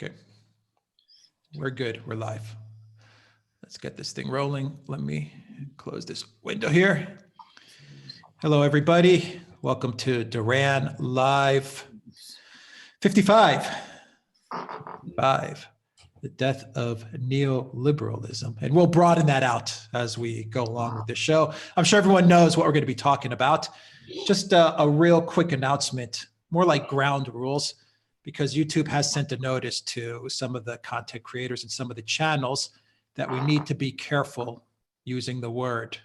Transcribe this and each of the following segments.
Okay, we're good. We're live. Let's get this thing rolling. Let me close this window here. Hello, everybody. Welcome to Duran Live 55. The death of neoliberalism. And we'll broaden that out as we go along with this show. I'm sure everyone knows what we're going to be talking about. Just a real quick announcement, more like ground rules, because YouTube has sent a notice to some of the content creators and some of the channels that we need to be careful using the word,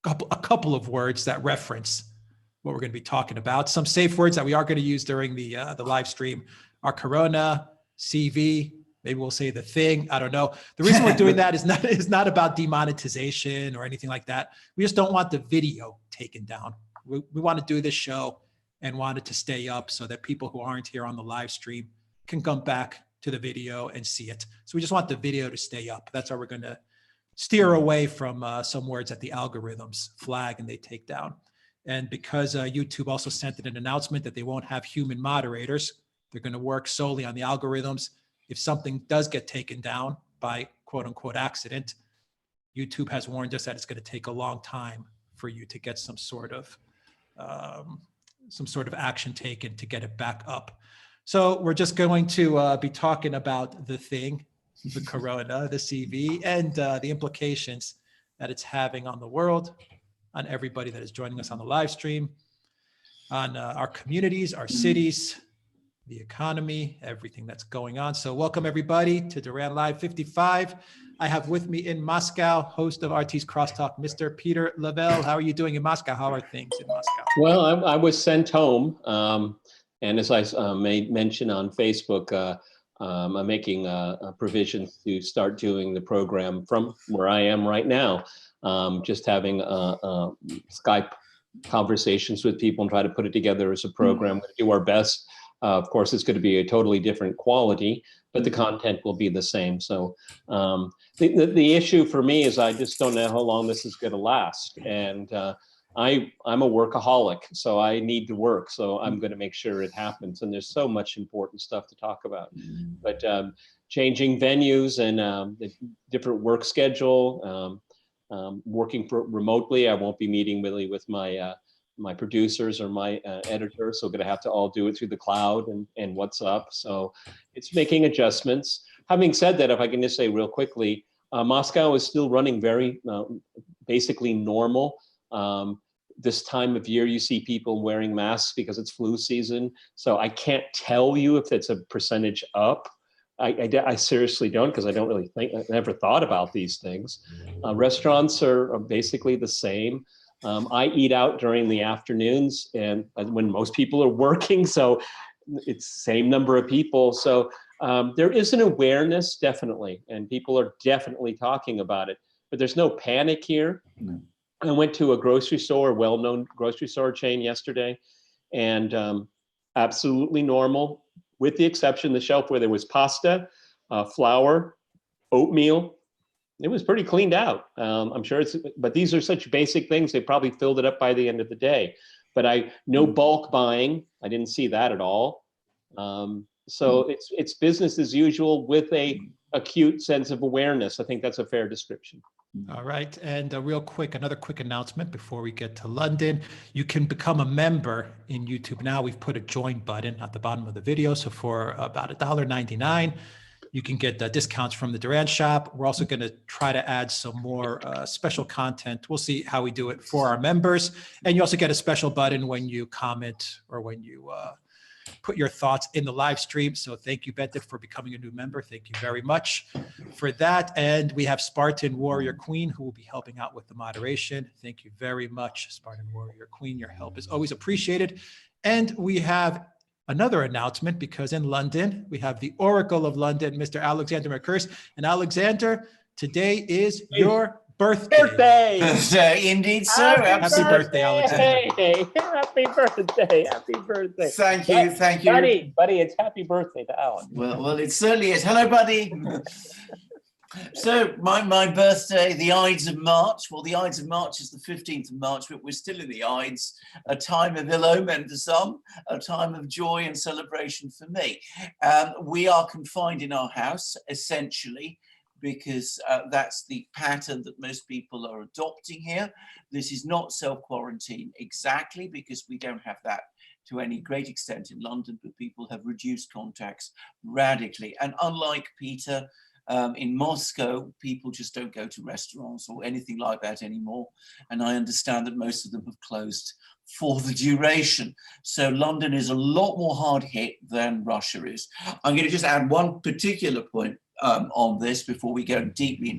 a couple of words that reference what we're going to be talking about. Some safe words that we are going to use during the live stream are Corona, CV, maybe we'll say the thing. I don't know. The reason we're doing that is not about demonetization or anything like that. We just don't want the video taken down. We want to do this show and want it to stay up so that people who aren't here on the live stream can come back to the video and see it. So we just want the video to stay up. That's how we're going to steer away from some words that the algorithms flag and they take down. And because YouTube also sent an announcement that they won't have human moderators, they're going to work solely on the algorithms. If something does get taken down by quote unquote accident, YouTube has warned us that it's going to take a long time for you to get some sort of action taken to get it back up. So we're just going to be talking about the thing, the Corona, the CV, and the implications that it's having on the world, on everybody that is joining us on the live stream, on our communities, our cities, the economy, everything that's going on. So welcome everybody to Duran Live 55. I have with me in Moscow, host of RT's Crosstalk, Mr. Peter Lavelle. How are you doing in Moscow? How are things in Moscow? Well, I was sent home. And as I made mention on Facebook, I'm making provisions to start doing the program from where I am right now. Just having Skype conversations with people and try to put it together as a program. We're going to do our best. Of course, it's going to be a totally different quality, but the content will be the same. So the issue for me is I just don't know how long this is going to last. And I'm a workaholic, so I need to work. So I'm going to make sure it happens. And there's so much important stuff to talk about. But changing venues and the different work schedule, working remotely. I won't be meeting really with my my producers or my editors, so we're going to have to all do it through the cloud and WhatsApp. So it's making adjustments. Having said that, if I can just say real quickly, Moscow is still running very basically normal. This time of year, you see people wearing masks because it's flu season. So I can't tell you if it's a percentage up. I seriously don't, because I don't really think, I never thought about these things. Restaurants are basically the same. I eat out during the afternoons and when most people are working, so it's same number of people. So there is an awareness, definitely, and people are definitely talking about it, but there's no panic here. I went to a grocery store, a well-known grocery store chain yesterday, and absolutely normal, with the exception the shelf where there was pasta, flour, oatmeal. It was pretty cleaned out. I'm sure but these are such basic things, they probably filled it up by the end of the day. But no bulk buying, I didn't see that at all. So it's business as usual with a acute sense of awareness. I think that's a fair description. All right, and another quick announcement before we get to London. You can become a member in YouTube now. We've put a join button at the bottom of the video. So for about $1.99, you can get discounts from the Duran shop. We're also going to try to add some more special content. We'll see how we do it for our members. And you also get a special button when you comment or when you put your thoughts in the live stream. So thank you, Bendik, for becoming a new member. Thank you very much for that. And we have Spartan Warrior Queen, who will be helping out with the moderation. Thank you very much, Spartan Warrior Queen. Your help is always appreciated. And we have another announcement, because in London, we have the Oracle of London, Mr. Alexander Mercurs. And Alexander, today is your birthday. Indeed, so. Happy birthday, Alexander. Hey, happy birthday. Happy birthday. Thank you, thank you. Buddy, it's happy birthday to Alan. Well, it certainly is. Hello, buddy. So my birthday, the Ides of March. Well, the Ides of March is the 15th of March, but we're still in the Ides, a time of ill omen for some, a time of joy and celebration for me. We are confined in our house, essentially, because that's the pattern that most people are adopting here. This is not self-quarantine exactly, because we don't have that to any great extent in London, but people have reduced contacts radically. And unlike Peter, in Moscow, people just don't go to restaurants or anything like that anymore. And I understand that most of them have closed for the duration. So London is a lot more hard hit than Russia is. I'm going to just add one particular point on this before we go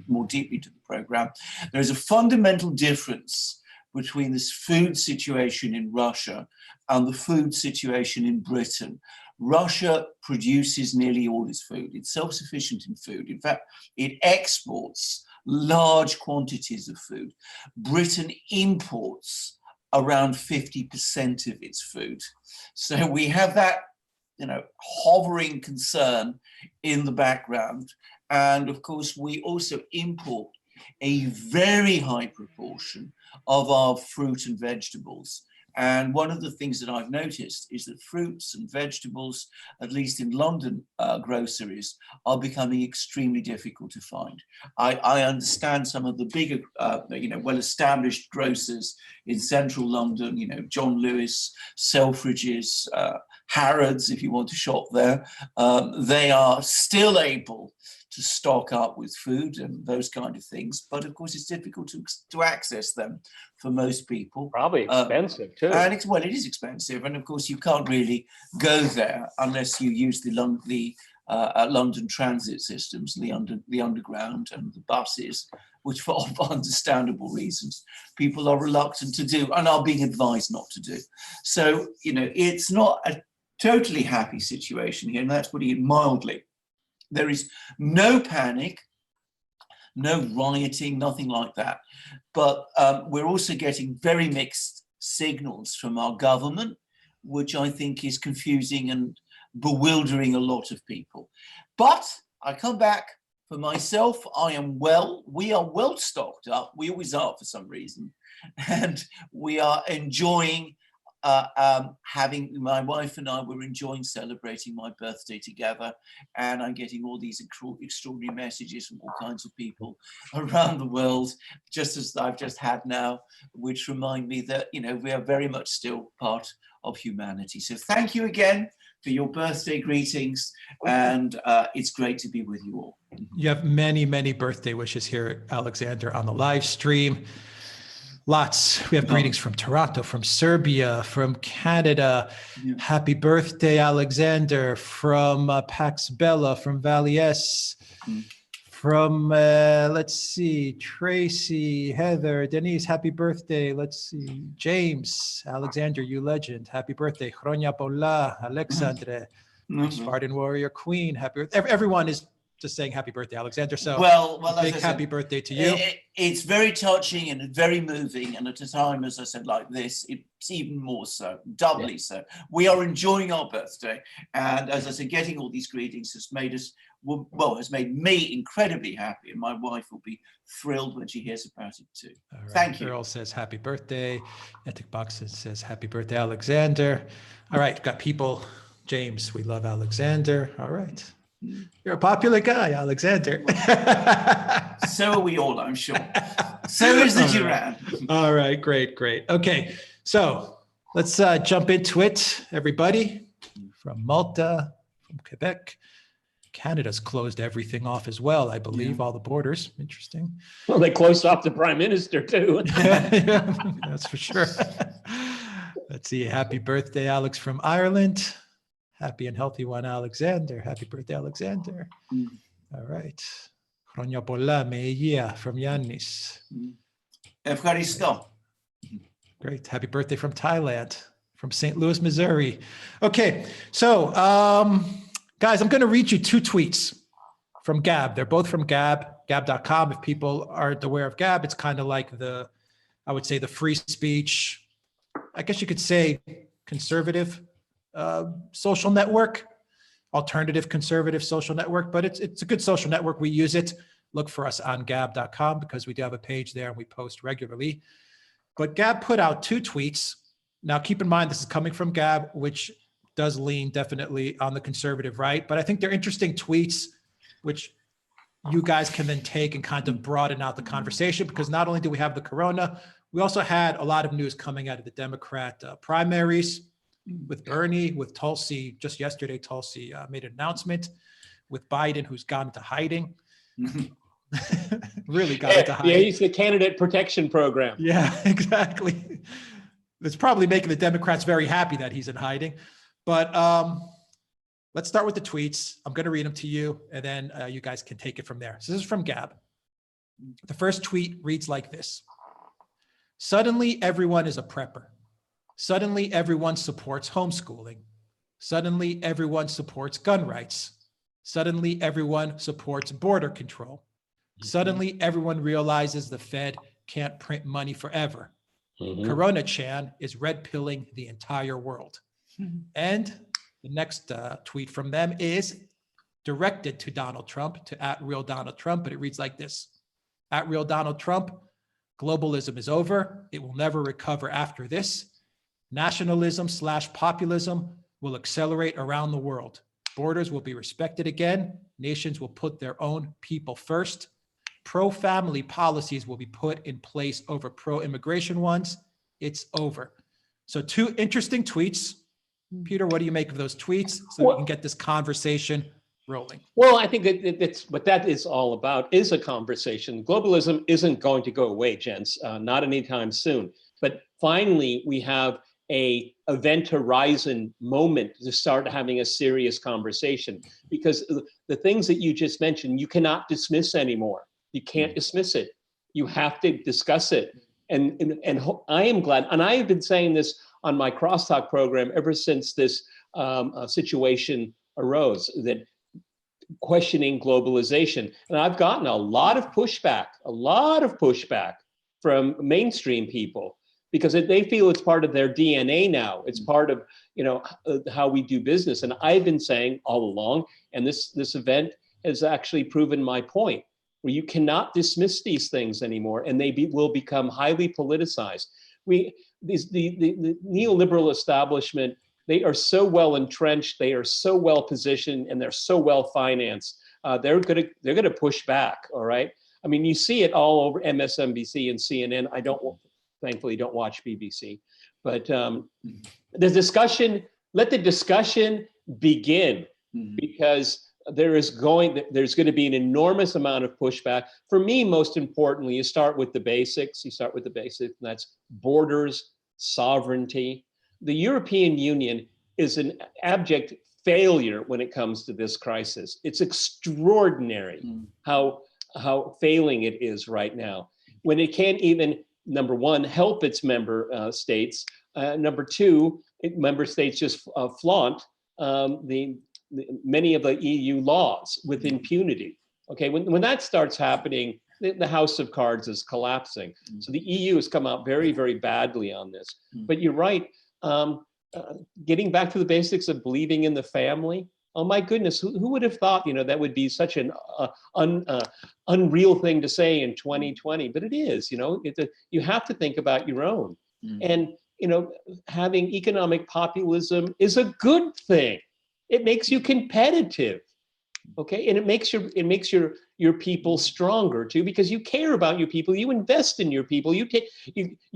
more deeply to the program. There is a fundamental difference between this food situation in Russia and the food situation in Britain. Russia produces nearly all its food. It's self-sufficient in food. In fact, it exports large quantities of food. Britain imports around 50% of its food. So we have that, hovering concern in the background. And of course, we also import a very high proportion of our fruit and vegetables. And one of the things that I've noticed is that fruits and vegetables, at least in London groceries, are becoming extremely difficult to find. I understand some of the bigger, well-established grocers in central London, John Lewis, Selfridges, Harrods, if you want to shop there, they are still able to stock up with food and those kind of things. But of course, it's difficult to access them for most people. Probably expensive too. And it is expensive. And of course, you can't really go there unless you use the London transit systems, the underground and the buses, which for understandable reasons, people are reluctant to do and are being advised not to do. So, it's not a totally happy situation here, and that's putting it mildly. There is no panic, no rioting, nothing like that. But we're also getting very mixed signals from our government, which I think is confusing and bewildering a lot of people. But I come back for myself. I am well. We are well stocked up. We always are for some reason. And we are enjoying my wife and I were enjoying celebrating my birthday together, and I'm getting all these extraordinary messages from all kinds of people around the world, just as I've just had now, which remind me that, we are very much still part of humanity. So thank you again for your birthday greetings, and it's great to be with you all. You have many, many birthday wishes here, Alexander, on the live stream. Lots. We have greetings from Toronto, from Serbia, from Canada. Yeah. Happy birthday, Alexander, from Pax Bella, from Valies, from, let's see, Tracy, Heather, Denise, happy birthday. Let's see, James, Alexander, you legend. Happy birthday. Chronia Pola, Alexandre, Spartan Warrior Queen. Happy birthday. Everyone is just saying happy birthday, Alexander. So well, big happy birthday to you. It's very touching and very moving. And at a time, as I said, like this, it's even more so, doubly so. We are enjoying our birthday. And as I said, getting all these greetings has made us, has made me incredibly happy. And my wife will be thrilled when she hears about it too. All right. Thank you. Earl says happy birthday. Ethic Box says happy birthday, Alexander. All right, got people. James, we love Alexander. All right. You're a popular guy, Alexander. So are we all, I'm sure. So is the Duran. All right, great. Okay, so let's jump into it, everybody. From Malta, from Quebec. Canada's closed everything off as well, I believe, all the borders. Interesting. Well, they closed off the prime minister too. Yeah, that's for sure. Let's see. Happy birthday, Alex from Ireland. Happy and healthy one, Alexander. Happy birthday, Alexander. All right. Chronia Pola, Meia from Yannis. Evcharisto. Great. Happy birthday from Thailand, from St. Louis, Missouri. Okay. So, guys, I'm going to read you two tweets from Gab. They're both from Gab, gab.com. If people aren't aware of Gab, it's kind of like I would say the free speech, I guess you could say conservative social network, alternative conservative social network, but it's a good social network. We use it look for us on gab.com because we do have a page there and we post regularly. But Gab put out 2 tweets. Now, keep in mind, this is coming from Gab, which does lean definitely on the conservative right. But I think they're interesting tweets, which you guys can then take and kind of broaden out the conversation, because not only do we have the corona, we also had a lot of news coming out of the Democrat primaries with Bernie, with Tulsi. Just yesterday, Tulsi made an announcement with Biden, who's gone into hiding. Really got into hiding. Yeah, he's the candidate protection program. Yeah, exactly. It's probably making the Democrats very happy that he's in hiding. But let's start with the tweets. I'm going to read them to you, and then you guys can take it from there. So this is from Gab. The first tweet reads like this. Suddenly, everyone is a prepper. Suddenly, everyone supports homeschooling. Suddenly, everyone supports gun rights. Suddenly, everyone supports border control. Suddenly, everyone realizes the Fed can't print money forever. Corona Chan is red pilling the entire world. And the next tweet from them is directed to Donald Trump, to @RealDonaldTrump, but it reads like this. @RealDonaldTrump, globalism is over. It will never recover after this. Nationalism/populism will accelerate around the world. Borders will be respected again. Nations will put their own people first. Pro-family policies will be put in place over pro-immigration ones. It's over. So 2 interesting tweets. Peter, what do you make of those tweets so we can get this conversation rolling? Well, I think that's what that is all about, is a conversation. Globalism isn't going to go away, gents, not anytime soon. But finally, we have a event horizon moment to start having a serious conversation, because the things that you just mentioned, you cannot dismiss anymore. You can't dismiss it. You have to discuss it. And I am glad, and I have been saying this on my crosstalk program ever since this situation arose, that questioning globalization. And I've gotten a lot of pushback from mainstream people, because they feel it's part of their DNA now. It's part of, how we do business. And I've been saying all along, and this event has actually proven my point, where you cannot dismiss these things anymore, and they will become highly politicized. The neoliberal establishment, they are so well entrenched, they are so well positioned, and they're so well financed. They're gonna push back. All right. I mean, you see it all over MSNBC and CNN. I thankfully don't watch BBC, but let the discussion begin, because there's going to be an enormous amount of pushback. For me, most importantly, you start with the basics. And that's borders, sovereignty. The European Union is an abject failure when it comes to this crisis. It's extraordinary how failing it is right now, when it can't even, number one, help its member states. Number two, member states just flaunt many of the EU laws with impunity. Okay, when that starts happening, the house of cards is collapsing. So the EU has come out very, very badly on this. But you're right, getting back to the basics of believing in the family. Oh my goodness, who would have thought, that would be such an unreal thing to say in 2020? But it is, you have to think about your own. And, having economic populism is a good thing. It makes you competitive, okay? And it makes your people stronger too, because you care about your people, you invest in your people, you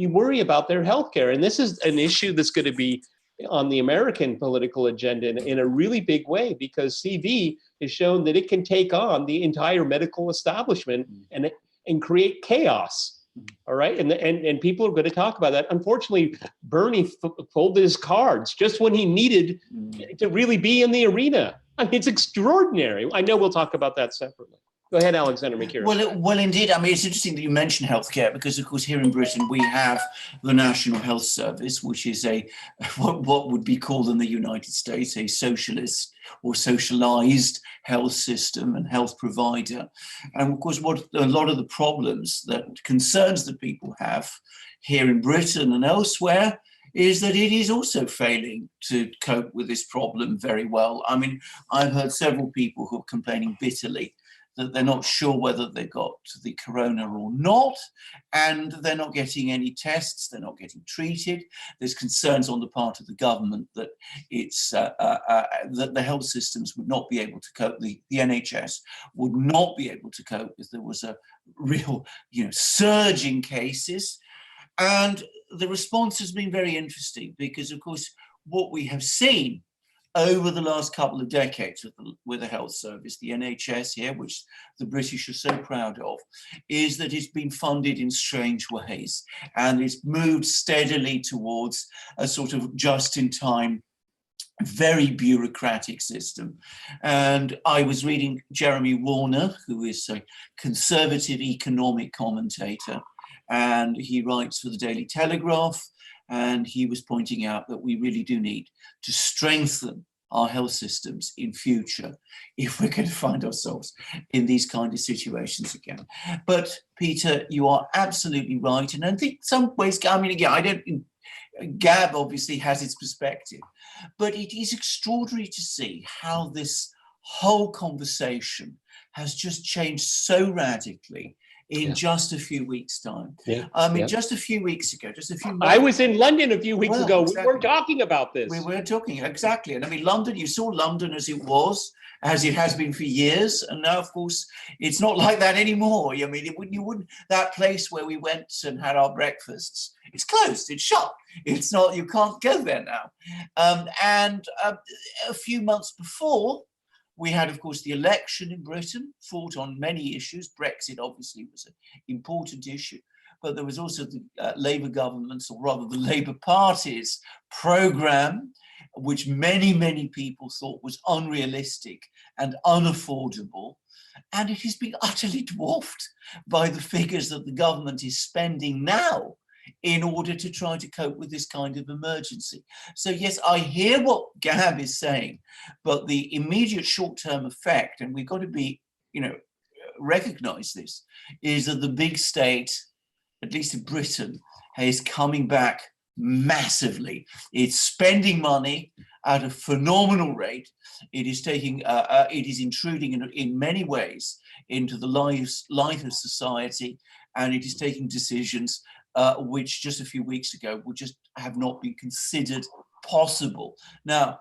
worry about their healthcare. And this is an issue that's going to be on the American political agenda in a really big way, because CV has shown that it can take on the entire medical establishment and create chaos. All right, and people are going to talk about that. Unfortunately, Bernie folded his cards just when he needed to really be in the arena. I mean, it's extraordinary. I know we'll talk about that separately. Go ahead, Alexander McKeer. Well, indeed. I mean, it's interesting that you mentioned healthcare, because, of course, here in Britain, we have the National Health Service, which is what would be called in the United States a socialist or socialized health system and health provider. And of course, what a lot of the problems that concerns that people have here in Britain and elsewhere is that it is also failing to cope with this problem very well. I mean, I've heard several people who are complaining bitterly that they're not sure whether they've got the corona or not, and they're not getting any tests, they're not getting treated. There's concerns on the part of the government that that the health systems would not be able to cope, the NHS would not be able to cope if there was a real, surge in cases. And the response has been very interesting because, of course, what we have seen over the last couple of decades with the health service, the NHS here, which the British are so proud of, is that it's been funded in strange ways, and it's moved steadily towards a sort of just-in-time, very bureaucratic system. And I was reading Jeremy Warner, who is a conservative economic commentator, and he writes for the Daily Telegraph, and he was pointing out that we really do need to strengthen our health systems in future if we're going to find ourselves in these kind of situations again. But Peter, you are absolutely right. And I think some ways, again, Gab obviously has its perspective, but it is extraordinary to see how this whole conversation has just changed so radically in just a few weeks' time. Just a few weeks ago, I was in London a few weeks ago. Exactly. We weren't talking about this. We were talking, exactly. And London, you saw London as it was, as it has been for years. And now, of course, it's not like that anymore. That place where we went and had our breakfasts, it's closed, it's shut. It's not, you can't go there now. And a few months before, we had, of course, the election in Britain, fought on many issues. Brexit, obviously, was an important issue. But there was also the Labour government's, or rather the Labour Party's programme, which many, many people thought was unrealistic and unaffordable. And it has been utterly dwarfed by the figures that the government is spending now in order to try to cope with this kind of emergency. So yes, I hear what Gab is saying, but the immediate short-term effect, and we've got to be, recognize this, is that the big state, at least in Britain, is coming back massively. It's spending money at a phenomenal rate. It is taking, it is intruding in many ways into the life of society, and it is taking decisions which just a few weeks ago would just have not been considered possible. Now,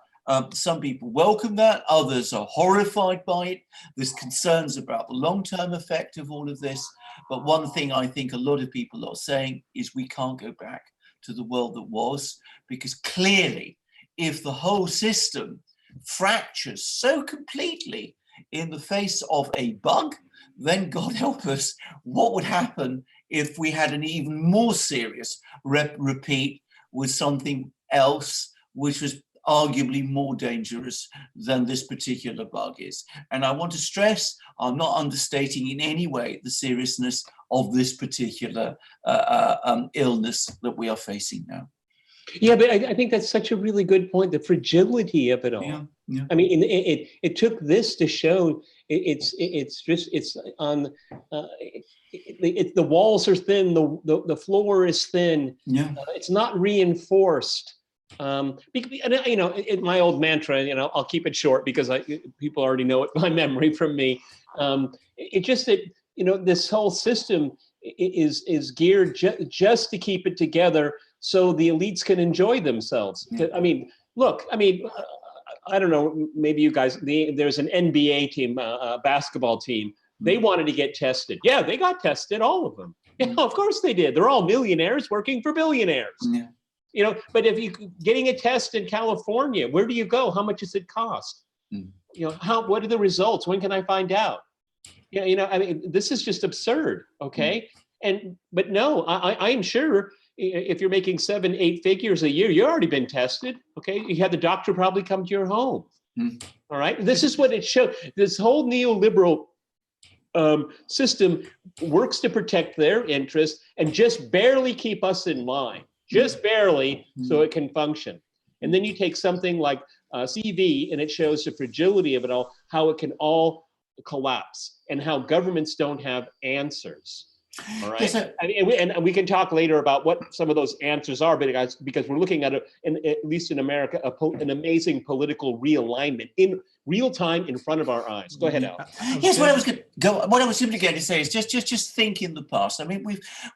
some people welcome that, others are horrified by it. There's concerns about the long-term effect of all of this. But one thing I think a lot of people are saying is we can't go back to the world that was, because clearly, if the whole system fractures so completely in the face of a bug, then God help us, what would happen if we had an even more serious repeat with something else, which was arguably more dangerous than this particular bug is. And I want to stress, I'm not understating in any way the seriousness of this particular illness that we are facing now. Yeah, but I think that's such a really good point, the fragility of it all. Yeah, yeah. I mean, it took this to show it's on, the walls are thin, the floor is thin, it's not reinforced. My old mantra, I'll keep it short because people already know it by memory from me. It just that, this whole system is geared just to keep it together so the elites can enjoy themselves. Yeah. I mean, look, I don't know, maybe you guys, there's an NBA team, a basketball team. They wanted to get tested. Yeah, they got tested, all of them. Yeah, of course they did. They're all millionaires working for billionaires. Yeah. But if you getting a test in California, where do you go? How much does it cost? What are the results? When can I find out? This is just absurd. Okay. But no, I'm sure if you're making 7-8 figures a year, you've already been tested. Okay. You had the doctor probably come to your home. All right. This is what it showed. This whole neoliberal system works to protect their interests and just barely keep us in line, just barely, so it can function. And then you take something like CV and it shows the fragility of it all, how it can all collapse and how governments don't have answers. All right. Yeah, so, I mean, and we can talk later about what some of those answers are, but because we're looking at, at least in America, an amazing political realignment in real time in front of our eyes. Go ahead, Al. yes, what I was simply going to say is just think in the past. I mean,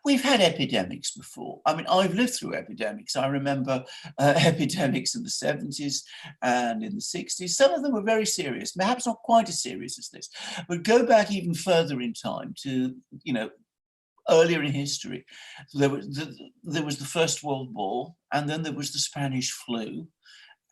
we've had epidemics before. I mean, I've lived through epidemics. I remember epidemics in the 70s and in the 60s. Some of them were very serious, perhaps not quite as serious as this, but go back even further in time to, earlier in history. There was the First World War, and then there was the Spanish flu,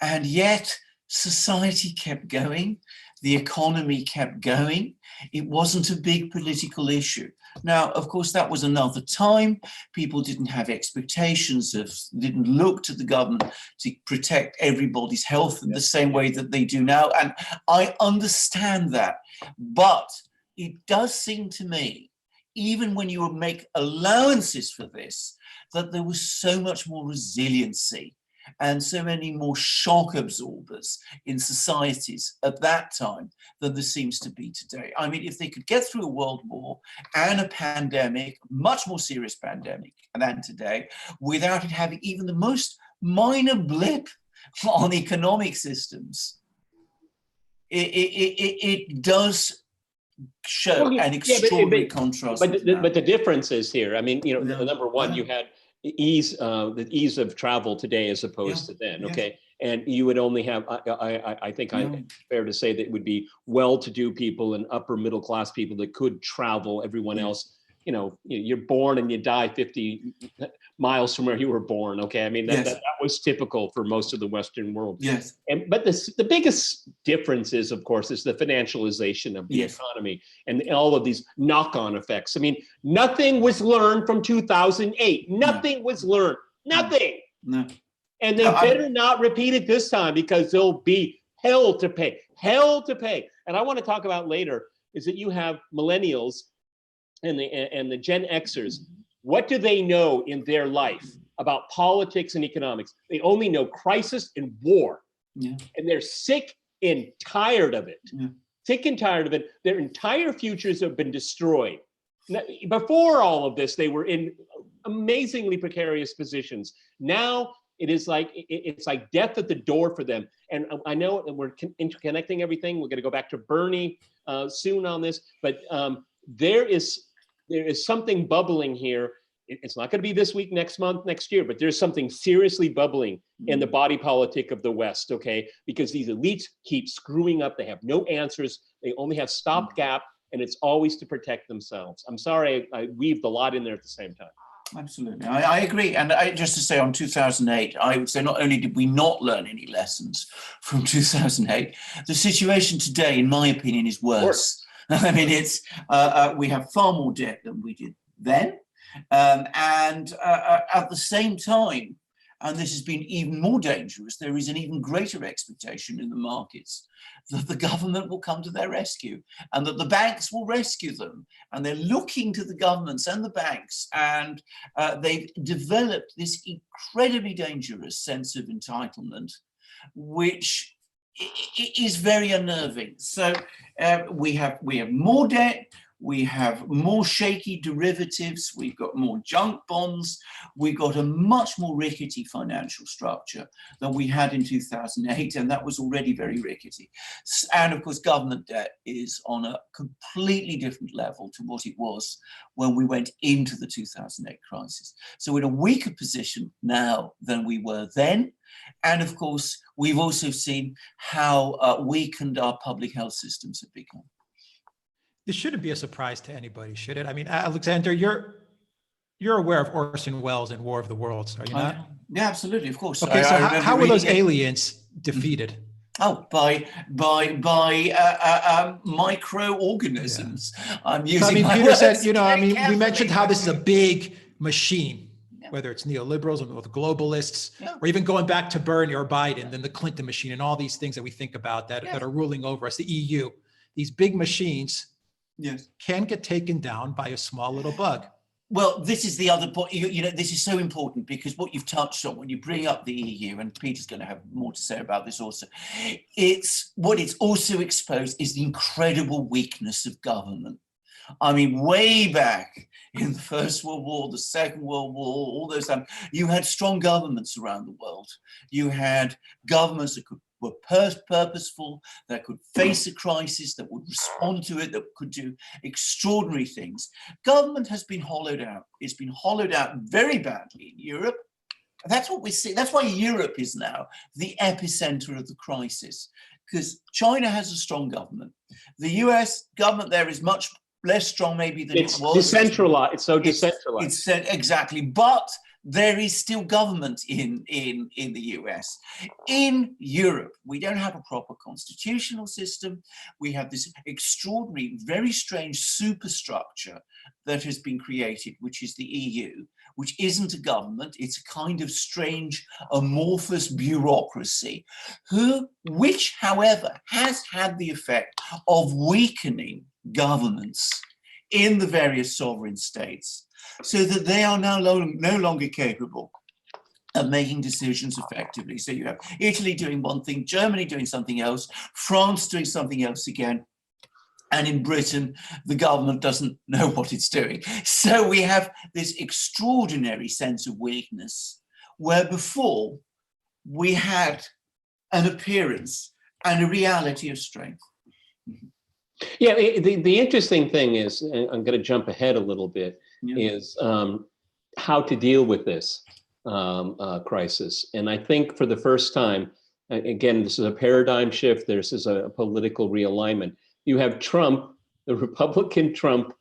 and yet society kept going, the economy kept going. It wasn't a big political issue. Now, of course, that was another time. People didn't have expectations didn't look to the government to protect everybody's health in the same way that they do now. And I understand that. But it does seem to me, even when you make allowances for this, that there was so much more resiliency and so many more shock absorbers in societies at that time than there seems to be today. I mean, if they could get through a world war and a pandemic, much more serious pandemic than today, without it having even the most minor blip on economic systems, it does show an extraordinary contrast. But the difference is here. I mean, number one, you had the ease of travel today as opposed to then. Okay, and you would only have. I think it's fair to say that it would be well-to-do people and upper middle class people that could travel. Everyone else, you're born and you die 50 miles from where you were born. Okay, I mean that was typical for most of the Western world. Yes, but the biggest difference is, of course, is the financialization of the economy and all of these knock-on effects. I mean, nothing was learned from 2008. Nothing was learned. Nothing. No. And they better not repeat it this time, because there'll be hell to pay. Hell to pay. And I want to talk about later is that you have millennials and the Gen Xers. What do they know in their life about politics and economics? They only know crisis and war. And they're sick and tired of it. Sick and tired of it. Their entire futures have been destroyed. Now, before all of this, they were in amazingly precarious positions. Now it's like death at the door for them. And I know that we're interconnecting everything. We're going to go back to Bernie soon on this, but there is something bubbling here. It's not going to be this week, next month, next year, but there's something seriously bubbling in the body politic of the West, okay? Because these elites keep screwing up. They have no answers. They only have stopgap, and it's always to protect themselves. I'm sorry, I weaved a lot in there at the same time. Absolutely, I agree. And just to say on 2008, I would say not only did we not learn any lessons from 2008, the situation today, in my opinion, is worse. I mean, we have far more debt than we did then. And at the same time, and this has been even more dangerous, there is an even greater expectation in the markets that the government will come to their rescue and that the banks will rescue them. And they're looking to the governments and the banks, and they've developed this incredibly dangerous sense of entitlement, which is very unnerving. So we have more debt. We have more shaky derivatives. We've got more junk bonds. We've got a much more rickety financial structure than we had in 2008, and that was already very rickety. And of course, government debt is on a completely different level to what it was when we went into the 2008 crisis. So we're in a weaker position now than we were then. And of course, we've also seen how weakened our public health systems have become. This shouldn't be a surprise to anybody, should it? I mean, Alexander, you're aware of Orson Welles and War of the Worlds, are you not? Yeah, absolutely, of course. Okay, so how were those aliens defeated? Oh, by microorganisms. Yeah. I'm using. So, I mean, my Peter words said, we carefully. mentioned how this is a big machine, whether it's neoliberalism or the globalists, or even going back to Bernie or Biden, then the Clinton machine, and all these things that we think about that are ruling over us, the EU. These big machines can get taken down by a small little bug. Well, this is the other point. This is so important, because what you've touched on when you bring up the EU, and Peter's going to have more to say about this also, it's also exposed is the incredible weakness of government. I mean, way back in the First World War, the Second World War, all those times, you had strong governments around the world. You had governments that were purposeful, that could face a crisis, that would respond to it, that could do extraordinary things. Government has been hollowed out. It's been hollowed out very badly in Europe. That's what we see. That's why Europe is now the epicenter of the crisis, because China has a strong government. The US government there is much less strong maybe than it was. Decentralized. It's so decentralized. It's exactly, but there is still government in the US. In Europe, we don't have a proper constitutional system. We have this extraordinary, very strange superstructure that has been created, which is the EU, which isn't a government. It's a kind of strange, amorphous bureaucracy, which, however, has had the effect of weakening governments in the various sovereign states, so that they are now no longer capable of making decisions effectively. So you have Italy doing one thing, Germany doing something else, France doing something else again, and in Britain, the government doesn't know what it's doing. So we have this extraordinary sense of weakness, where before we had an appearance and a reality of strength. Yeah, the interesting thing is, and I'm going to jump ahead a little bit, is how to deal with this crisis. And I think for the first time, again, this is a paradigm shift. This is a political realignment. You have Trump, the Republican Trump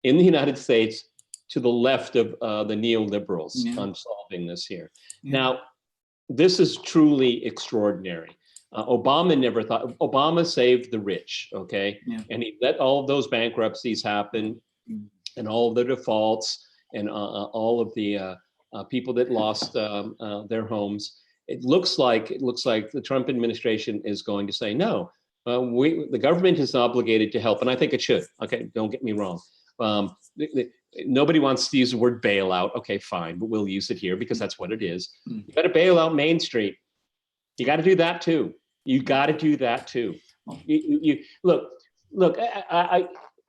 in the United States, to the left of the neoliberals on solving this here. Now, this is truly extraordinary. Obama never thought, Obama saved the rich, okay? And he let all of those bankruptcies happen and all of the defaults and all of the people that lost their homes. It looks like the Trump administration is going to say, no, the government is obligated to help. And I think it should, okay? Don't get me wrong. Nobody wants to use the word bailout. Okay, fine, but we'll use it here because that's what it is. You got to bail out Main Street. You got to do that too. You got to do that too. You look. I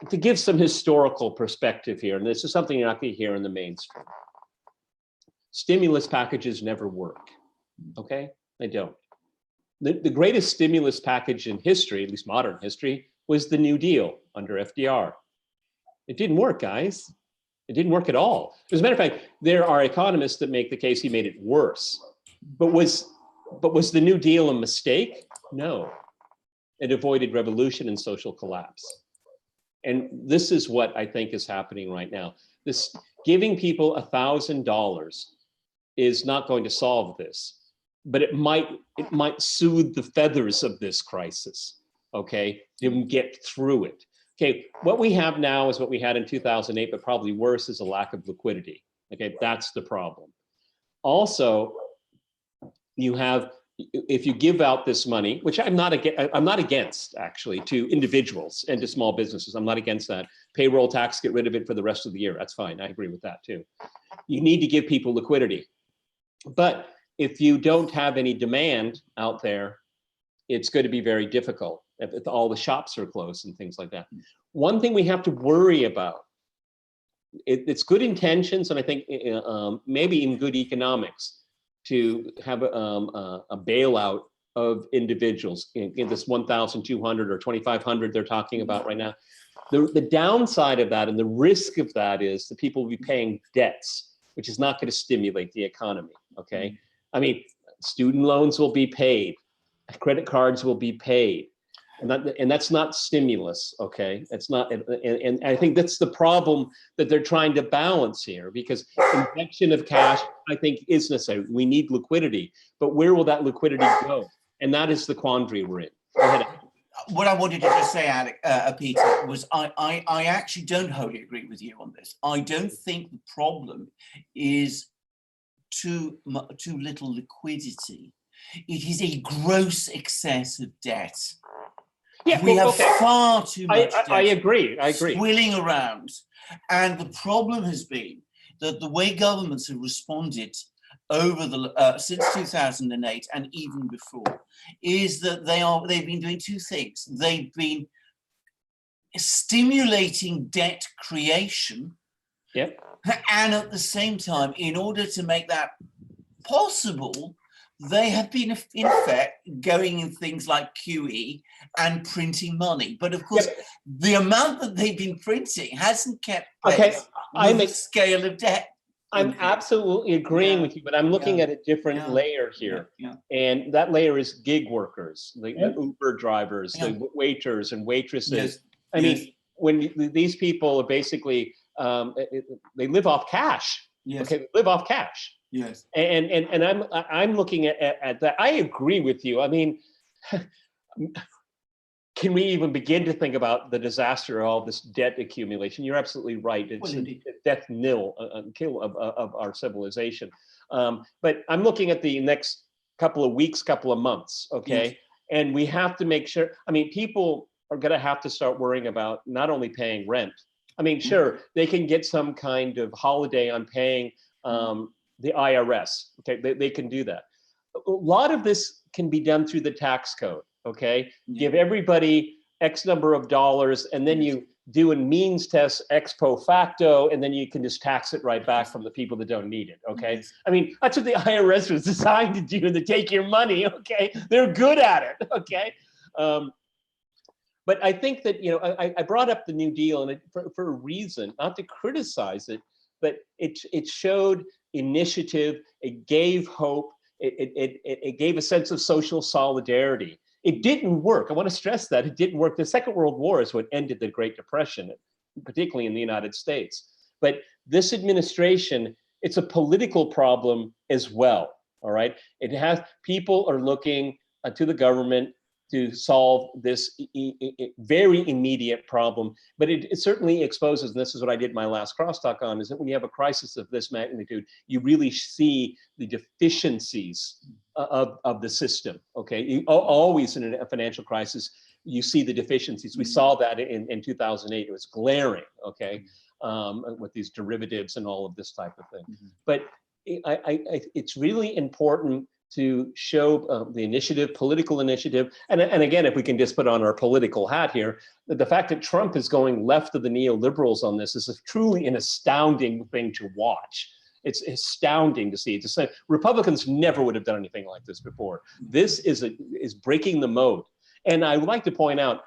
to give some historical perspective here, and this is something you're not going to hear in the mainstream. Stimulus packages never work. Okay, they don't. The greatest stimulus package in history, at least modern history, was the New Deal under FDR. It didn't work, guys. It didn't work at all. As a matter of fact, there are economists that make the case he made it worse. But was the New Deal a mistake? No. It avoided revolution and social collapse. And this is what I think is happening right now. This giving people $1,000 is not going to solve this, but it might soothe the feathers of this crisis, okay? And get through it. Okay, what we have now is what we had in 2008, but probably worse is a lack of liquidity. Okay, that's the problem. Also, you have, if you give out this money, which I'm not against actually, to individuals and to small businesses. I'm not against that. Payroll tax, get rid of it for the rest of the year. That's fine. I agree with that too. You need to give people liquidity. But if you don't have any demand out there, it's going to be very difficult if all the shops are closed and things like that. One thing we have to worry about, it's good intentions, and I think maybe in good economics, to have a bailout of individuals in this 1,200 or 2,500 they're talking about right now. The downside of that and the risk of that is that people will be paying debts, which is not going to stimulate the economy, okay? I mean, student loans will be paid, credit cards will be paid, and that's not stimulus, okay? That's not, and I think that's the problem that they're trying to balance here, because injection of cash, I think, is necessary. We need liquidity, but where will that liquidity go? And that is the quandary we're in. Go ahead. What I wanted to just say, Peter, was I actually don't wholly agree with you on this. I don't think the problem is too little liquidity. It is a gross excess of debt. Yeah, we have far too much debt. I agree. Swilling around. And the problem has been that the way governments have responded over the since 2008 and even before is that they've been doing two things. They've been stimulating debt creation. Yep. And at the same time, in order to make that possible, they have been, in effect, going in things like QE and printing money. But of course, the amount that they've been printing hasn't kept pace with the scale of debt. I'm absolutely agreeing with you, but I'm looking at a different layer here. And that layer is gig workers, the Uber drivers, the waiters and waitresses. I mean, when these people are basically, they live off cash. Okay, they live off cash. Yes. And I'm looking at that. I agree with you. I mean, can we even begin to think about the disaster of all this debt accumulation? You're absolutely right. It's a death kill of our civilization. But I'm looking at the next couple of weeks, couple of months, okay? And we have to make sure, I mean, people are gonna have to start worrying about not only paying rent. I mean, sure, they can get some kind of holiday on paying the IRS, okay? They can do that. A lot of this can be done through the tax code. Okay, give everybody X number of dollars, and then you do a means test ex post facto, and then you can just tax it right back from the people that don't need it. Okay, I mean, that's what the IRS was designed to do, to take your money. Okay, they're good at it. Okay, but I think that, you know, I brought up the New Deal and for a reason, not to criticize it, but it showed initiative, it gave hope, it gave a sense of social solidarity. It didn't work. I want to stress that it didn't work. The Second World War is what ended the Great Depression, particularly in the United States. But this administration, it's a political problem as well. All right. It has, people are looking to the government to solve this very immediate problem, but it certainly exposes, and this is what I did my last crosstalk on, is that when you have a crisis of this magnitude, you really see the deficiencies of the system, okay? You always in a financial crisis, you see the deficiencies. We saw that in 2008, it was glaring, okay? With these derivatives and all of this type of thing. But it's really important to show the initiative, political initiative. And again, if we can just put on our political hat here, the fact that Trump is going left of the neoliberals on this is truly an astounding thing to watch. It's astounding to see. It's just, Republicans never would have done anything like this before. This is breaking the mode. And I would like to point out,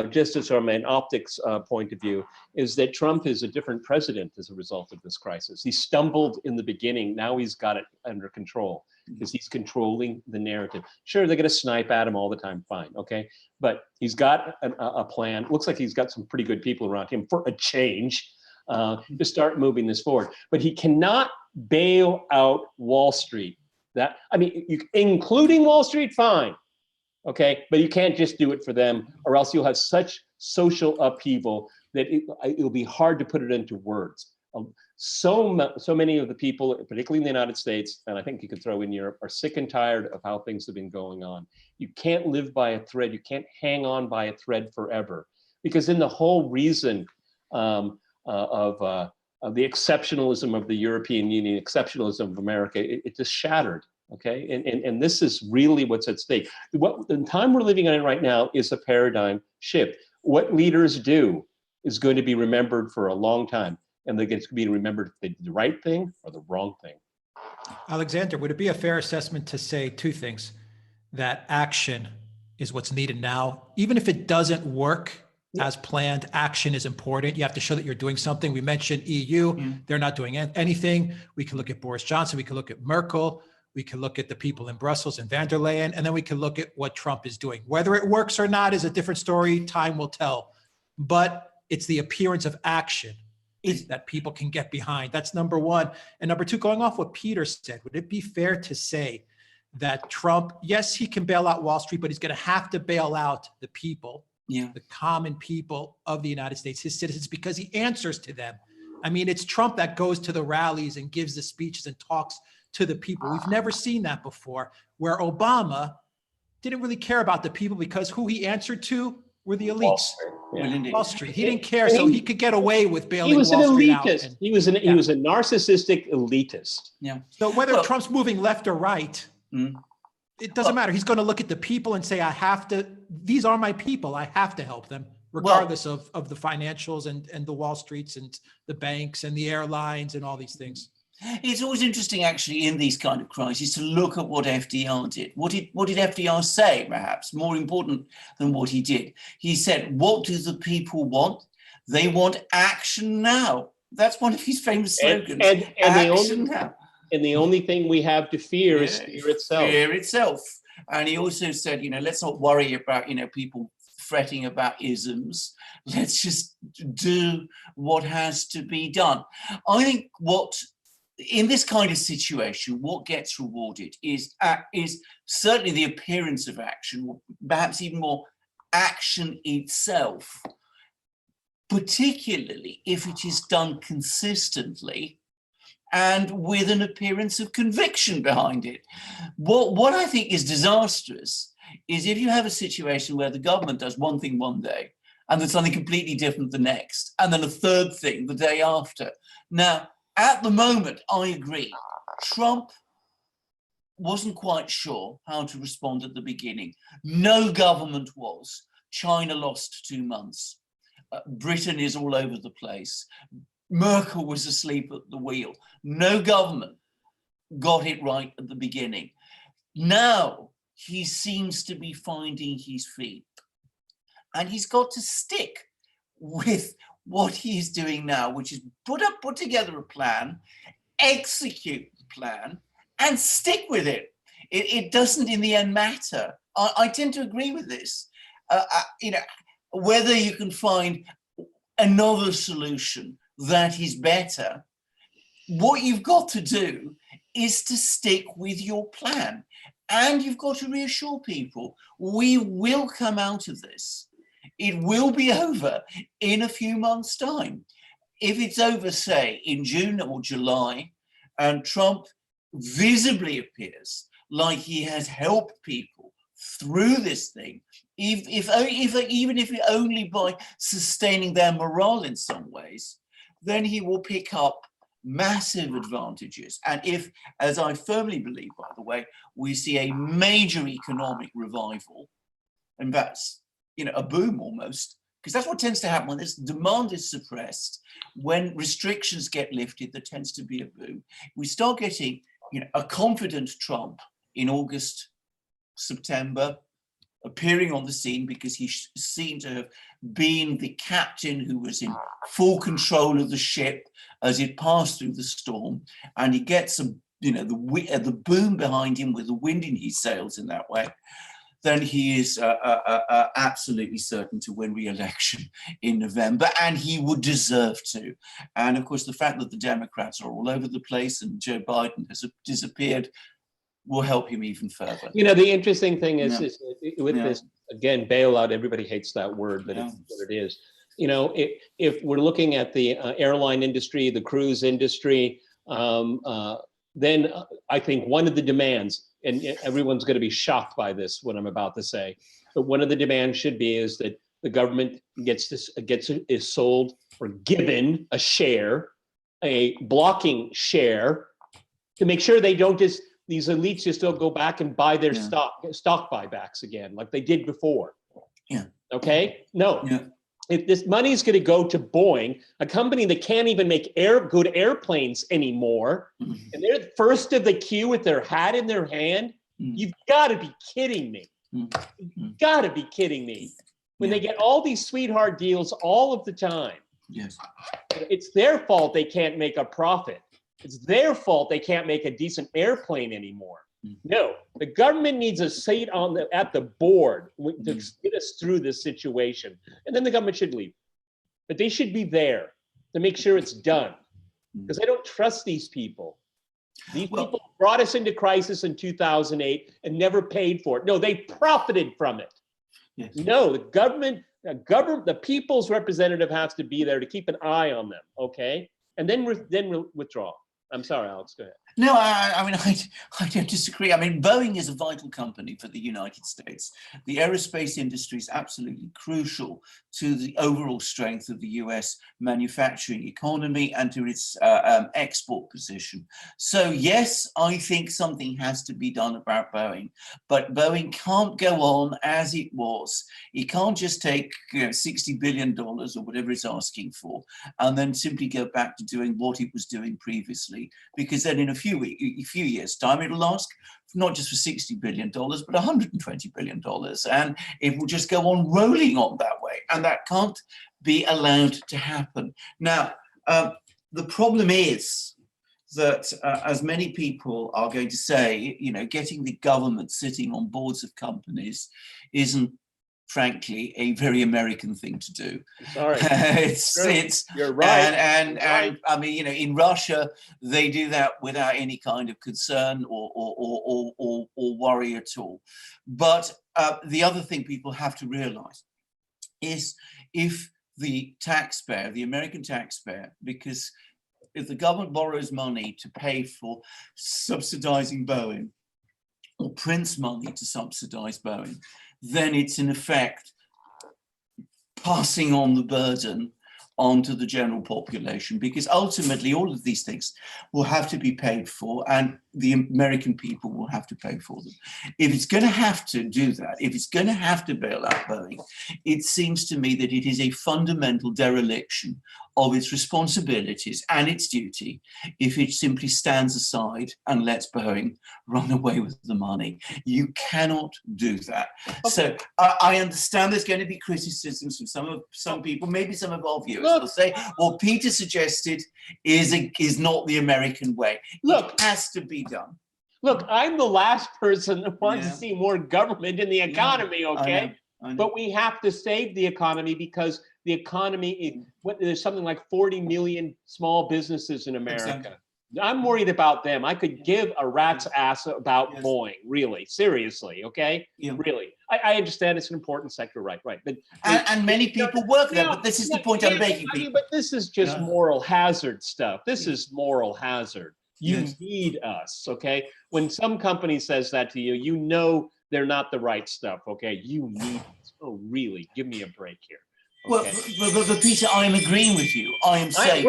just as from an optics point of view, is that Trump is a different president as a result of this crisis. He stumbled in the beginning. Now he's got it under control because he's controlling the narrative. Sure, they're going to snipe at him all the time. Fine, okay. But he's got a plan. Looks like he's got some pretty good people around him for a change to start moving this forward. But he cannot bail out Wall Street. That, I mean, including Wall Street, fine. Okay, but you can't just do it for them, or else you'll have such social upheaval that it'll be hard to put it into words. So many of the people, particularly in the United States, and I think you could throw in Europe, are sick and tired of how things have been going on. You can't live by a thread. You can't hang on by a thread forever, because then the whole reason of the exceptionalism of the European Union, exceptionalism of America, it just shattered. Okay, and this is really what's at stake. The time we're living in right now is a paradigm shift. What leaders do is going to be remembered for a long time, and they're going to be remembered if they did the right thing or the wrong thing. Alexander, would it be a fair assessment to say two things? That action is what's needed now, even if it doesn't work as planned, action is important. You have to show that you're doing something. We mentioned EU, they're not doing anything. We can look at Boris Johnson, we can look at Merkel, we can look at the people in Brussels and van der Leyen, and then we can look at what Trump is doing. Whether it works or not is a different story, time will tell. But it's the appearance of action that people can get behind. That's number one. And number two, going off what Peter said, would it be fair to say that Trump, yes, he can bail out Wall Street, but he's gonna have to bail out the people, the common people of the United States, his citizens, because he answers to them. I mean, it's Trump that goes to the rallies and gives the speeches and talks to the people. We've never seen that before, where Obama didn't really care about the people because who he answered to were the elites. Wall Street. He didn't care, so he could get away with bailing Wall Street out. He was a narcissistic elitist. So whether Trump's moving left or right, it doesn't matter. He's going to look at the people and say, I have to, these are my people, I have to help them, regardless of the financials and the Wall Streets and the banks and the airlines and all these things? It's always interesting, actually, in these kind of crises to look at what FDR did. What did FDR say, perhaps, more important than what he did? He said, what do the people want? They want action now. That's one of his famous slogans. And the only thing we have to fear is fear itself. Fear itself. And he also said, let's not worry about, people fretting about isms. Let's just do what has to be done. I think in this kind of situation, what gets rewarded is certainly the appearance of action, or perhaps even more action itself, particularly if it is done consistently and with an appearance of conviction behind it. What I think is disastrous is if you have a situation where the government does one thing one day and then something completely different the next, and then a third thing the day after. Now, at the moment, I agree, Trump wasn't quite sure how to respond at the beginning. No government was. China lost 2 months. Britain is all over the place. Merkel was asleep at the wheel. No government got it right at the beginning. Now he seems to be finding his feet, and he's got to stick with what he's doing now, which is put together a plan, execute the plan, and stick with it. It doesn't in the end matter. I tend to agree with this. Whether you can find another solution that is better, what you've got to do is to stick with your plan. And you've got to reassure people, we will come out of this. It will be over in a few months' time. If it's over, say, in June or July, and Trump visibly appears like he has helped people through this thing, even if only by sustaining their morale in some ways, then he will pick up massive advantages. And if, as I firmly believe, by the way, we see a major economic revival, and that's a boom almost, because that's what tends to happen when this demand is suppressed. When restrictions get lifted, there tends to be a boom. We start getting a confident Trump in August, September, appearing on the scene because he's seen to have been the captain who was in full control of the ship as it passed through the storm, and he gets the boom behind him with the wind in his sails in that way. Then he is absolutely certain to win re-election in November, and he would deserve to. And of course, the fact that the Democrats are all over the place and Joe Biden has disappeared will help him even further. The interesting thing is with this, again, bailout, everybody hates that word, but it's what it is. If we're looking at the airline industry, the cruise industry, then I think one of the demands, and everyone's going to be shocked by this, what I'm about to say, but one of the demands should be is that the government is sold or given a share, a blocking share, to make sure they don't these elites just don't go back and buy their stock buybacks again, like they did before. Yeah. Okay? No. Yeah. If this money is going to go to Boeing, a company that can't even make good airplanes anymore, and they're first of the queue with their hat in their hand, you've got to be kidding me. You've got to be kidding me. When they get all these sweetheart deals all of the time, yes, it's their fault they can't make a profit. It's their fault they can't make a decent airplane anymore. No, the government needs a seat at the board to get us through this situation. And then the government should leave. But they should be there to make sure it's done. Because I don't trust these people. These people brought us into crisis in 2008 and never paid for it. No, they profited from it. Yes. No, the people's representative has to be there to keep an eye on them, okay? And then withdraw. I'm sorry, Alex, go ahead. No, I mean, I don't disagree. I mean, Boeing is a vital company for the United States. The aerospace industry is absolutely crucial to the overall strength of the US manufacturing economy and to its export position. So yes, I think something has to be done about Boeing, but Boeing can't go on as it was. It can't just take $60 billion or whatever it's asking for and then simply go back to doing what it was doing previously, because then in a few years' time, it'll ask not just for $60 billion, but $120 billion. And it will just go on rolling on that way. And that can't be allowed to happen. Now, the problem is that, as many people are going to say, getting the government sitting on boards of companies isn't, frankly, a very American thing to do. Sorry. You're right. And I mean, in Russia, they do that without any kind of concern or worry at all. But the other thing people have to realize is if the taxpayer, the American taxpayer, because if the government borrows money to pay for subsidizing Boeing or prints money to subsidize Boeing, then it's in effect passing on the burden onto the general population, because ultimately all of these things will have to be paid for and the American people will have to pay for them. If it's going to have to do that, if it's going to have to bail out Boeing, it seems to me that it is a fundamental dereliction of its responsibilities and its duty if it simply stands aside and lets Boeing run away with the money. You cannot do that. Okay. So I understand there's going to be criticisms from some people, maybe some of our viewers. They'll say, what Peter suggested is not the American way. It has to be done. Look, I'm the last person that wants to see more government in the economy, okay? I know. But we have to save the economy because the economy, there's something like 40 million small businesses in America. Exactly. I'm worried about them. I could give a rat's ass about Boeing, really, seriously, okay? Really. I understand it's an important sector, right. But and many people work there, but this is the point I'm making. But this is just moral hazard stuff. This is moral hazard. You need us, okay? When some company says that to you, you know they're not the right stuff, okay? You need us. Oh, really? Give me a break here. Okay. Well, but Peter, I am agreeing with you. I am saying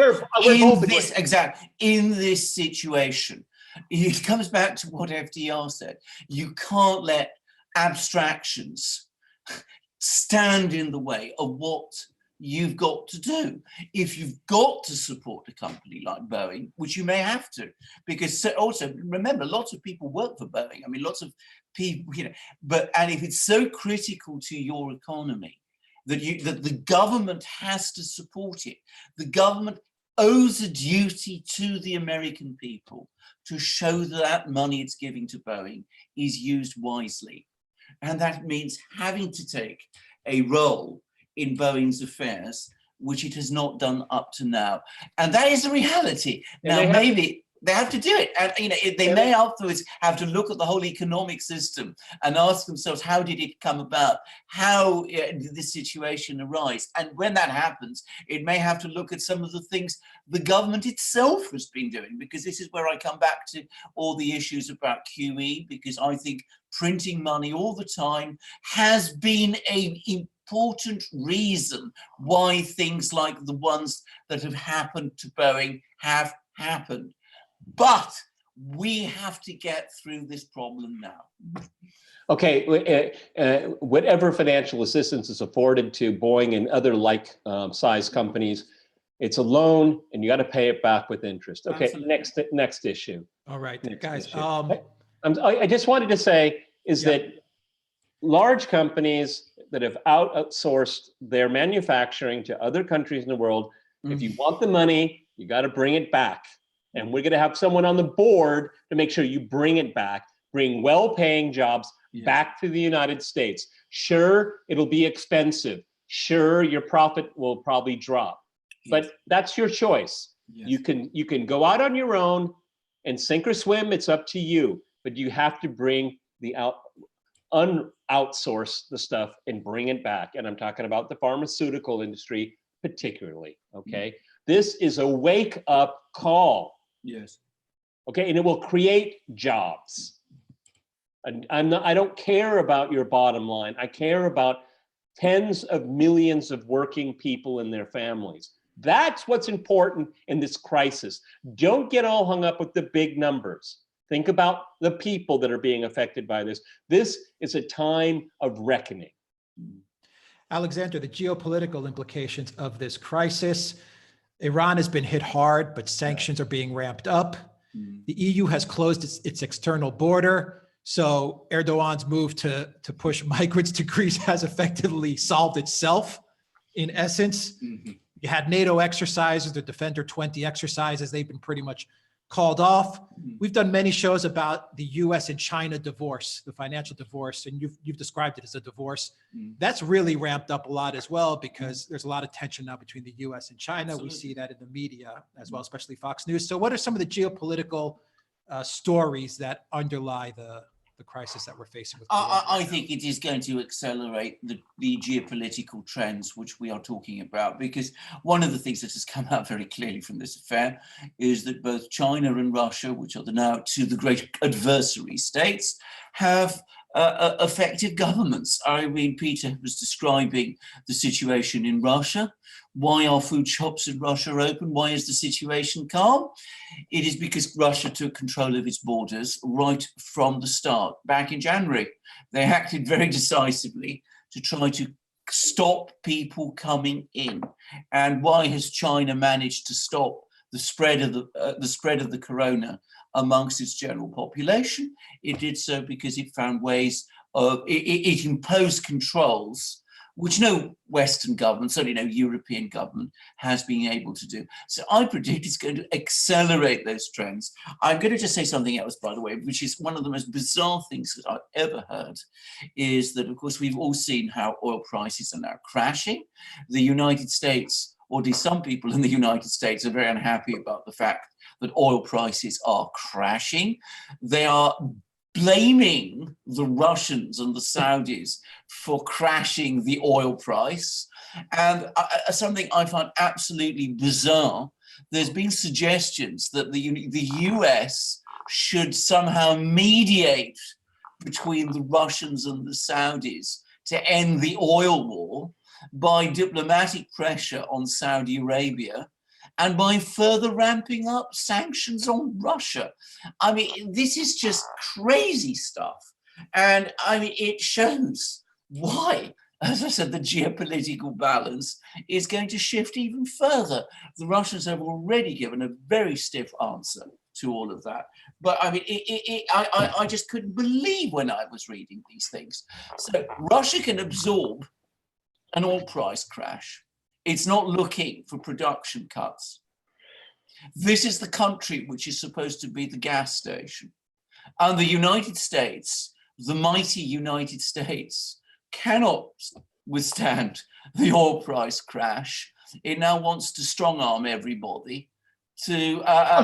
in this situation, it comes back to what FDR said. You can't let abstractions stand in the way of what you've got to do. If you've got to support a company like Boeing, which you may have to, because also remember, lots of people work for Boeing. I mean, lots of people, and if it's so critical to your economy that the government has to support it, the government owes a duty to the American people to show that money it's giving to Boeing is used wisely. And that means having to take a role in Boeing's affairs, which it has not done up to now. And that is the reality. Now, maybe they have to do it. And they may afterwards have to look at the whole economic system and ask themselves, how did it come about? How did this situation arise? And when that happens, it may have to look at some of the things the government itself has been doing, because this is where I come back to all the issues about QE, because I think printing money all the time has been an important reason why things like the ones that have happened to Boeing have happened. But we have to get through this problem now. Okay, whatever financial assistance is afforded to Boeing and other like-size companies, it's a loan and you got to pay it back with interest. Okay, next issue. All right, guys. I just wanted to say is that large companies that have outsourced their manufacturing to other countries in the world, if you want the money, you got to bring it back. And we're going to have someone on the board to make sure you bring it back, bring well-paying jobs back to the United States. Sure, it'll be expensive. Sure, your profit will probably drop, but that's your choice. You can go out on your own and sink or swim. It's up to you, but you have to bring the outsource the stuff and bring it back. And I'm talking about the pharmaceutical industry particularly, okay? This is a wake-up call. Yes. okay? And it will create jobs. And I don't care about your bottom line. I care about tens of millions of working people and their families. That's what's important in this crisis. Don't get all hung up with the big numbers. Think about the people that are being affected by this. This is a time of reckoning. Alexander, the geopolitical implications of this crisis. Iran has been hit hard, but sanctions are being ramped up. The EU has closed its external border. So Erdogan's move to push migrants to Greece has effectively solved itself, in essence. You had NATO exercises, the Defender 20 exercises, they've been pretty much called off. We've done many shows about the US and China divorce, the financial divorce, and you've described it as a divorce. That's really ramped up a lot as well, because there's a lot of tension now between the US and China. Absolutely. We see that in the media as well, especially Fox News. So what are some of the geopolitical stories that underlie the crisis that we're facing with? I think it is going to accelerate the geopolitical trends which we are talking about, because one of the things that has come out very clearly from this affair is that both China and Russia, which are now two of the great adversary states, have effective governments. I mean, Peter was describing the situation in Russia. Why are food shops in Russia open? Why is the situation calm? It is because Russia took control of its borders right from the start. Back in January, they acted very decisively to try to stop people coming in. And why has China managed to stop the spread of the corona amongst its general population? It did so because it found ways of, it imposed controls which no Western government, certainly no European government, has been able to do. So I predict it's going to accelerate those trends. I'm going to just say something else, by the way, which is one of the most bizarre things that I've ever heard, is that, of course, we've all seen how oil prices are now crashing. The United States, or at least some people in the United States, are very unhappy about the fact that oil prices are crashing. They are blaming the Russians and the Saudis for crashing the oil price. And something I find absolutely bizarre, there's been suggestions that the US should somehow mediate between the Russians and the Saudis to end the oil war by diplomatic pressure on Saudi Arabia and by further ramping up sanctions on Russia. I mean, this is just crazy stuff. And I mean, it shows why, as I said, the geopolitical balance is going to shift even further. The Russians have already given a very stiff answer to all of that. But I mean, I just couldn't believe when I was reading these things. So Russia can absorb an oil price crash. It's not looking for production cuts. This is the country which is supposed to be the gas station. And the United States, the mighty United States, cannot withstand the oil price crash. It now wants to strong arm everybody to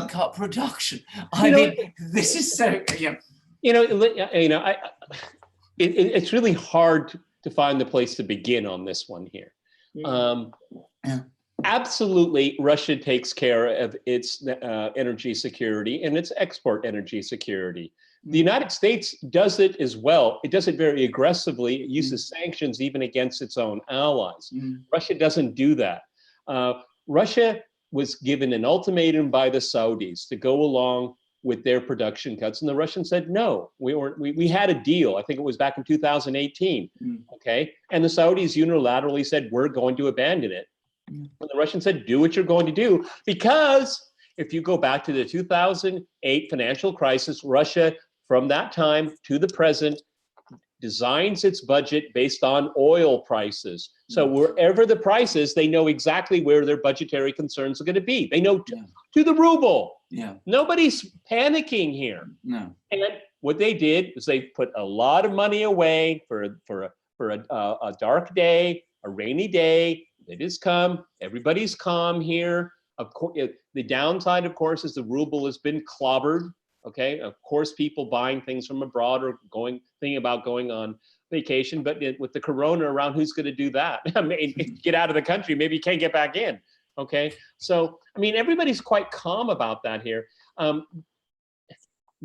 cut production. I mean, this is so, yeah. It's really hard to find the place to begin on this one here. Absolutely, Russia takes care of its energy security and its export energy security. The United States does it as well. It does it very aggressively. It uses sanctions even against its own allies. Russia doesn't do that. Russia was given an ultimatum by the Saudis to go along with their production cuts, and the Russians said no. We had a deal. I think it was back in 2018. Okay, and the Saudis unilaterally said we're going to abandon it. And the Russians said, do what you're going to do, because if you go back to the 2008 financial crisis, Russia from that time to the present designs its budget based on oil prices. So wherever the price is, they know exactly where their budgetary concerns are going to be. They know to the ruble. Nobody's panicking here. No. And what they did was they put a lot of money away for a dark day, a rainy day. It has come. Everybody's calm here. Of course, the downside, of course, is the ruble has been clobbered. Okay, of course, people buying things from abroad or thinking about going on vacation. But with the corona around, who's going to do that? I mean, get out of the country. Maybe you can't get back in. Okay, so I mean, everybody's quite calm about that here.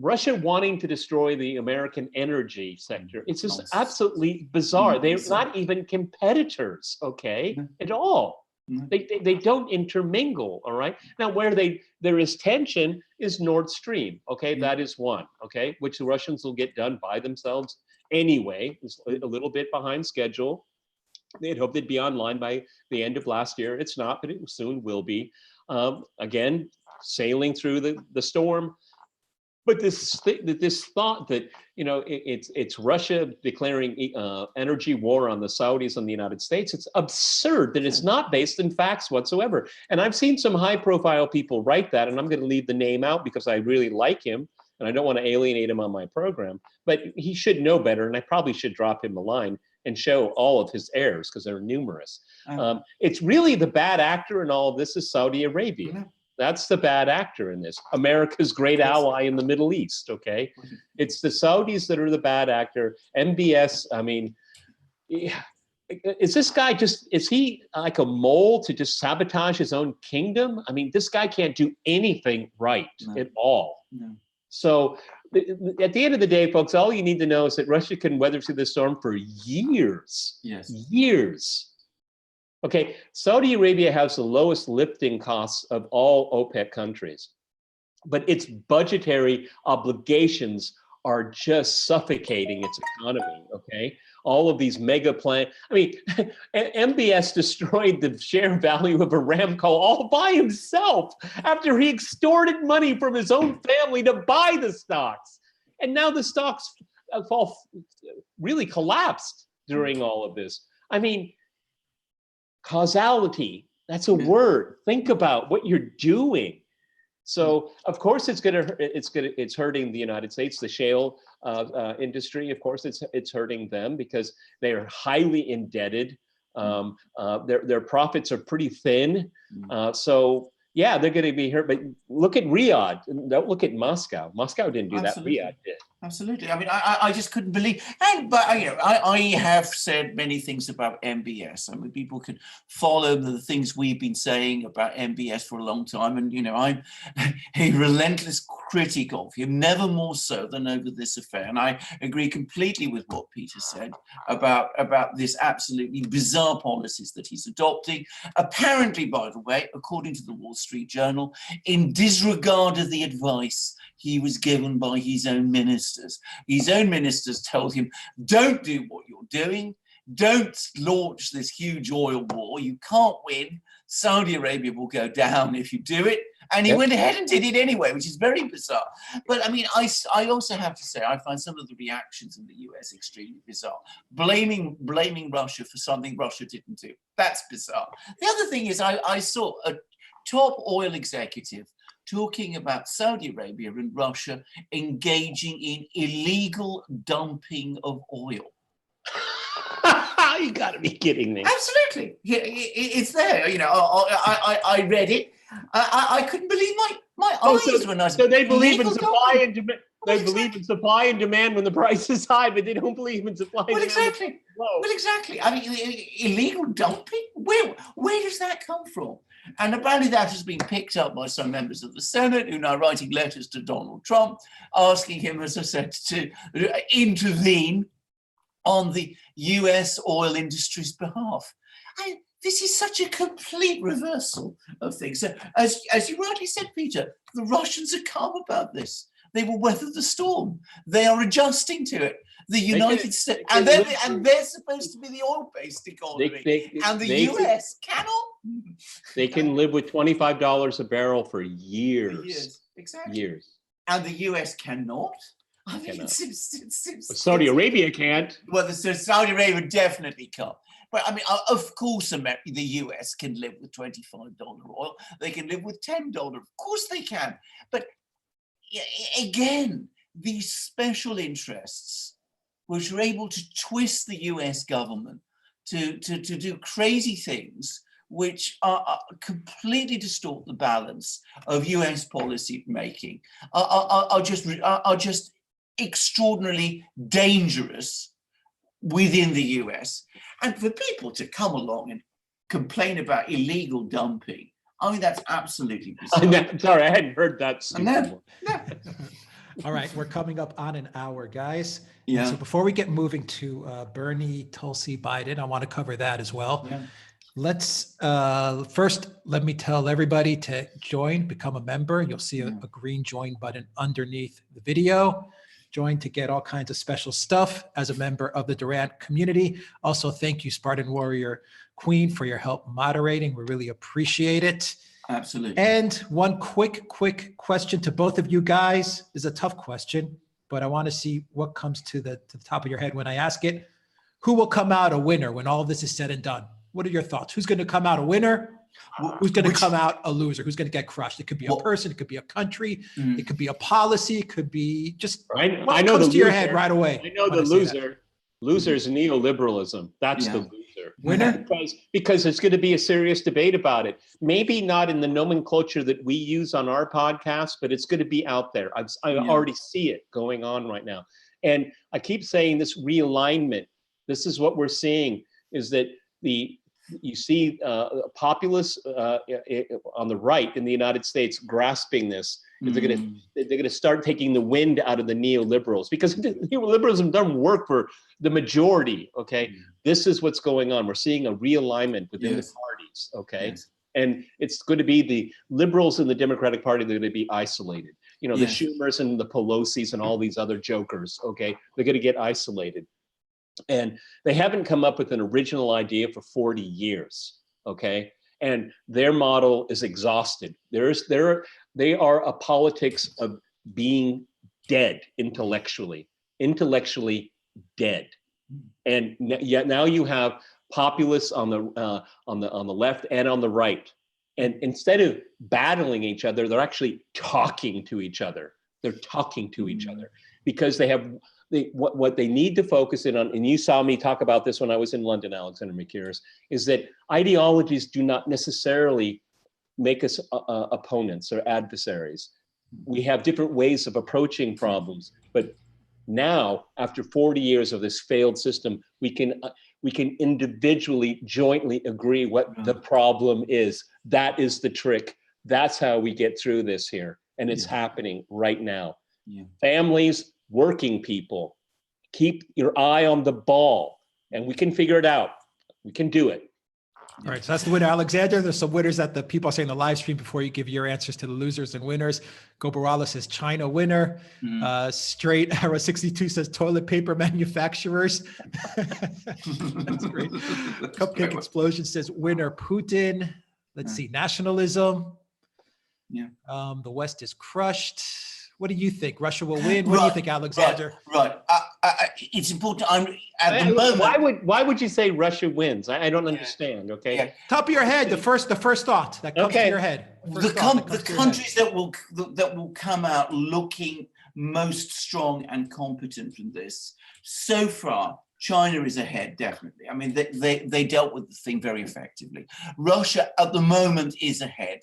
Russia wanting to destroy the American energy sector. It's just Nonsense. absolutely bizarre. They're Nonsense. not even competitors, okay, No. at all. No. They don't intermingle, all right? Now, where there is tension is Nord Stream, okay? That is one, okay? Which the Russians will get done by themselves anyway. It's a little bit behind schedule. They had hoped it'd be online by the end of last year. It's not, but it soon will be. Again, sailing through the storm. But this thought that, you know, it's Russia declaring energy war on the Saudis and the United States, it's absurd that it's not based in facts whatsoever. And I've seen some high profile people write that, and I'm going to leave the name out because I really like him and I don't want to alienate him on my program, but he should know better, and I probably should drop him a line and show all of his errors because they're numerous. It's really the bad actor in all of this is Saudi Arabia. That's the bad actor in this. America's great ally in the Middle East, okay? It's the Saudis that are the bad actor. MBS, I mean, is this guy is he like a mole to just sabotage his own kingdom? I mean, this guy can't do anything right at all. No. So at the end of the day, folks, all you need to know is that Russia can weather through the storm for years. Yes. Years. Okay, Saudi Arabia has the lowest lifting costs of all OPEC countries, but its budgetary obligations are just suffocating its economy, okay? All of these mega plants. I mean, MBS destroyed the share value of Aramco all by himself after he extorted money from his own family to buy the stocks. And now the stocks really collapsed during all of this. I mean, causality, that's a word. Think about what you're doing. So of course it's hurting the United States, the shale industry. Of course it's hurting them because they are highly indebted. Their profits are pretty thin. So yeah, they're going to be hurt. But look at Riyadh. Don't look at Moscow. Moscow didn't do Absolutely. that. Riyadh did. Absolutely. I mean, I just couldn't believe. But you know, I have said many things about MBS. I mean, people can follow the things we've been saying about MBS for a long time, and you know, I'm a relentless critic of him, never more so than over this affair. And I agree completely with what Peter said about this absolutely bizarre policies that he's adopting. Apparently, by the way, according to the Wall Street Journal, in disregard of the advice he was given by his own ministers. His own ministers told him, don't do what you're doing. Don't launch this huge oil war. You can't win. Saudi Arabia will go down if you do it. And he went ahead and did it anyway, which is very bizarre. But I mean, I also have to say, I find some of the reactions in the US extremely bizarre. Blaming Russia for something Russia didn't do. That's bizarre. The other thing is I saw a top oil executive talking about Saudi Arabia and Russia engaging in illegal dumping of oil. You got to be kidding me. Absolutely. Yeah, it's there. You know, I read it. I couldn't believe my eyes when I saw. So they believe in supply and demand. They believe in supply and demand when the price is high, but they don't believe in supply and demand. Exactly. Well, exactly. I mean, illegal dumping? Where does that come from? And apparently that has been picked up by some members of the Senate who are now writing letters to Donald Trump, asking him, as I said, to intervene on the US oil industry's behalf. This is such a complete reversal of things. So, as you rightly said, Peter, the Russians are calm about this. They will weather the storm. They are adjusting to it. The United States, and they're supposed to be the oil-based economy, and the US cannot. They can live with $25 a barrel for years. Exactly. Years. And the US cannot. I mean, Saudi Arabia can't. Well, Saudi Arabia definitely can't. But I mean, of course, the US can live with $25 oil. They can live with $10. Of course they can. But again, these special interests, which are able to twist the US government to do crazy things, which are completely distort the balance of US policy making, are just extraordinarily dangerous within the US. And for people to come along and complain about illegal dumping, I mean, that's absolutely bizarre. Sorry, I hadn't heard that. All right, we're coming up on an hour, guys. Yeah. So before we get moving to Bernie, Tulsi, Biden, I want to cover that as well. Yeah. Let's first, let me tell everybody to join, become a member. You'll see a green join button underneath the video. Join to get all kinds of special stuff as a member of the Duran community. Also, thank you, Spartan Warrior Queen, for your help moderating. We really appreciate it. Absolutely. And one quick question to both of you guys. This is a tough question, but I want to see what comes to the top of your head when I ask it. Who will come out a winner when all of this is said and done? What are your thoughts? Who's going to come out a winner? Who's going to come out a loser? Who's going to get crushed? It could be a person, it could be a country, it could be a policy, it could be just what comes to your head right away. I know the loser. Loser is neoliberalism. That's the loser. Winner? Because there's going to be a serious debate about it. Maybe not in the nomenclature that we use on our podcast, but it's going to be out there. I already see it going on right now. And I keep saying this realignment. This is what we're seeing, is that you see populists on the right in the United States grasping this. They're going to start taking the wind out of the neoliberals, because neoliberalism doesn't work for the majority. Okay, this is what's going on. We're seeing a realignment within the parties. Okay, and it's going to be the liberals in the Democratic Party. They're going to be isolated. You know, the Schumers and the Pelosi's and all these other jokers. Okay, they're going to get isolated. And they haven't come up with an original idea for 40 years, okay? And their model is exhausted. They are a politics of being dead intellectually dead. And yet now you have populists on the left and on the right. And instead of battling each other, they're actually talking to each other. They're talking to each other because they have what they need to focus in on, and you saw me talk about this when I was in London, Alexander McKeers, is that ideologies do not necessarily make us opponents or adversaries. We have different ways of approaching problems, but now, after 40 years of this failed system, we can individually, jointly agree what the problem is. That is the trick. That's how we get through this here, and it's happening right now. Families, working people, keep your eye on the ball, and we can figure it out. We can do it. All right, so that's the winner, Alexander. There's some winners that the people are saying in the live stream before you give your answers to the losers and winners. Gobarala says China winner. Straight Arrow 62 says toilet paper manufacturers. That's great. Cupcake Explosion says winner Putin. Let's see, nationalism. The West is crushed. What do you think? Russia will win? What do you think, Alexander? Right. It's important. I'm at the moment. Why would you say Russia wins? I don't understand. Okay. Top of your head, the first thought that comes to your head. The countries that will come out looking most strong and competent from this. So far, China is ahead, definitely. I mean, they dealt with the thing very effectively. Russia at the moment is ahead.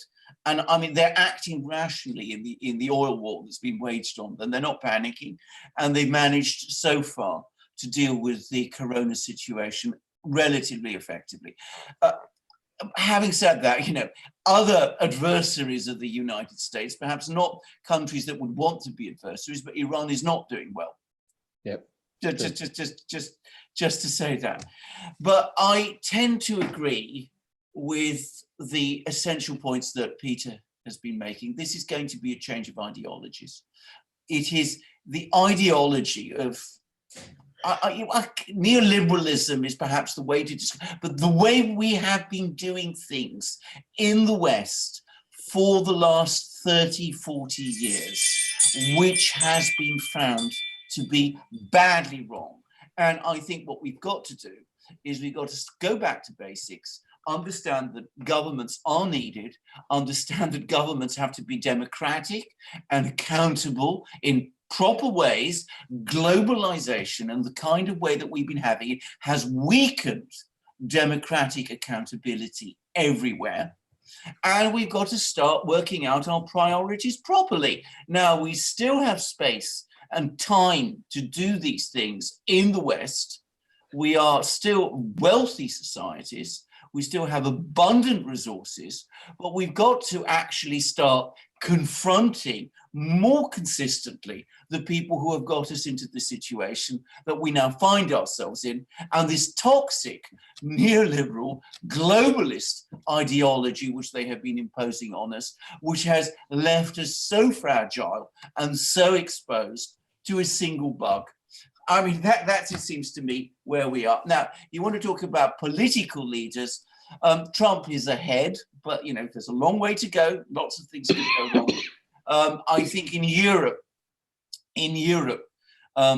And I mean, they're acting rationally in the oil war that's been waged on them. They're not panicking, and they've managed so far to deal with the corona situation relatively effectively. Having said that, other adversaries of the United States, perhaps not countries that would want to be adversaries, but Iran is not doing well. Yep. Just to say that. But I tend to agree with the essential points that Peter has been making. This is going to be a change of ideologies. It is the ideology of neoliberalism is perhaps the way to describe, but the way we have been doing things in the West for the last 30, 40 years, which has been found to be badly wrong. And I think what we've got to do is we've got to go back to basics, understand that governments are needed, understand that governments have to be democratic and accountable in proper ways. Globalization and the kind of way that we've been having it has weakened democratic accountability everywhere. And we've got to start working out our priorities properly. Now, we still have space and time to do these things in the West. We are still wealthy societies. We still have abundant resources, but we've got to actually start confronting more consistently the people who have got us into the situation that we now find ourselves in, and this toxic neoliberal globalist ideology which they have been imposing on us, which has left us so fragile and so exposed to a single bug. I mean, that's, it seems to me, where we are. Now, you want to talk about political leaders. Trump is ahead, but, you know, there's a long way to go. Lots of things can go wrong. I think in Europe,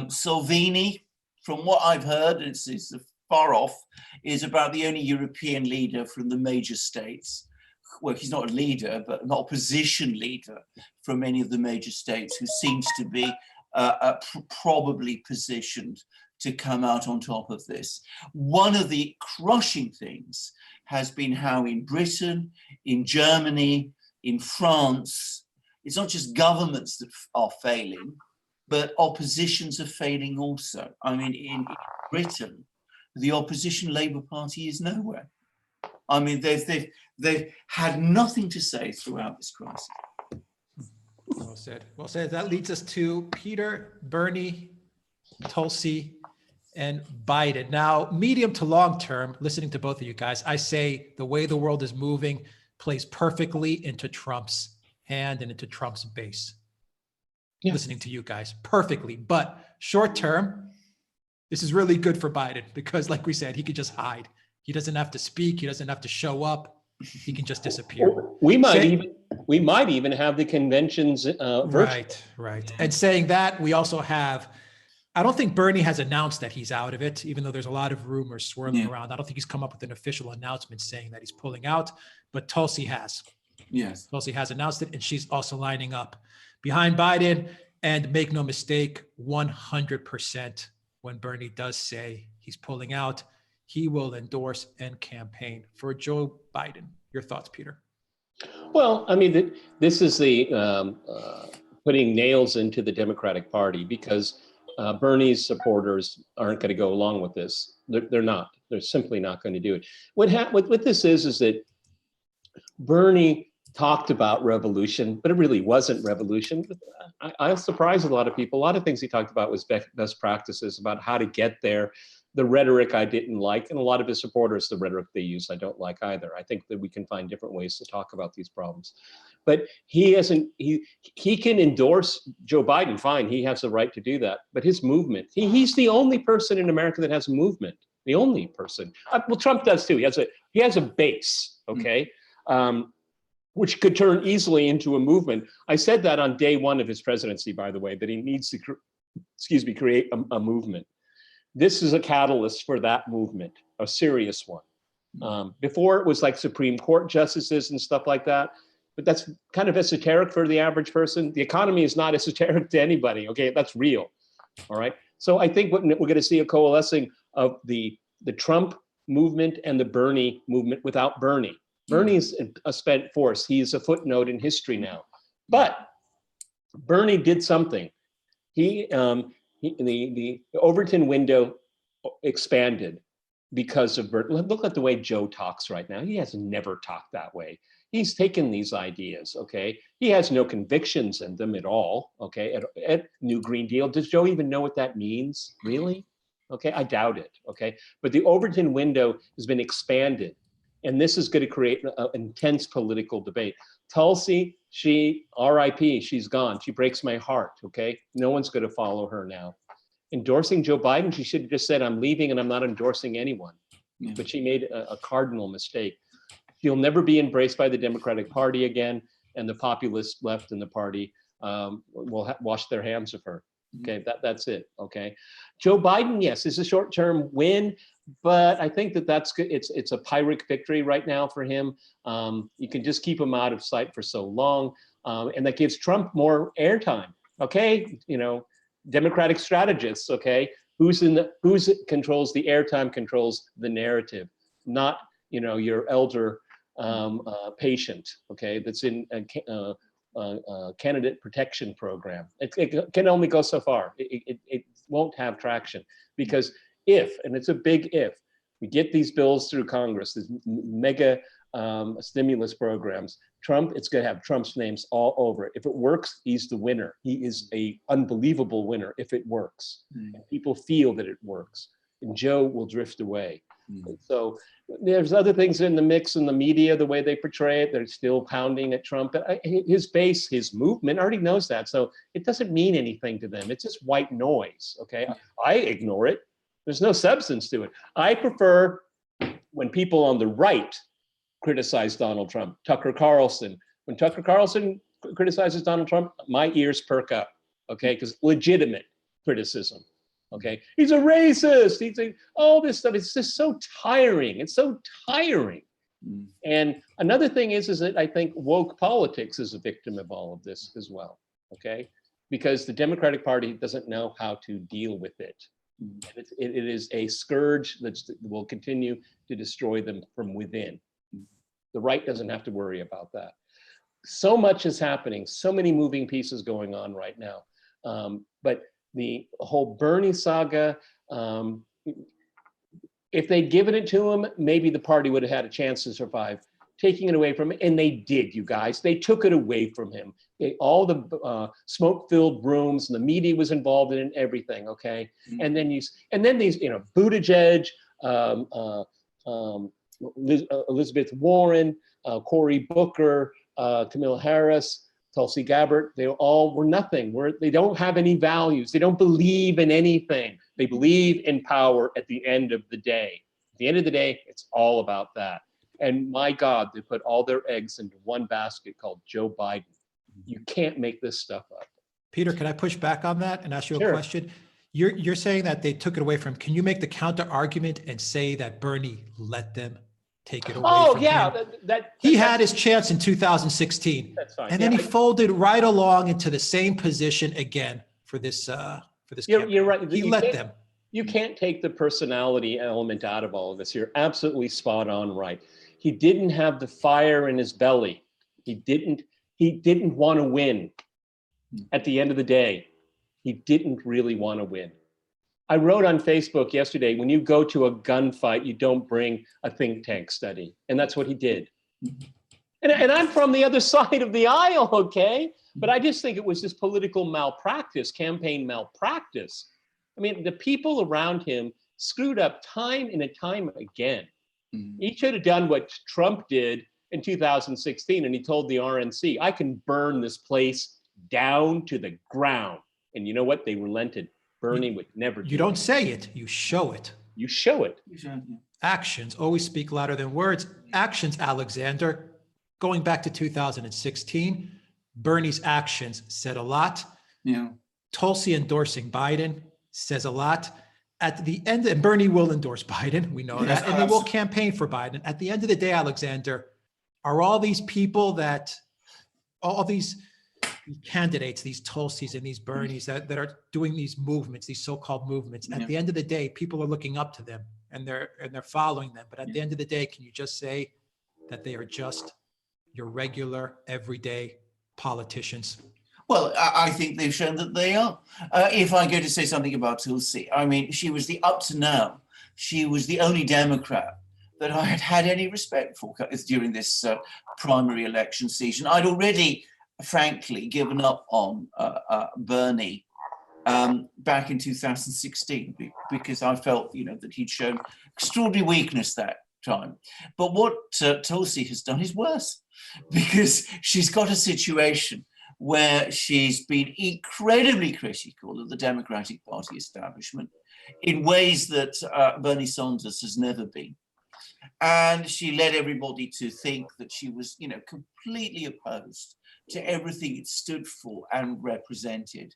Salvini, from what I've heard, it's far off, is about the only European leader from the major states. Well, he's not a leader, but an opposition leader from any of the major states, who seems to be probably positioned to come out on top of this. One of the crushing things has been how in Britain, in Germany, in France, it's not just governments that are failing, but oppositions are failing also. I mean, in Britain, the opposition Labour Party is nowhere. I mean, they've had nothing to say throughout this crisis. Well said. Well said. That leads us to Peter, Bernie, Tulsi, and Biden. Now, medium to long term, listening to both of you guys, I say the way the world is moving plays perfectly into Trump's hand and into Trump's base. Yeah. Listening to you guys, perfectly. But short term, this is really good for Biden because, like we said, he could just hide. He doesn't have to speak. He doesn't have to show up. He can just disappear. We might even have the conventions virtual. Right. And saying that, we also have, I don't think Bernie has announced that he's out of it, even though there's a lot of rumors swirling around. I don't think he's come up with an official announcement saying that he's pulling out, but Tulsi has. Yes. Tulsi has announced it, and she's also lining up behind Biden. And make no mistake, 100% when Bernie does say he's pulling out, he will endorse and campaign for Joe Biden. Your thoughts, Peter? Well, I mean, this is the putting nails into the Democratic Party, because Bernie's supporters aren't going to go along with this. They're not. They're simply not going to do it. What this is that Bernie talked about revolution, but it really wasn't revolution. I surprised a lot of people. A lot of things he talked about was best practices about how to get there. The rhetoric I didn't like, and a lot of his supporters, the rhetoric they use, I don't like either. I think that we can find different ways to talk about these problems. But he can endorse Joe Biden, fine, he has the right to do that. But his movement, he's the only person in America that has a movement, the only person. Well, Trump does too, he has a base, okay? Which could turn easily into a movement. I said that on day one of his presidency, by the way, that he needs to, create a movement. This is a catalyst for that movement, a serious one. Before it was like Supreme Court justices and stuff like that, but that's kind of esoteric for the average person. The economy is not esoteric to anybody, okay? That's real, all right? So I think we're gonna see a coalescing of the Trump movement and the Bernie movement without Bernie. Bernie's a spent force. He's a footnote in history now. But Bernie did something. The Overton window expanded because of Bernie. Look at the way Joe talks right now. He has never talked that way. He's taken these ideas, okay? He has no convictions in them at all, okay? At New Green Deal, does Joe even know what that means, really? Okay, I doubt it, okay? But the Overton window has been expanded, and this is going to create an intense political debate. Tulsi, RIP, she's gone. She breaks my heart, okay? No one's going to follow her now. Endorsing Joe Biden, she should have just said, I'm leaving and I'm not endorsing anyone. Yeah. But she made a cardinal mistake. She'll never be embraced by the Democratic Party again, and the populist left in the party will wash their hands of her. Okay, that's it, okay? Joe Biden, yes, is a short-term win, but I think that's good. It's a Pyrrhic victory right now for him. You can just keep him out of sight for so long, and that gives Trump more airtime. Okay, Democratic strategists. Okay, who controls the airtime controls the narrative, not your elder patient. Okay, that's in a candidate protection program. It can only go so far. It won't have traction because and it's a big if, We get these bills through Congress, these mega stimulus programs. Trump, it's going to have Trump's names all over it. If it works, he's the winner. He is a unbelievable winner if it works. And people feel that it works. And Joe will drift away. So there's other things in the mix in the media, the way they portray it. They're still pounding at Trump. But his base, his movement already knows that. So it doesn't mean anything to them. It's just white noise, okay? I ignore it. There's no substance to it. I prefer when people on the right criticize Donald Trump. Tucker Carlson. When Tucker Carlson criticizes Donald Trump, my ears perk up, okay? Because legitimate criticism, okay? He's a racist. He's all this stuff. It's just so tiring. It's so tiring. And another thing is that I think woke politics is a victim of all of this as well, okay? Because the Democratic Party doesn't know how to deal with it. It is a scourge that will continue to destroy them from within. The right doesn't have to worry about that. So much is happening, so many moving pieces going on right now. But the whole Bernie saga, if they'd given it to him, maybe the party would have had a chance to survive. Taking it away from him, and they did, you guys. They took it away from him. All the smoke-filled rooms, and the media was involved in everything. Okay, and then these, Buttigieg, Elizabeth Warren, Cory Booker, Kamala Harris, Tulsi Gabbard. They all were nothing. They don't have any values. They don't believe in anything. They believe in power. At the end of the day, it's all about that. And my God, they put all their eggs into one basket called Joe Biden. You can't make this stuff up. Peter, can I push back on that and ask you Sure. a question? You're saying that they took it away from him. Can you make the counter argument and say that Bernie let them take it away from him? He had his chance in 2016. That's fine. And then he folded right along into the same position again for this campaign. You're right. He let them. You can't take the personality element out of all of this. You're absolutely spot on right. He didn't have the fire in his belly. He didn't want to win. At the end of the day, he didn't really want to win. I wrote on Facebook yesterday, when you go to a gunfight, you don't bring a think tank study. And that's what he did. And I'm from the other side of the aisle, okay? But I just think it was this political malpractice, campaign malpractice. I mean, the people around him screwed up time and time again. He should have done what Trump did in 2016, and he told the RNC, I can burn this place down to the ground. And you know what? They relented. Bernie would never do You don't say it, you show it. You show it. Actions always speak louder than words. Actions, Alexander. Going back to 2016, Bernie's actions said a lot. Yeah. Tulsi endorsing Biden says a lot. At the end, and Bernie will endorse Biden, we know that, and they will campaign for Biden. At the end of the day, Alexander, are all these people all these candidates, these Tulsis and these Bernies that are doing these movements, these so-called movements, at the end of the day, people are looking up to them and they're following them. But at the end of the day, can you just say that they are just your regular, everyday politicians? Well, I think they've shown that they are. If I go to say something about Tulsi, I mean, she was up to now, she was the only Democrat that I had had any respect for during this primary election season. I'd already, frankly, given up on Bernie back in 2016 because I felt, that he'd shown extraordinary weakness that time. But what Tulsi has done is worse, because she's got a situation where she's been incredibly critical of the Democratic Party establishment in ways that Bernie Sanders has never been. And she led everybody to think that she was, completely opposed to everything it stood for and represented.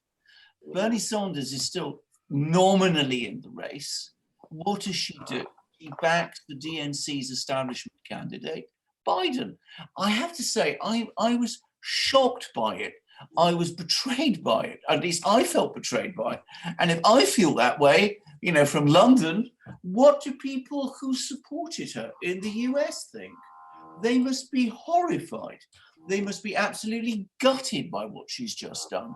Bernie Sanders is still nominally in the race. What does she do? She backs the DNC's establishment candidate, Biden. I have to say, I was shocked by it. I was betrayed by it. At least I felt betrayed by it. And if I feel that way, from London, what do people who supported her in the US think? They must be horrified. They must be absolutely gutted by what she's just done.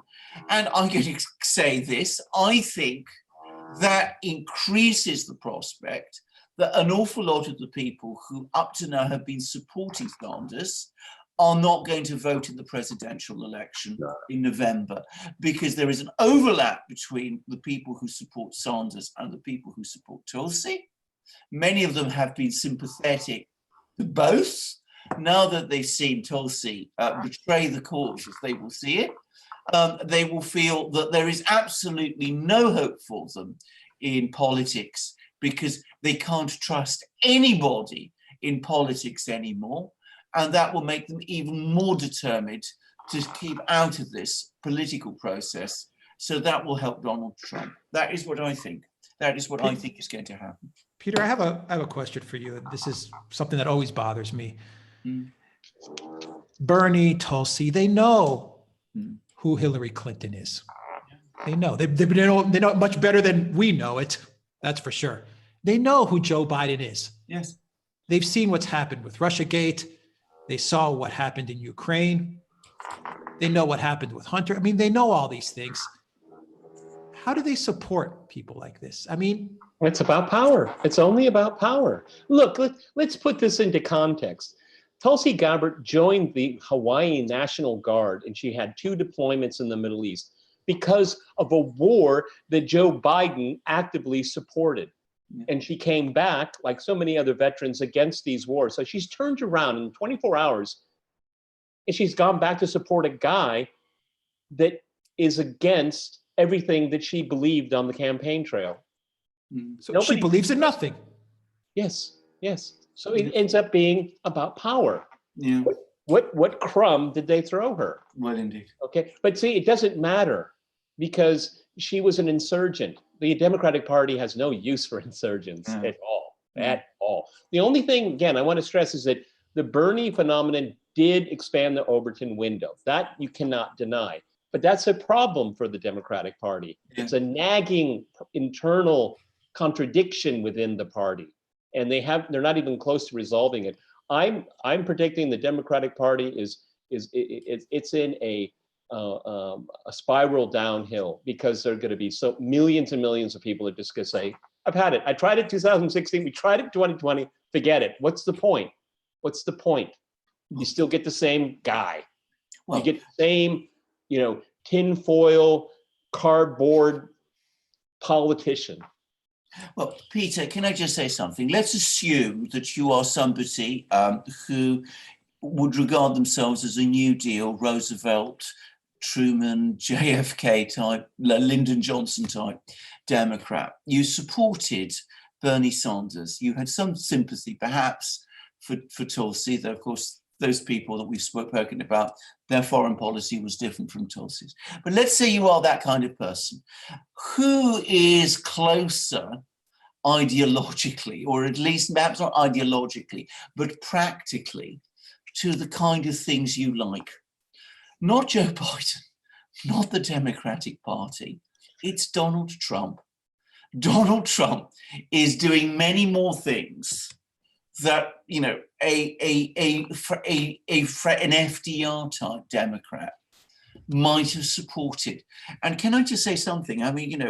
And I'm going to say this, I think that increases the prospect that an awful lot of the people who up to now have been supporting Sanders are not going to vote in the presidential election in November, because there is an overlap between the people who support Sanders and the people who support Tulsi. Many of them have been sympathetic to both. Now that they've seen Tulsi betray the cause, as they will see it, they will feel that there is absolutely no hope for them in politics, because they can't trust anybody in politics anymore. And that will make them even more determined to keep out of this political process. So that will help Donald Trump. That is what I think. That is what I think is going to happen. Peter, I have a question for you. This is something that always bothers me. Bernie, Tulsi, they know who Hillary Clinton is. They know. They know it much better than we know it. That's for sure. They know who Joe Biden is. Yes. They've seen what's happened with Russiagate. They saw what happened in Ukraine. They know what happened with Hunter. I mean, they know all these things. How do they support people like this? I mean, it's about power. It's only about power. Look, let's put this into context. Tulsi Gabbard joined the Hawaii National Guard, and she had 2 deployments in the Middle East because of a war that Joe Biden actively supported. And she came back, like so many other veterans, against these wars. So she's turned around in 24 hours, and she's gone back to support a guy that is against everything that she believed on the campaign trail. So she believes in nothing. Yes, yes. So it ends up being about power. Yeah. What crumb did they throw her? Well, indeed. Okay, but see, it doesn't matter, because she was an insurgent. The Democratic Party has no use for insurgents at all, at all. The only thing, again, I want to stress is that the Bernie phenomenon did expand the Overton window. That you cannot deny. But that's a problem for the Democratic Party. It's a nagging internal contradiction within the party, and they're not even close to resolving it. I'm predicting the Democratic Party it's in a spiral downhill, because there are going to be so millions and millions of people that just going to say, I've had it. I tried it in 2016. We tried it in 2020. Forget it. What's the point? What's the point? You still get the same guy. Well, you get the same, tinfoil, cardboard politician. Well, Peter, can I just say something? Let's assume that you are somebody who would regard themselves as a New Deal, Roosevelt, Truman, JFK type, Lyndon Johnson type Democrat. You supported Bernie Sanders. You had some sympathy, perhaps, for Tulsi, though, of course, those people that we've spoken about, their foreign policy was different from Tulsi's. But let's say you are that kind of person. Who is closer ideologically, or at least perhaps not ideologically, but practically, to the kind of things you like? Not Joe Biden, not the Democratic Party. It's Donald Trump. Donald Trump is doing many more things that, an FDR type Democrat might have supported. And can I just say something? I mean,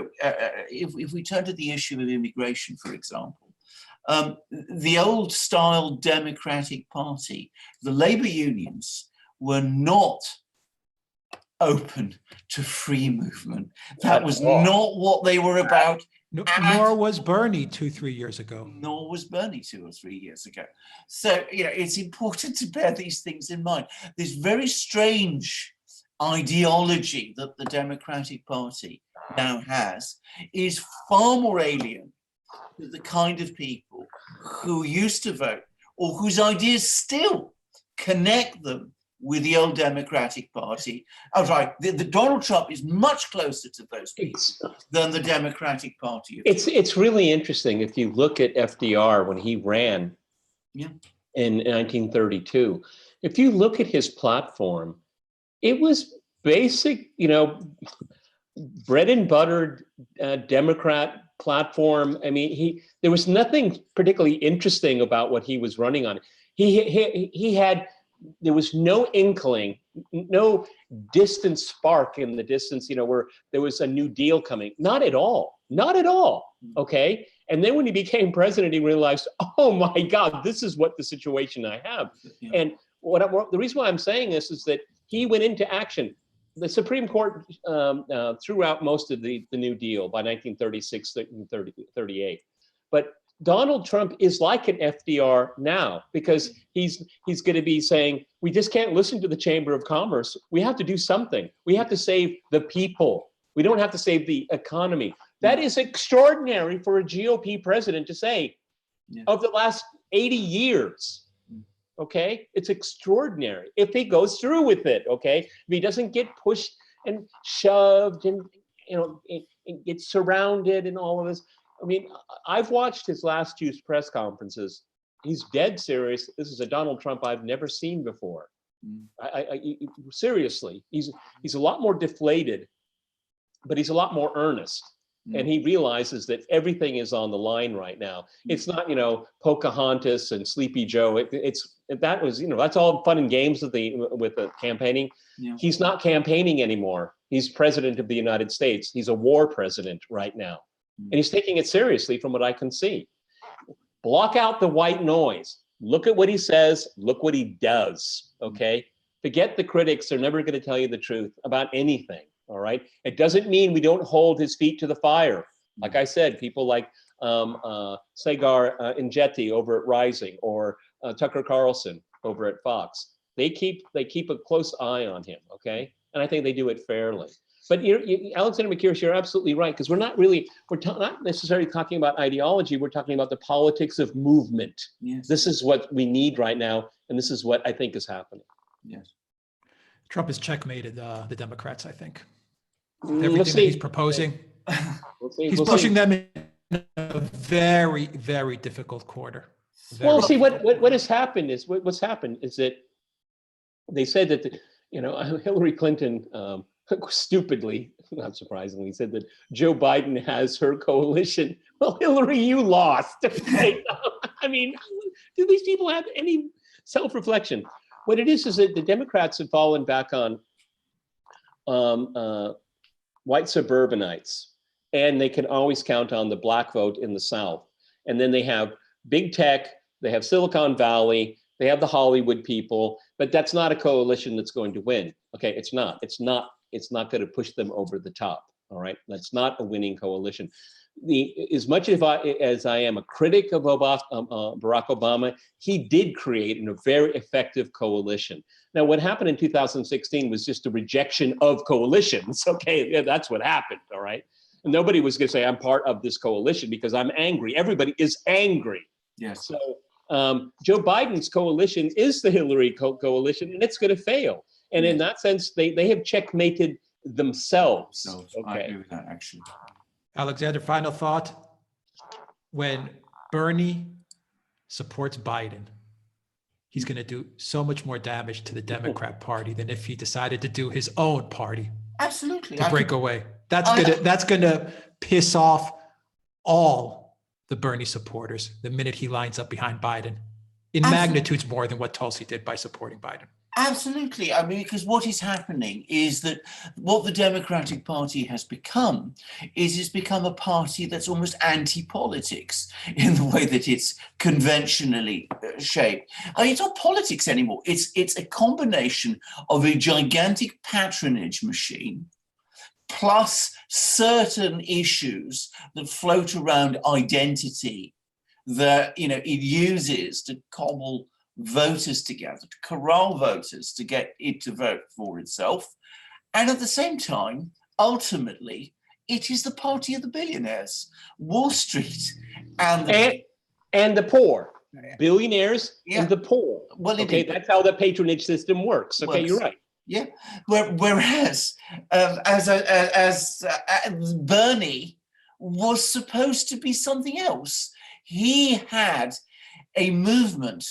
if we turn to the issue of immigration, for example, the old style Democratic Party, the labor unions were not open to free movement. That was not what they were about. Nor was Bernie 2-3 years ago. Nor was Bernie 2 or 3 years ago. So, it's important to bear these things in mind. This very strange ideology that the Democratic Party now has is far more alien to the kind of people who used to vote, or whose ideas still connect them with the old Democratic Party. Oh, right, the Donald Trump is much closer to those people than the Democratic Party. It's really interesting if you look at FDR when he ran in 1932. If you look at his platform, it was basic, bread and buttered Democrat platform. I mean, there was nothing particularly interesting about what he was running on. He had there was no inkling, no distant spark in the distance, where there was a New Deal coming. Not at all. Not at all. Okay. And then when he became president, he realized, oh my God, this is what the situation I have. Yeah. And the reason why I'm saying this is that he went into action. The Supreme Court threw out most of the New Deal by 1936, 38. But Donald Trump is like an FDR now, because he's going to be saying, we just can't listen to the Chamber of Commerce. We have to do something. We have to save the people. We don't have to save the economy. That is extraordinary for a GOP president to say of the last 80 years. Okay, it's extraordinary if he goes through with it. Okay, if he doesn't get pushed and shoved and and get surrounded and all of this. I mean, I've watched his last two press conferences. He's dead serious. This is a Donald Trump I've never seen before. Seriously, he's a lot more deflated, but he's a lot more earnest. And he realizes that everything is on the line right now. It's not, Pocahontas and Sleepy Joe. That's all fun and games with the campaigning. Yeah. He's not campaigning anymore. He's president of the United States. He's a war president right now. And he's taking it seriously from what I can see. Block out the white noise. Look at what he says. Look what he does. Okay. Forget the critics. They're never going to tell you the truth about anything. All right. It doesn't mean we don't hold his feet to the fire. Like I said, people like Sagar Ingetti over at Rising, or Tucker Carlson over at Fox. They keep a close eye on him. Okay. And I think they do it fairly. But Alexander McKeers, you're absolutely right, because we're not necessarily talking about ideology. We're talking about the politics of movement. Yes. This is what we need right now. And this is what I think is happening. Yes. Trump has checkmated the Democrats, I think. Everything that he's proposing, he's pushing them in a very, very difficult quarter. See, what has happened is what's happened is that they said that Hillary Clinton stupidly, not surprisingly, said that Joe Biden has her coalition. Well, Hillary, you lost. I mean, do these people have any self-reflection? What it is that the Democrats have fallen back on white suburbanites, and they can always count on the black vote in the South. And then they have big tech, they have Silicon Valley, they have the Hollywood people, but that's not a coalition that's going to win. Okay, it's not going to push them over the top. All right, that's not a winning coalition. As much as I am a critic of Barack Obama, he did create a very effective coalition. Now, what happened in 2016 was just a rejection of coalitions. Okay, yeah, that's what happened. All right, and nobody was going to say I'm part of this coalition because I'm angry. Everybody is angry. Yes. So Joe Biden's coalition is the Hillary coalition, and it's going to fail. And in that sense, they have checkmated themselves. Okay. I agree with that, actually. Alexander, final thought. When Bernie supports Biden, he's going to do so much more damage to the Democrat Party than if he decided to do his own party. Absolutely. To break away. That's going to piss off all the Bernie supporters the minute he lines up behind Biden, in magnitudes more than what Tulsi did by supporting Biden. Absolutely. I mean, because what is happening is that what the Democratic Party has become is it's become a party that's almost anti-politics in the way that it's conventionally shaped. I mean, it's not politics anymore. It's a combination of a gigantic patronage machine plus certain issues that float around identity that, it uses to cobble voters together, to corral voters to get it to vote for itself. And at the same time, ultimately, it is the party of the billionaires, Wall Street and the poor. Billionaires and the poor. Well, okay, that's how the patronage system works. Okay, you're right. Yeah. Whereas as Bernie was supposed to be something else. He had a movement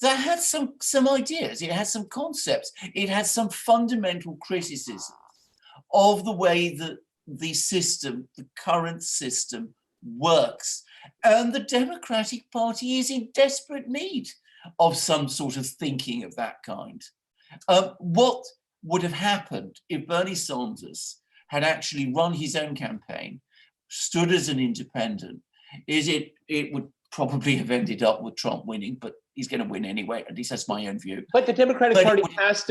that had some ideas, it had some concepts, it had some fundamental criticisms of the way that the current system works. And the Democratic Party is in desperate need of some sort of thinking of that kind. What would have happened if Bernie Sanders had actually run his own campaign, stood as an independent, is it would probably have ended up with Trump winning, but he's going to win anyway. At least that's my own view. But the Democratic Party has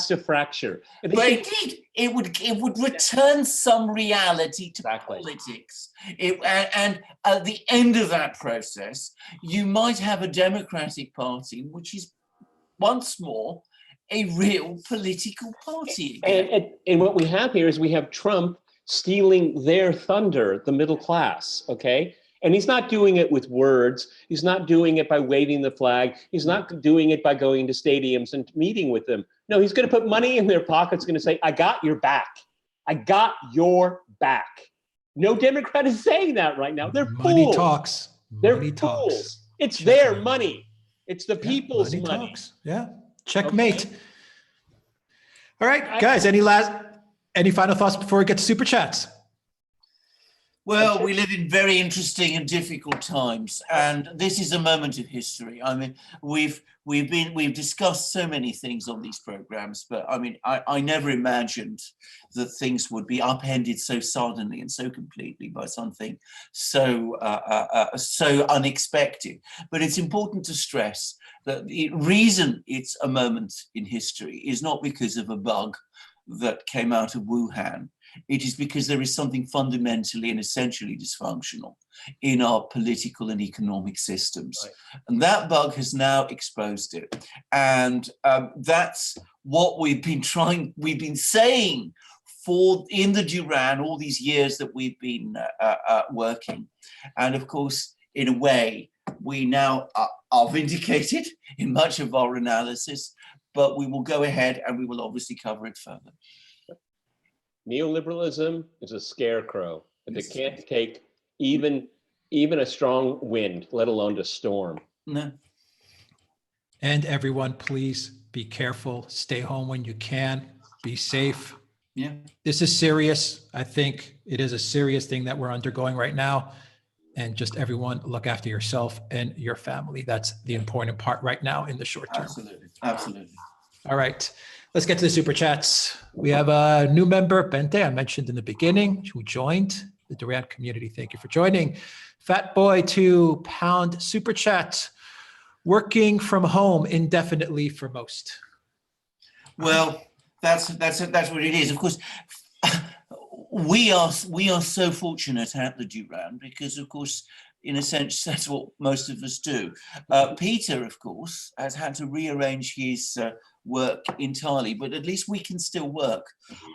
to fracture. But indeed, it would return some reality to politics. And at the end of that process, you might have a Democratic Party which is once more a real political party again. And what we have here is we have Trump stealing their thunder, the middle class, okay? And he's not doing it with words. He's not doing it by waving the flag. He's not doing it by going to stadiums and meeting with them. No, he's going to put money in their pockets, going to say, I got your back. I got your back. No Democrat is saying that right now. They're money fools. Talks. They're money fools. Talks. It's their money. It's the people's money. Talks. Yeah. Checkmate. Okay. All right, guys, any final thoughts before we get to super chats? Well, we live in very interesting and difficult times, and this is a moment of history. I mean, we've discussed so many things on these programs, but I mean, I never imagined that things would be upended so suddenly and so completely by something so unexpected. But it's important to stress that the reason it's a moment in history is not because of a bug that came out of Wuhan. It is because there is something fundamentally and essentially dysfunctional in our political and economic systems. Right. And that bug has now exposed it. And that's what we've been saying in the Duran all these years that we've been working. And of course, in a way, we now are vindicated in much of our analysis, but we will go ahead and we will obviously cover it further. Neoliberalism is a scarecrow, and it can't take even a strong wind, let alone a storm. No. And everyone, please be careful. Stay home when you can. Be safe. Yeah. This is serious. I think it is a serious thing that we're undergoing right now. And just everyone look after yourself and your family. That's the important part right now in the short term. Absolutely. Absolutely. All right. Let's get to the super chats. We have a new member, Bente, I mentioned in the beginning, who joined the Duran community. Thank you for joining. Fat Boy £2 super chat. Working from home indefinitely for most. Well, that's what it is. Of course, we are so fortunate at the Duran because, of course, in a sense, that's what most of us do. Peter, of course, has had to rearrange his work entirely, but at least we can still work.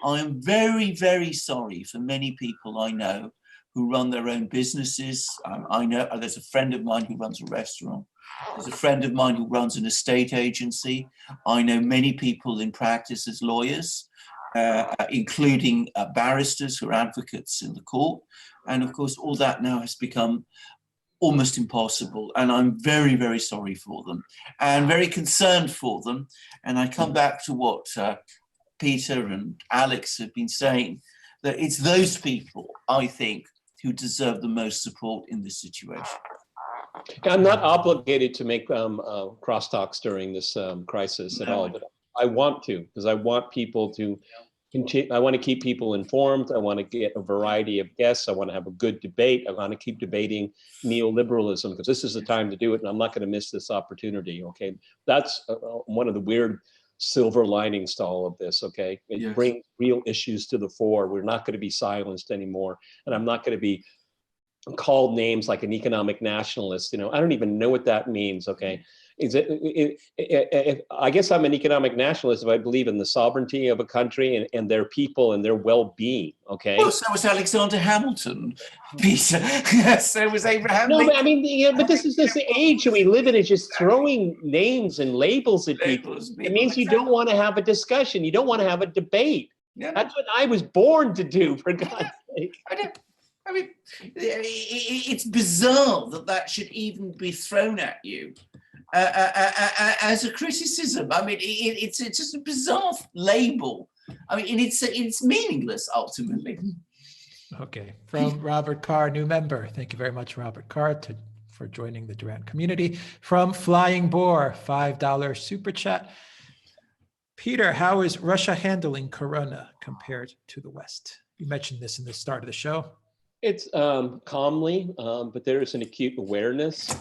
I am very, very sorry for many people I know who run their own businesses. I know there's a friend of mine who runs a restaurant. There's a friend of mine who runs an estate agency. I know many people in practice as lawyers, including barristers who are advocates in the court. And of course, all that now has become almost impossible. And I'm very, very sorry for them and very concerned for them. And I come back to what Peter and Alex have been saying, that it's those people, I think, who deserve the most support in this situation. I'm not obligated to make crosstalks during this crisis at all, but I want to, because I want people to I want to keep people informed. I want to get a variety of guests. I want to have a good debate. I want to keep debating neoliberalism because this is the time to do it, and I'm not going to miss this opportunity. Okay, that's one of the weird silver linings to all of this. Okay, it brings real issues to the fore. We're not going to be silenced anymore, and I'm not going to be called names like an economic nationalist. You know, I don't even know what that means. Okay. I guess I'm an economic nationalist if I believe in the sovereignty of a country and their people and their well-being. Okay. Well, so was Alexander Hamilton, Peter. So was Abraham No, Lincoln. but I mean, but this is this age we live in. Is just throwing names and labels at people. It means you don't want to have a discussion. You don't want to have a debate. Yeah. That's what I was born to do. For God's sake. I mean, it's bizarre that should even be thrown at you as a criticism. I mean, it's just a bizarre label. I mean, it's meaningless ultimately. Okay, from Robert Carr, new member. Thank you very much, Robert Carr, for joining the Duran community. From Flying Boar, $5 super chat. Peter, how is Russia handling Corona compared to the West? You mentioned this in the start of the show. It's calmly, but there is an acute awareness.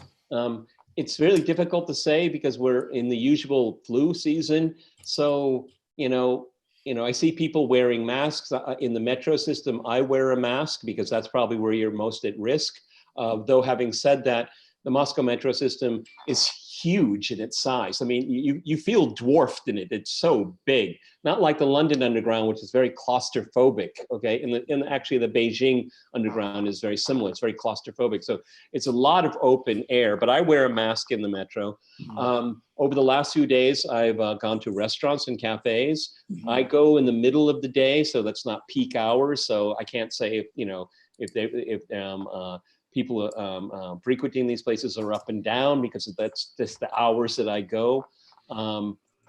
It's really difficult to say because we're in the usual flu season. So, I see people wearing masks in the metro system. I wear a mask because that's probably where you're most at risk. Though having said that, the Moscow metro system is huge in its size. I mean, you feel dwarfed in it. It's so big. Not like the London Underground, which is very claustrophobic. Okay, and actually the Beijing Underground is very similar. It's very claustrophobic. So it's a lot of open air. But I wear a mask in the metro. Over the last few days, I've gone to restaurants and cafes. I go in the middle of the day, so that's not peak hours. So I can't say if people frequenting these places are up and down because that's just the hours that I go.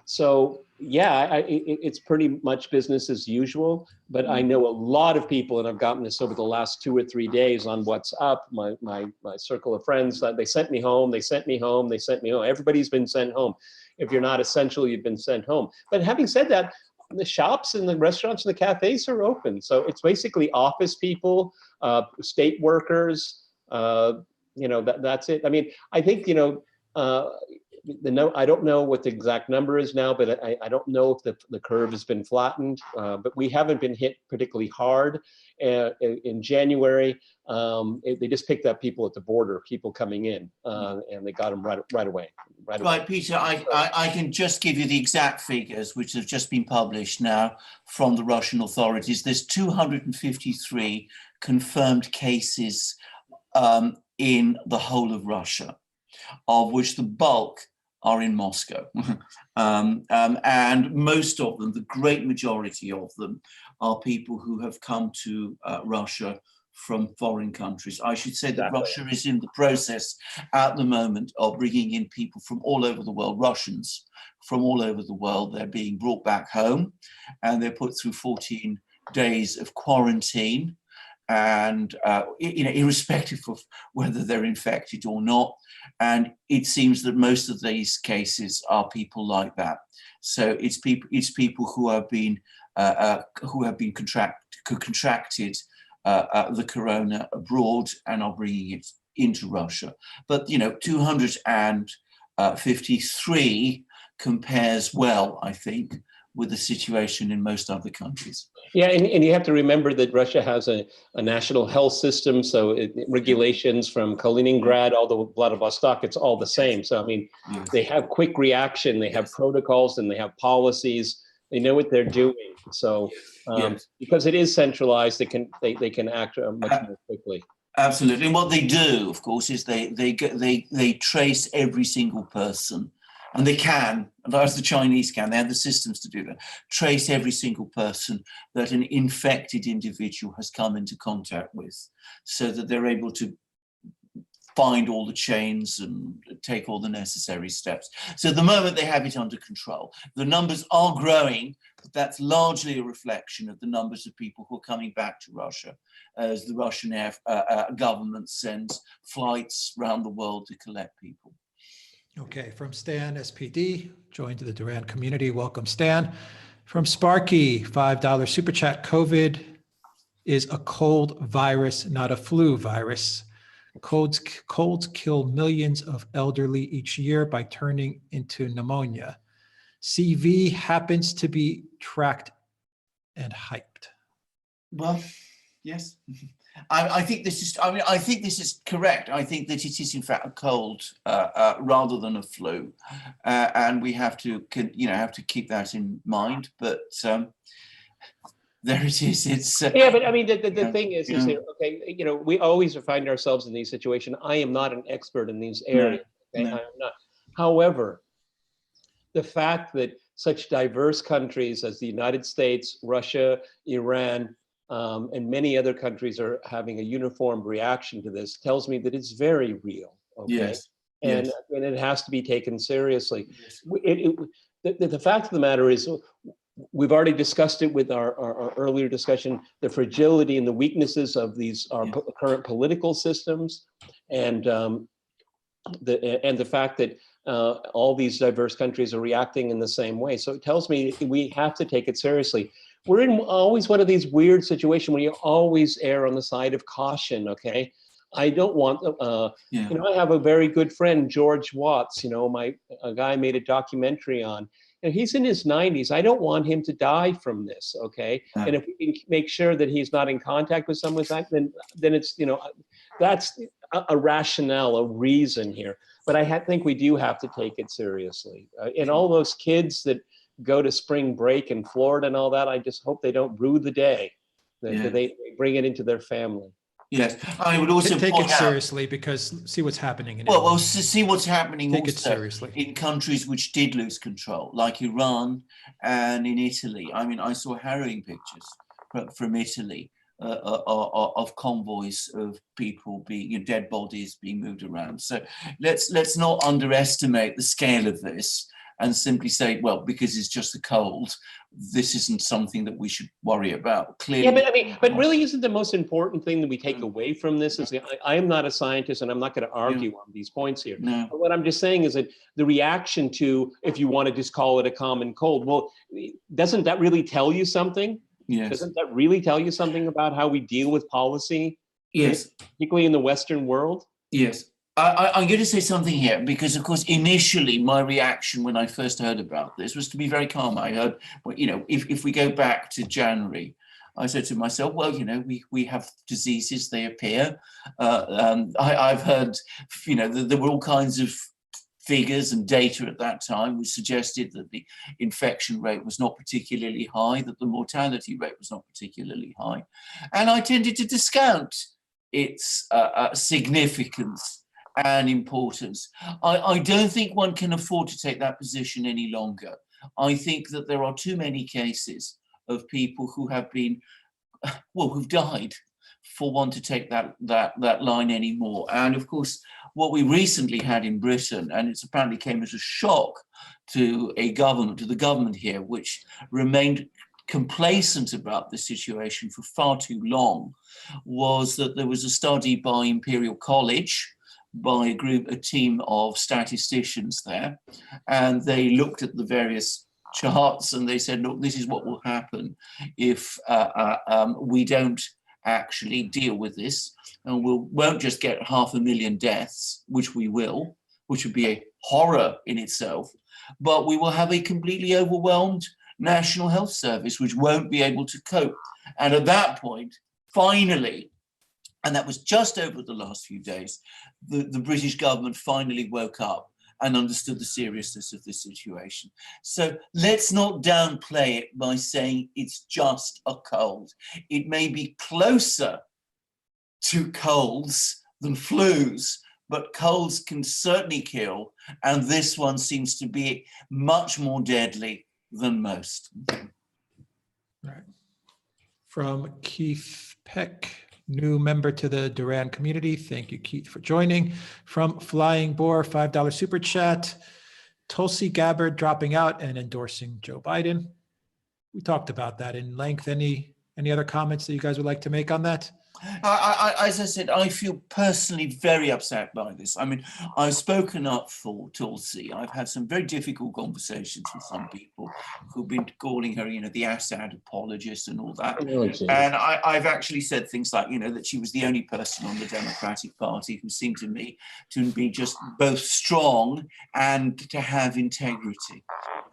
So yeah, it's pretty much business as usual, but I know a lot of people, and I've gotten this over the last 2 or 3 days on WhatsApp, my circle of friends, that they sent me home, Everybody's been sent home. If you're not essential, you've been sent home. But having said that, the shops and the restaurants and the cafes are open. So it's basically office people, state workers, that's it. I mean, I think, I don't know what the exact number is now, but I don't know if the curve has been flattened, but we haven't been hit particularly hard. In January, they just picked up people at the border, people coming in, and they got them right away. Right, Peter, I can just give you the exact figures, which have just been published now from the Russian authorities. There's 253 confirmed cases in the whole of Russia, of which the bulk are in Moscow. And most of them, the great majority of them, are people who have come to Russia from foreign countries. I should say that Russia is in the process at the moment of bringing in people from all over the world, Russians from all over the world. They're being brought back home and they're put through 14 days of quarantine. And irrespective of whether they're infected or not, and it seems that most of these cases are people like that. So it's people who have been contracted the corona abroad and are bringing it into Russia. But 253 compares well, I think, with the situation in most other countries. Yeah, and you have to remember that Russia has a national health system, so regulations from Kaliningrad all the Vladivostok, it's all the same. So I mean, they have quick reaction, they have protocols, and they have policies. They know what they're doing. So because it is centralized, they can act much more quickly. Absolutely. And what they do, of course, is they trace every single person. And they can, as the Chinese can, they have the systems to do that, trace every single person that an infected individual has come into contact with, so that they're able to find all the chains and take all the necessary steps. So at the moment they have it under control. The numbers are growing, but that's largely a reflection of the numbers of people who are coming back to Russia as the Russian government sends flights around the world to collect people. Okay, from Stan, SPD, joined the Duran community. Welcome, Stan. From Sparky, $5 super chat. COVID is a cold virus, not a flu virus. Colds kill millions of elderly each year by turning into pneumonia. CV happens to be tracked and hyped. Well, yes. I think this is. I mean, I think this is correct. I think that it is in fact a cold rather than a flu, and we have to keep that in mind. But there it is. It's yeah. But I mean, the thing is okay. We always find ourselves in these situations. I am not an expert in these areas. Okay? I am not. However, the fact that such diverse countries as the United States, Russia, Iran, and many other countries are having a uniform reaction to this tells me that it's very real. Okay? Yes. And it has to be taken seriously. Yes. The fact of the matter is, we've already discussed it with our earlier discussion, the fragility and the weaknesses of these current political systems. And the fact that all these diverse countries are reacting in the same way. So it tells me we have to take it seriously. We're in always one of these weird situations where you always err on the side of caution, okay? I don't want, you know, I have a very good friend, George Watts, you know, a guy made a documentary on, and he's in his 90s. I don't want him to die from this, okay? And if we can make sure that he's not in contact with someone like that, then it's, you know, that's a rationale, a reason here. But I think we do have to take it seriously. And all those kids that go to spring break in Florida and all that, I just hope they don't rue the day, that they bring it into their family. Yes, I would also take point it out, seriously, because see what's happening in well, Italy. see what's happening Take it also seriously. in countries which did lose control, like Iran and in Italy. I mean, I saw harrowing pictures from Italy of convoys of people being, you know, dead bodies being moved around. So let's not underestimate the scale of this and simply say, well, because it's just a cold, this isn't something that we should worry about. Clearly, yeah, but I mean, but really, isn't the most important thing that we take away from this is I am not a scientist, and I'm not going to argue on these points here. No. But what I'm just saying is that the reaction to, if you want to just call it a common cold, well, doesn't that really tell you something? Yes. Doesn't that really tell you something about how we deal with policy? Yes. Particularly in the Western world? Yes. I'm going to say something here, because, of course, initially my reaction when I first heard about this was to be very calm. I heard, well, you know, if we go back to January, I said to myself, well, you know, we have diseases, they appear. I've heard, you know, there were all kinds of figures and data at that time which suggested that the infection rate was not particularly high, that the mortality rate was not particularly high. And I tended to discount its significance and importance. I don't think one can afford to take that position any longer. I think that there are too many cases of people who have been, well, who've died for one to take that line anymore. And of course, what we recently had in Britain, and it's apparently came as a shock to the government here, which remained complacent about the situation for far too long, was that there was a study by Imperial College, by a team of statisticians there, and they looked at the various charts and they said, look, this is what will happen if we don't actually deal with this, and we won't just get 500,000 deaths, which we will, which would be a horror in itself, but we will have a completely overwhelmed National Health Service, which won't be able to cope. And at that point, finally, and that was just over the last few days, the British government finally woke up and understood the seriousness of the situation. So let's not downplay it by saying it's just a cold. It may be closer to colds than flus, but colds can certainly kill, and this one seems to be much more deadly than most. Right. From Keith Peck, new member to the Duran community. Thank you, Keith, for joining. From Flying Boar, $5 super chat. Tulsi Gabbard dropping out and endorsing Joe Biden. We talked about that in length. Any other comments that you guys would like to make on that? As I said, I feel personally very upset by this. I mean, I've spoken up for Tulsi. I've had some very difficult conversations with some people who've been calling her, you know, the Assad apologist and all that. Oh, and I've actually said things like, you know, that she was the only person on the Democratic Party who seemed to me to be just both strong and to have integrity.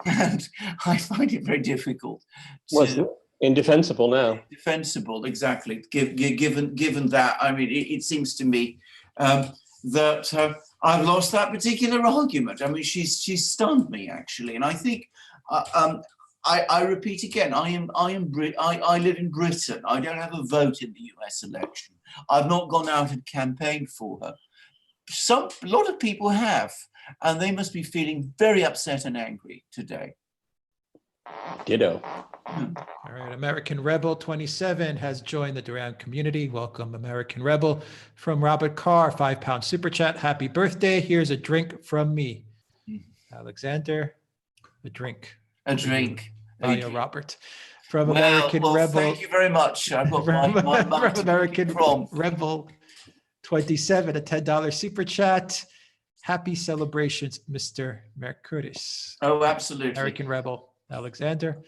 And I find it very difficult to... Indefensible now. Defensible, exactly. Given that, I mean, it seems to me that I've lost that particular argument. I mean, she's stunned me, actually, and I think I repeat again. I live in Britain. I don't have a vote in the U.S. election. I've not gone out and campaigned for her. A lot of people have, and they must be feeling very upset and angry today. Ditto. All right, American Rebel 27 has joined the Duran community. Welcome, American Rebel. From Robert Carr, £5 super chat. Happy birthday. Here's a drink from me. Alexander, a drink. A drink. Via Robert. From American Rebel. Thank you very much. I've got my American Rebel 27, a $10 super chat. Happy celebrations, Mr. Mercuris. Oh, absolutely. American Rebel Alexander.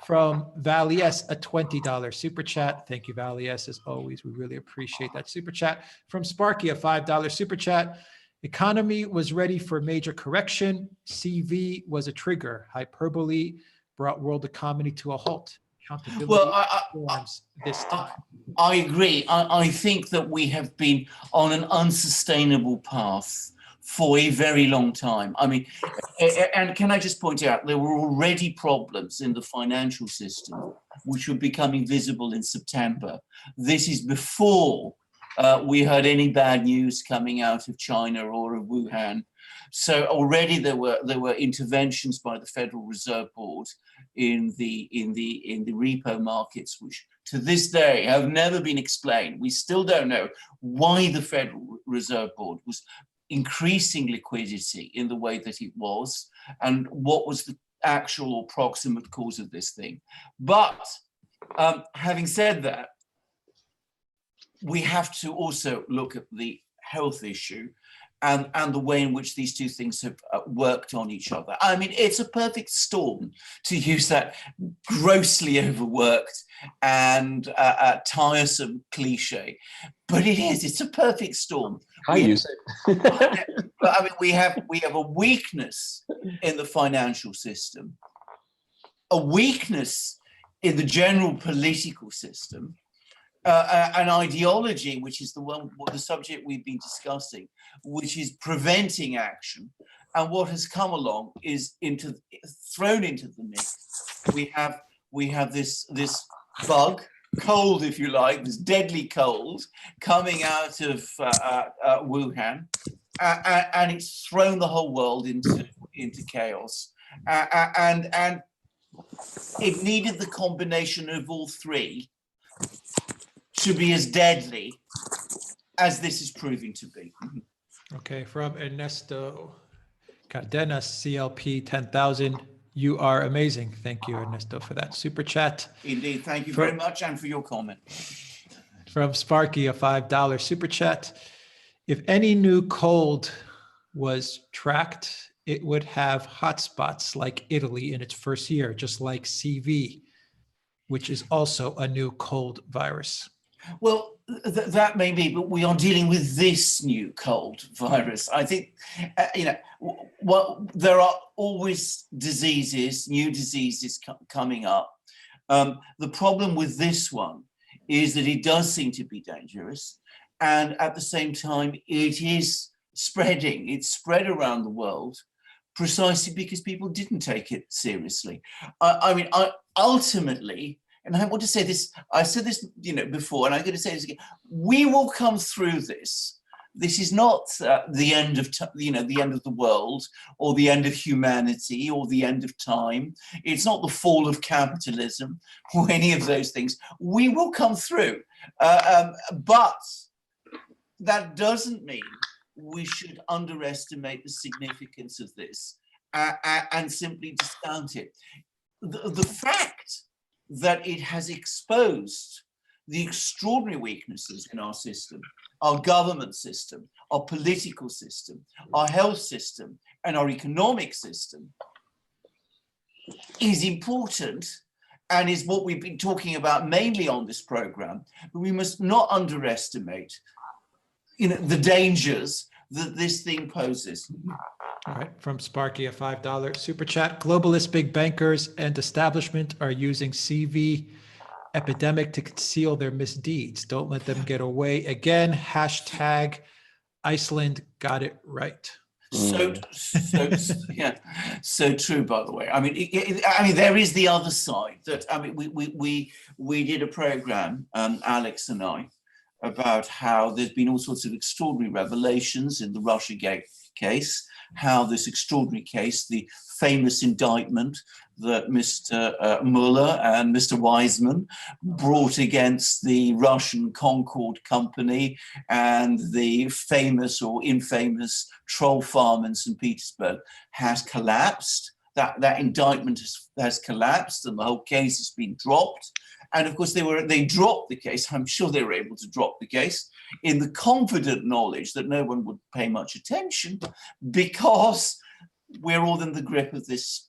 From Valley S, a $20 super chat. Thank you, Valley S, as always. We really appreciate that super chat. From Sparky, a $5 super chat. Economy was ready for major correction. CV was a trigger. Hyperbole brought world economy to a halt. Accountability Well, forms this time. I agree. I think that we have been on an unsustainable path for a very long time. I mean, and can I just point out, there were already problems in the financial system, which were becoming visible in September. This is before we heard any bad news coming out of China or of Wuhan. So already there were interventions by the Federal Reserve Board in the repo markets, which to this day have never been explained. We still don't know why the Federal Reserve Board was increasing liquidity in the way that it was, and what was the actual or proximate cause of this thing. But having said that, we have to also look at the health issue and the way in which these two things have worked on each other. I mean, it's a perfect storm, to use that grossly overworked and tiresome cliche, but it's a perfect storm. I use it. But I mean, we have a weakness in the financial system, a weakness in the general political system, an ideology, which is the subject we've been discussing, which is preventing action. And what has come along is thrown into the mix. We have this bug, cold, if you like, this deadly cold coming out of Wuhan, and it's thrown the whole world into chaos. And it needed the combination of all three to be as deadly as this is proving to be. Okay, from Ernesto Cardenas, CLP 10,000. You are amazing. Thank you, Ernesto, for that super chat. Indeed, thank you very much, and for your comment. From Sparky, a $5 super chat. If any new cold was tracked, it would have hotspots like Italy in its first year, just like CV, which is also a new cold virus. Well, that may be, but we are dealing with this new cold virus. I think, there are always diseases, new diseases coming up. The problem with this one is that it does seem to be dangerous. And at the same time, it is spreading. It's spread around the world precisely because people didn't take it seriously. Ultimately, and I want to say this, I said this, before, and I'm going to say this again. We will come through this. This is not the end of, the end of the world, or the end of humanity, or the end of time. It's not the fall of capitalism, or any of those things. We will come through, but that doesn't mean we should underestimate the significance of this and simply discount it. The fact that it has exposed the extraordinary weaknesses in our system, our government system, our political system, our health system, and our economic system, is important and is what we've been talking about mainly on this program. But we must not underestimate, the dangers that this thing poses. All right, from Sparky, a $5 super chat. Globalist big bankers and establishment are using CV epidemic to conceal their misdeeds. Don't let them get away again. Hashtag Iceland got it right. So yeah, so true. By the way, I mean, there is the other side that we did a program, Alex and I, about how there's been all sorts of extraordinary revelations in the Russiagate case, how this extraordinary case, the famous indictment that Mr. Mueller and Mr. Wiseman brought against the Russian Concord company and the famous or infamous troll farm in St. Petersburg has collapsed. That indictment has collapsed and the whole case has been dropped. And of course, they dropped the case. I'm sure they were able to drop the case in the confident knowledge that no one would pay much attention, because we're all in the grip of this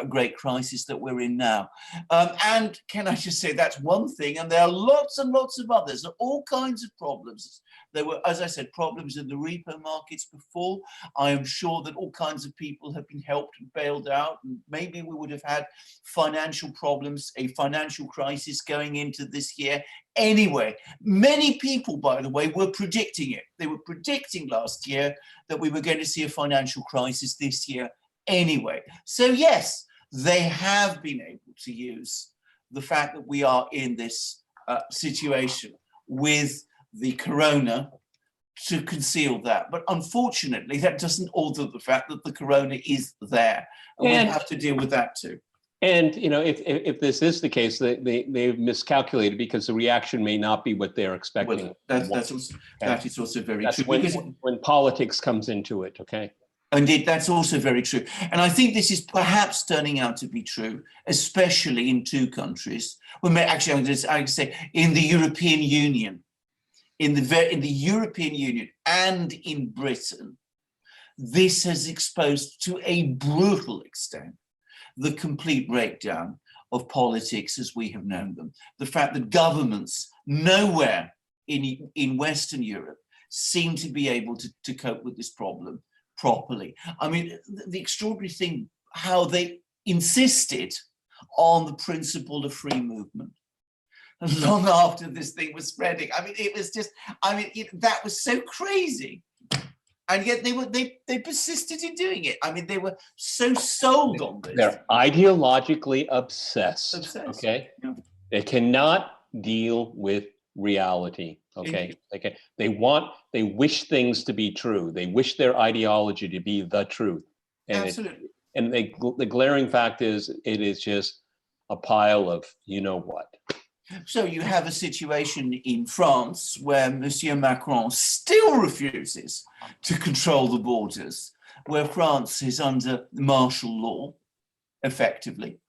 great crisis that we're in now. And can I just say, that's one thing, and there are lots and lots of others, all kinds of problems. There were, as I said, problems in the repo markets before. I am sure that all kinds of people have been helped and bailed out, and maybe we would have had financial problems, a financial crisis going into this year anyway. Many people, by the way, were predicting it. They were predicting last year that we were going to see a financial crisis this year anyway. So yes, they have been able to use the fact that we are in this situation with the corona to conceal that. But unfortunately, that doesn't alter the fact that the corona is there. And we have to deal with that too. And you know, if this is the case, they've miscalculated, because the reaction may not be what they're expecting. Well, that is also very true. When politics comes into it, okay? Indeed, that's also very true. And I think this is perhaps turning out to be true, especially in two countries. Well, actually, I would say in the European Union. In the European Union and in Britain, this has exposed to a brutal extent the complete breakdown of politics as we have known them. The fact that governments nowhere in Western Europe seem to be able to cope with this problem properly. I mean, the extraordinary thing, how they insisted on the principle of free movement long after this thing was spreading. I mean, it was just, that was so crazy. And yet they persisted in doing it. I mean, they were so sold on this. They're ideologically obsessed. Okay? Yeah. They cannot deal with reality. Okay? They wish things to be true. They wish their ideology to be the truth. And absolutely. The glaring fact is, it is just a pile of you know what. So you have a situation in France where Monsieur Macron still refuses to control the borders, where France is under martial law, effectively.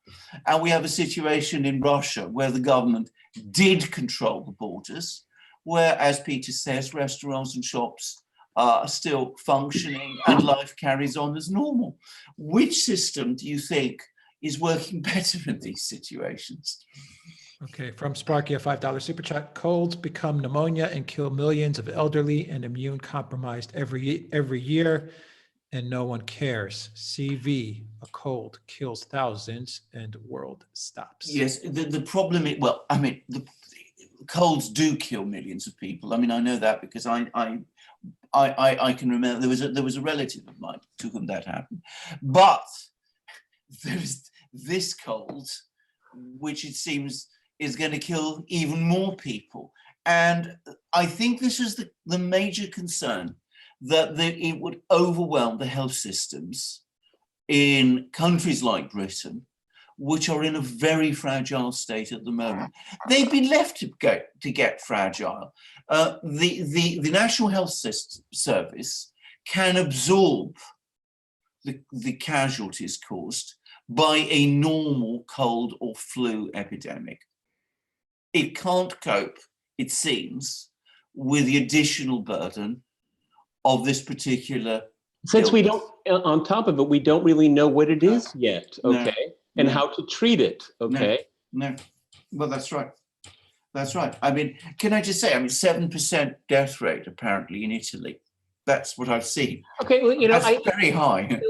And we have a situation in Russia where the government did control the borders, where, as Peter says, restaurants and shops are still functioning and life carries on as normal. Which system do you think is working better in these situations? Okay, from Sparky, a $5 super chat. Colds become pneumonia and kill millions of elderly and immune compromised every year, and no one cares. CV, a cold kills thousands and world stops. Yes, the problem is, well, I mean, the colds do kill millions of people. I mean, I know that because I can remember there was a relative of mine to whom that happened. But there's this cold, which it seems is going to kill even more people. And I think this is the major concern, that it would overwhelm the health systems in countries like Britain, which are in a very fragile state at the moment. They've been left to get fragile. The National Health Service can absorb the casualties caused by a normal cold or flu epidemic. It can't cope, it seems, with the additional burden of this particular Since illness. we don't, on top of it, we don't really know what it is yet, okay? And how to treat it, okay? No. Well, that's right. That's right. I mean, can I just say, 7% death rate apparently in Italy. That's what I've seen. Okay, well, that's very high.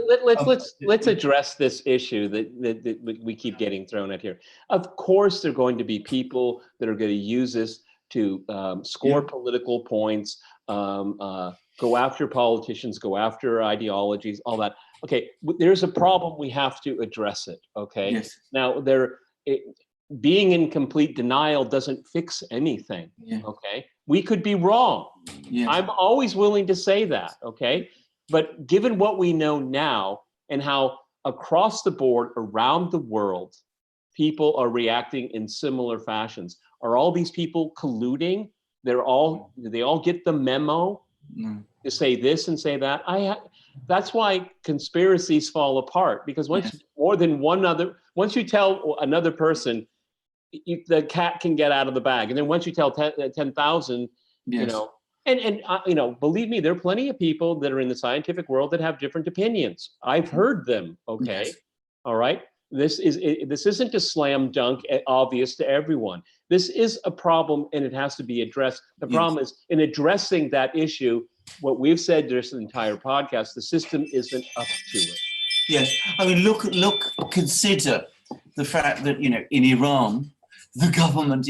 Let's address this issue that we keep getting thrown at here. Of course, there are going to be people that are going to use this to score political points, go after politicians, go after ideologies, all that. Okay, there's a problem. We have to address it. Okay. Yes. Now, being in complete denial doesn't fix anything. Yeah. Okay. We could be wrong. Yes. I'm always willing to say that. Okay. But given what we know now and how across the board around the world, people are reacting in similar fashions, are all these people colluding? Do they all get the memo to say this and say that? That's why conspiracies fall apart, because once you tell another person, the cat can get out of the bag. And then once you tell 10,000, you know, and believe me, there are plenty of people that are in the scientific world that have different opinions. I've heard them. Okay. Yes. All right. This isn't a slam dunk obvious to everyone. This is a problem and it has to be addressed. The problem is in addressing that issue, what we've said this entire podcast, the system isn't up to it. Yes. I mean, consider the fact that, in Iran, the government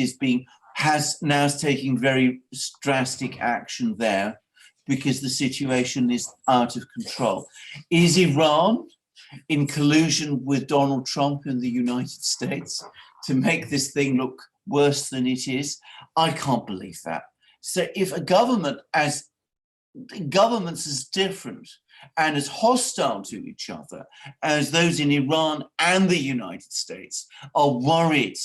has taken very drastic action there because the situation is out of control. Is Iran in collusion with Donald Trump in the United States to make this thing look worse than it is? I can't believe that. So if governments as different and as hostile to each other as those in Iran and the United States are worried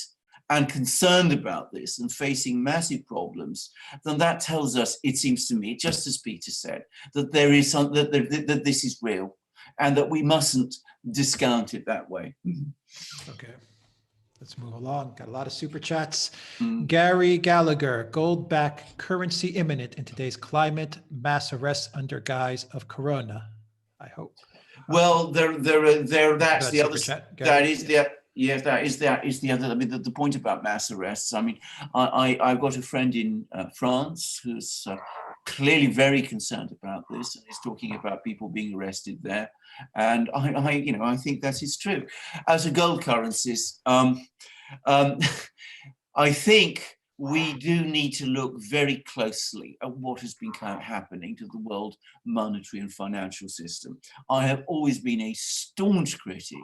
and concerned about this and facing massive problems, then that tells us, it seems to me, just as Peter said, that there is that this is real and that we mustn't discount it that way. Okay, let's move along. Got a lot of super chats. Gary Gallagher, gold-backed currency imminent in today's climate, mass arrests under guise of corona, I hope. Well, that's the other. Chat, that is the. Yes, that is the other. I mean, the point about mass arrests. I mean, I've got a friend in France who's clearly very concerned about this, and is talking about people being arrested there. And I think that is true. As a gold currencies, I think we do need to look very closely at what has been happening to the world monetary and financial system. I have always been a staunch critic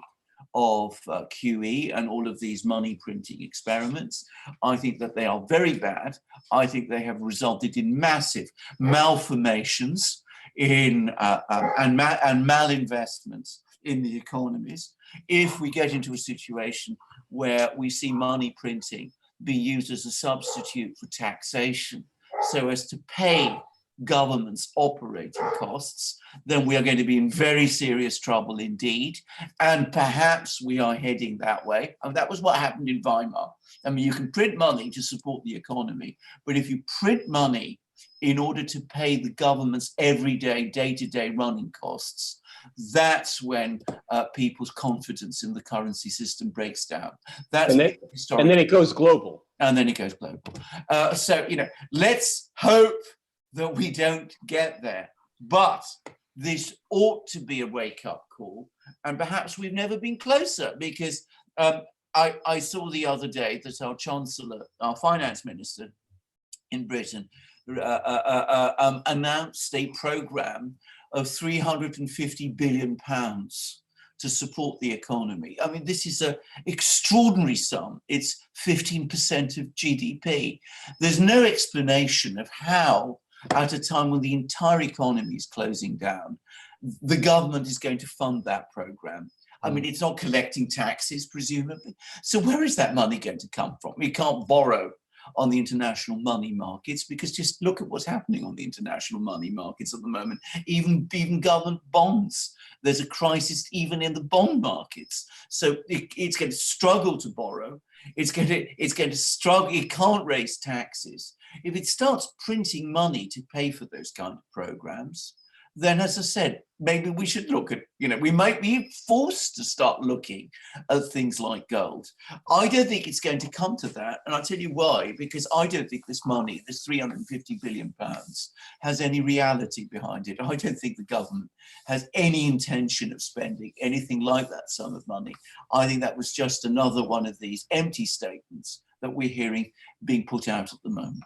of QE and all of these money printing experiments. I think that they are very bad. I think they have resulted in massive malformations and malinvestments in the economies. If we get into a situation where we see money printing be used as a substitute for taxation so as to pay government's operating costs, then we are going to be in very serious trouble indeed. And perhaps we are heading that way. And that was what happened in Weimar. I mean, you can print money to support the economy, but if you print money in order to pay the government's everyday, day-to-day running costs, that's when people's confidence in the currency system breaks down. And then it goes global. And then it goes global. So, let's hope that we don't get there. But this ought to be a wake-up call. And perhaps we've never been closer, because I saw the other day that our Chancellor, our finance minister in Britain, announced a programme of £350 billion to support the economy. I mean, this is an extraordinary sum. It's 15% of GDP. There's no explanation of how, at a time when the entire economy is closing down, the government is going to fund that programme. I mean, it's not collecting taxes, presumably. So where is that money going to come from? We can't borrow on the international money markets, because just look at what's happening on the international money markets at the moment. Even government bonds, there's a crisis even in the bond markets. So it's going to struggle to borrow. It's going to struggle. It can't raise taxes. If it starts printing money to pay for those kind of programs, then, as I said, maybe we should look at, we might be forced to start looking at things like gold. I don't think it's going to come to that. And I'll tell you why, because I don't think this money, this £350 billion, has any reality behind it. I don't think the government has any intention of spending anything like that sum of money. I think that was just another one of these empty statements that we're hearing being put out at the moment.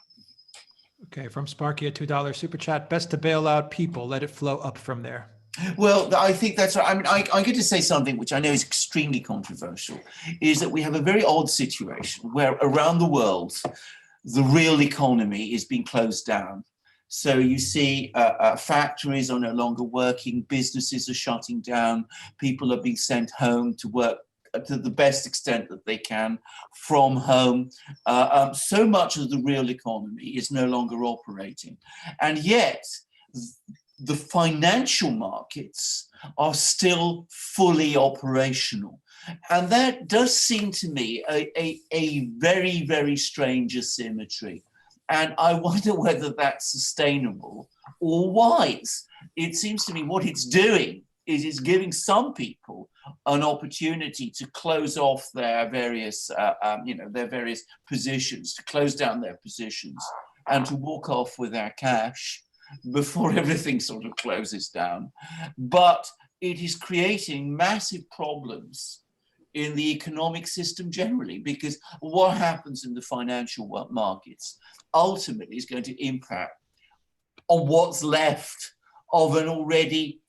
Okay, from Sparky, a $2 super chat. Best to bail out people, let it flow up from there. Well, I think that's right. I mean, I get to say something which I know is extremely controversial, is that we have a very odd situation where around the world, the real economy is being closed down. So you see factories are no longer working, businesses are shutting down, people are being sent home to work to the best extent that they can from home. So much of the real economy is no longer operating. And yet, the financial markets are still fully operational. And that does seem to me a very, very strange asymmetry. And I wonder whether that's sustainable or wise. It seems to me what it's doing is it's giving some people an opportunity to close off their various, their various positions, to close down their positions and to walk off with their cash before everything sort of closes down. But it is creating massive problems in the economic system generally, because what happens in the financial markets ultimately is going to impact on what's left of an already,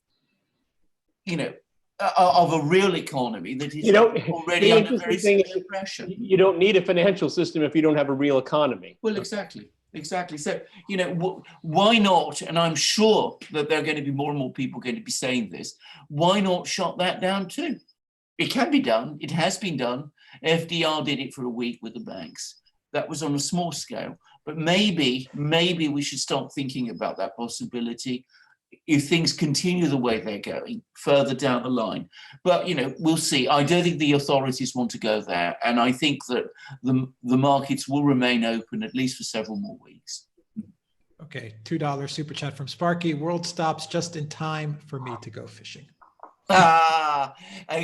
of a real economy that is already under very severe pressure. You don't need a financial system if you don't have a real economy. Well, exactly. So, why not? And I'm sure that there are going to be more and more people going to be saying this. Why not shut that down too? It can be done. It has been done. FDR did it for a week with the banks. That was on a small scale. But maybe we should start thinking about that possibility if things continue the way they're going further down the line. But, we'll see. I don't think the authorities want to go there. And I think that the markets will remain open at least for several more weeks. Okay, $2 super chat from Sparky. World stops just in time for me to go fishing. A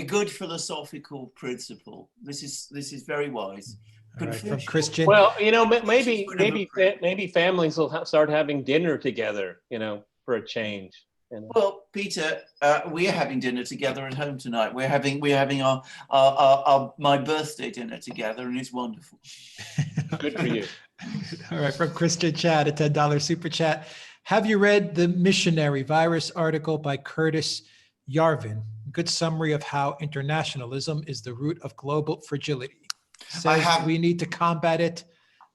good philosophical principle. This is very wise. All right, from Christian. Well, maybe families will start having dinner together, for a change. Well, Peter, we are having dinner together at home tonight. We're having our my birthday dinner together, and it's wonderful. Good for you. All right, from Christian Chad, a $10 super chat. Have you read the Missionary Virus article by Curtis Yarvin? Good summary of how internationalism is the root of global fragility. Says we need to combat it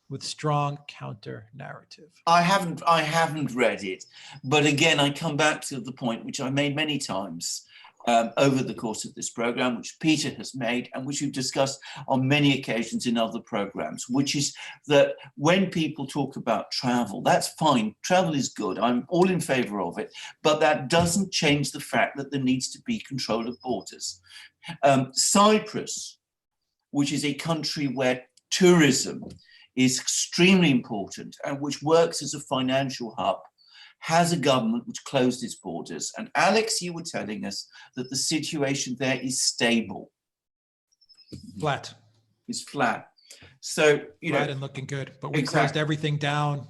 with strong counter narrative. I haven't read it, but again, I come back to the point which I made many times over the course of this program, which Peter has made and which we've discussed on many occasions in other programs, which is that when people talk about travel, that's fine. Travel is good. I'm all in favor of it, but that doesn't change the fact that there needs to be control of borders. Cyprus, which is a country where tourism is extremely important and which works as a financial hub, has a government which closed its borders. And Alex, you were telling us that the situation there is stable. Flat. It's flat. So, flat and looking good. But we closed everything down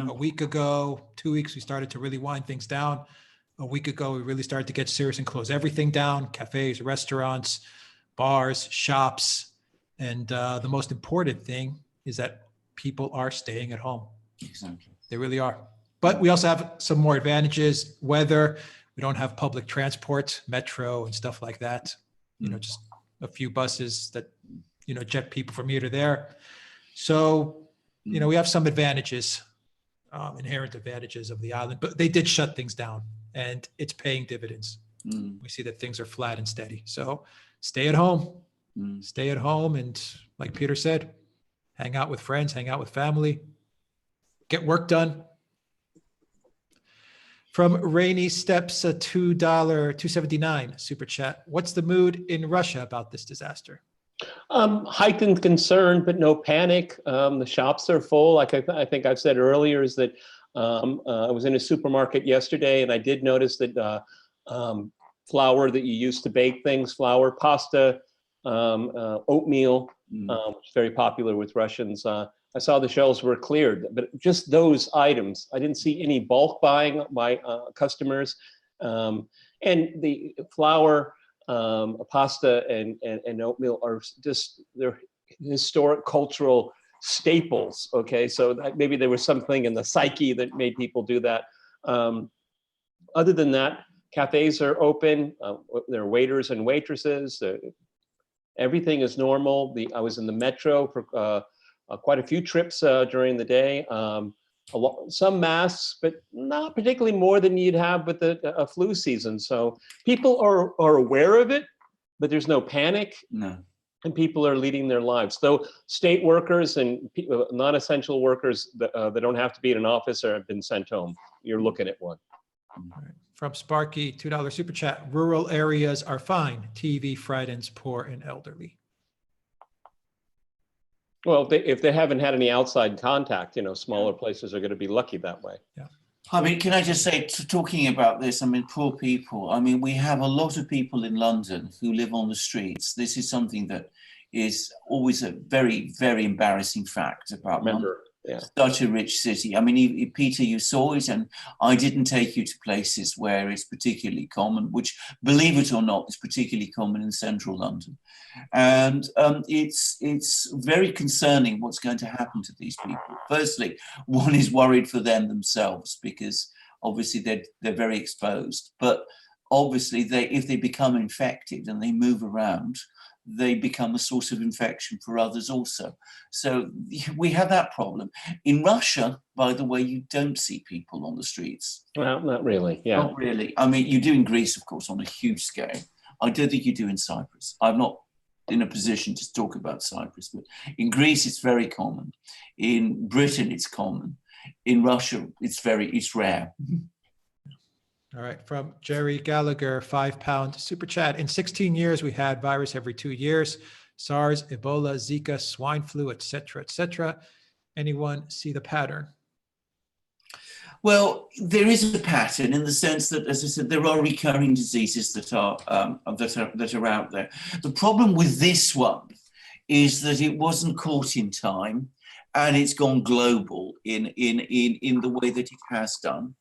a week ago, 2 weeks, we started to really wind things down. A week ago, we really started to get serious and close everything down, cafes, restaurants, bars, shops. And the most important thing is that people are staying at home. Exactly. They really are. But we also have some more advantages. Weather, we don't have public transport, metro and stuff like that. Just a few buses that, jet people from here to there. So, we have some advantages, inherent advantages of the island, but they did shut things down and it's paying dividends. We see that things are flat and steady. So stay at home, stay at home. And like Peter said, hang out with friends, hang out with family, get work done. From Rainy Steps, a $2.79 super chat. What's the mood in Russia about this disaster? Heightened concern, but no panic. The shops are full. Like I think I've said earlier, is that I was in a supermarket yesterday and I did notice that flour that you use to bake things, flour, pasta, oatmeal, which is very popular with Russians. I saw the shelves were cleared, but just those items. I didn't see any bulk buying by customers. And the flour, pasta, and oatmeal are just, they're historic cultural staples, okay? So maybe there was something in the psyche that made people do that. Other than that, cafes are open. There are waiters and waitresses. Everything is normal. I was in the metro for quite a few trips during the day. Some masks, but not particularly more than you'd have with a flu season. So people are aware of it, but there's no panic. No. And people are leading their lives. Though state workers and non-essential workers that don't have to be in an office have been sent home. You're looking at one. All right. From Sparky, $2 super chat. Rural areas are fine. TV frightens poor and elderly. Well, if they haven't had any outside contact, smaller places are going to be lucky that way. Yeah. I mean, can I just say, talking about this, I mean, poor people. I mean, we have a lot of people in London who live on the streets. This is something that is always a very, very embarrassing fact about London. Yeah. Such a rich city. I mean, Peter, you saw it, and I didn't take you to places where it's particularly common, which, believe it or not, is particularly common in central London. And it's very concerning what's going to happen to these people. Firstly, one is worried for them themselves, because obviously they're very exposed. But obviously, if they become infected and they move around, they become a source of infection for others also. So we have that problem. In Russia, by the way, you don't see people on the streets. Well, not really. Yeah. Not really. I mean, you do in Greece, of course, on a huge scale. I don't think you do in Cyprus. I'm not in a position to talk about Cyprus, but in Greece, it's very common. In Britain, it's common. In Russia, it's rare. All right, from Jerry Gallagher, £5 super chat. In 16 years, we had virus every 2 years, SARS, Ebola, Zika, swine flu, et cetera, Anyone see the pattern? Well, there is a pattern in the sense that, as I said, there are recurring diseases that are out there. The problem with this one is that it wasn't caught in time, and it's gone global in the way that it has done.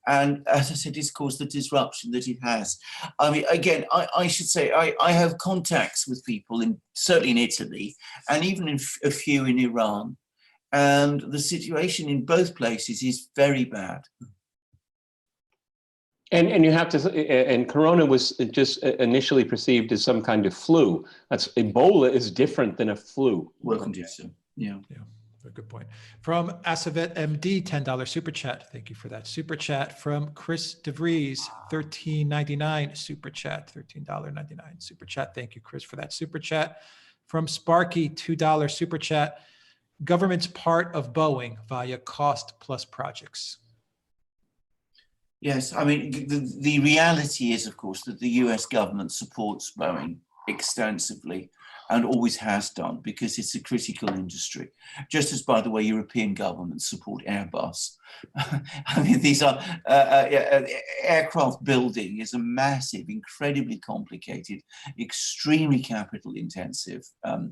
And as I said, it's caused the disruption that it has. I mean, again, I should say I have contacts with people, certainly in Italy, and even in a few in Iran. And the situation in both places is very bad. And you have to, and Corona was just initially perceived as some kind of flu. Ebola is different than a flu. Welcome to so. Yeah. A good point. From Asavet MD, $10 super chat. Thank you for that super chat. From Chris DeVries, $13.99 super chat. $13.99 super chat. Thank you, Chris, for that super chat. From Sparky, $2 super chat. Government's part of Boeing via cost plus projects. Yes, I mean, the reality is, of course, that the US government supports Boeing extensively and always has done, because it's a critical industry. Just as, by the way, European governments support Airbus. I mean, these are aircraft building is a massive, incredibly complicated, extremely capital intensive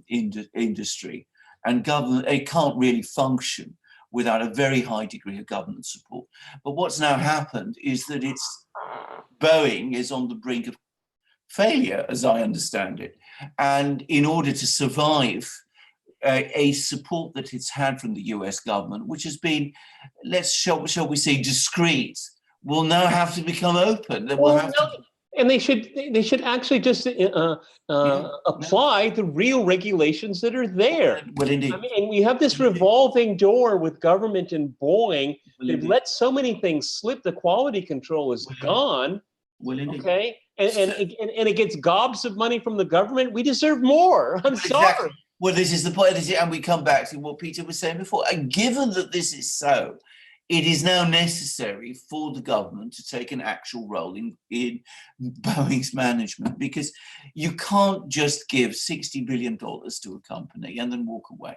industry, and it can't really function without a very high degree of government support. But what's now happened is that Boeing is on the brink of failure, as I understand it. And in order to survive a support that it's had from the US government, which has been, shall we say, discreet, will now have to become open. And they should actually just apply the real regulations that are there. Well, indeed. I mean, and we have this revolving door with government and Boeing. They've let so many things slip. The quality control is gone. Well, indeed. Okay, and it gets gobs of money from the government. We deserve more. I'm sorry. Well, this is the point, and we come back to what Peter was saying before. And given that this is so, it is now necessary for the government to take an actual role in Boeing's management, because you can't just give $60 billion to a company and then walk away.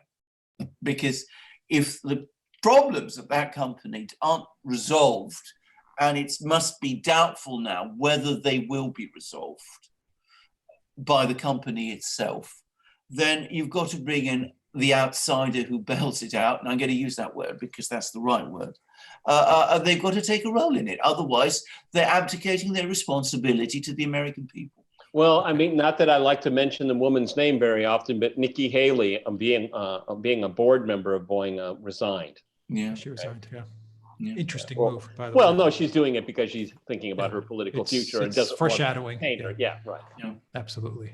Because if the problems of that company aren't resolved, and it must be doubtful now whether they will be resolved by the company itself, then you've got to bring in the outsider who bails it out. And I'm going to use that word because that's the right word. They've got to take a role in it. Otherwise, they're abdicating their responsibility to the American people. Well, I mean, not that I like to mention the woman's name very often, but Nikki Haley, being a board member of Boeing, resigned. Yeah, she resigned. Yeah. Interesting well, move, by the way. Well, no, she's doing it because she's thinking about her political future and doesn't foreshadowing. Want to paint her. Yeah, right. Yeah. Absolutely.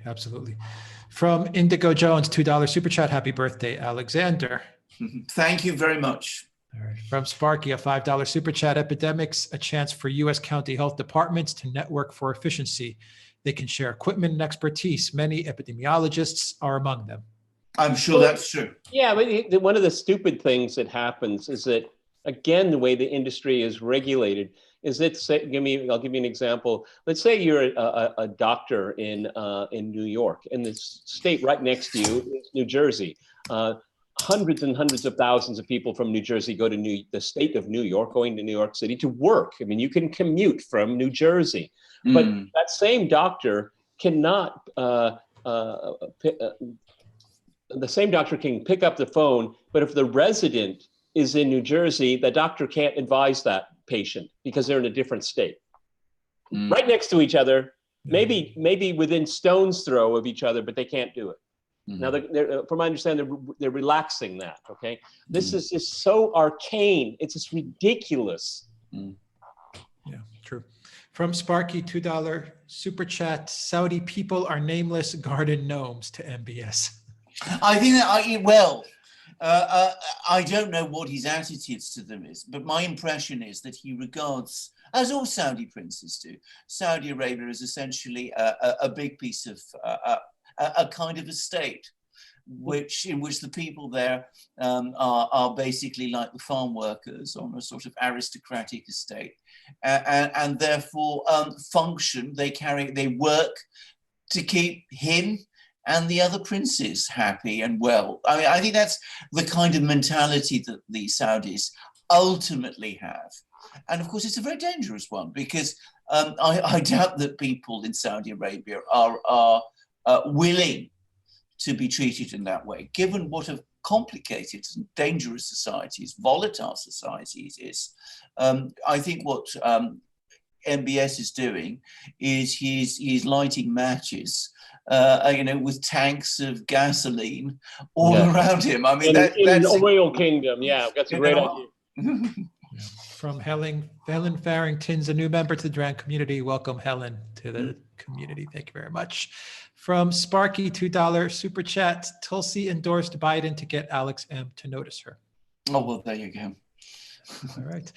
From Indigo Jones, $2 super chat. Happy birthday, Alexander. Thank you very much. All right. From Sparky, a $5 super chat. Epidemics, a chance for U.S. county health departments to network for efficiency. They can share equipment and expertise. Many epidemiologists are among them. I'm sure that's true. Yeah, but one of the stupid things that happens is that, again, the way the industry is regulated, is I'll give you an example. Let's say you're a doctor in New York, and the state right next to you is New Jersey. Hundreds and hundreds of thousands of people from New Jersey go to the state of New York, going to New York City to work. I mean, you can commute from New Jersey, but that same doctor cannot, the same doctor can pick up the phone, but if the resident is in New Jersey, the doctor can't advise that patient because they're in a different state. Right next to each other, maybe within stone's throw of each other, but they can't do it. Now, from my understanding, they're relaxing that, okay? This is just so arcane. It's just ridiculous. Yeah, true. From Sparky, $2 super chat. Saudi people are nameless garden gnomes to MBS. I think that, I don't know what his attitudes to them is, but my impression is that he regards, as all Saudi princes do, Saudi Arabia as essentially a big piece of a kind of a state, in which the people there are basically like the farm workers on a sort of aristocratic estate, and therefore function. They work to keep him and the other princes happy and well. I mean, I think that's the kind of mentality that the Saudis ultimately have. And of course, it's a very dangerous one, because I doubt that people in Saudi Arabia are willing to be treated in that way, given what a complicated and dangerous societies, volatile societies is. I think what MBS is doing is he's lighting matches, with tanks of gasoline all around him. I mean, that's an oil kingdom. Yeah, that's a great idea. From Helen Farrington's a new member to the Duran community. Welcome, Helen, to the community. Thank you very much. From Sparky, $2 super chat. Tulsi endorsed Biden to get Alex M to notice her. Oh, well, there you go. All right.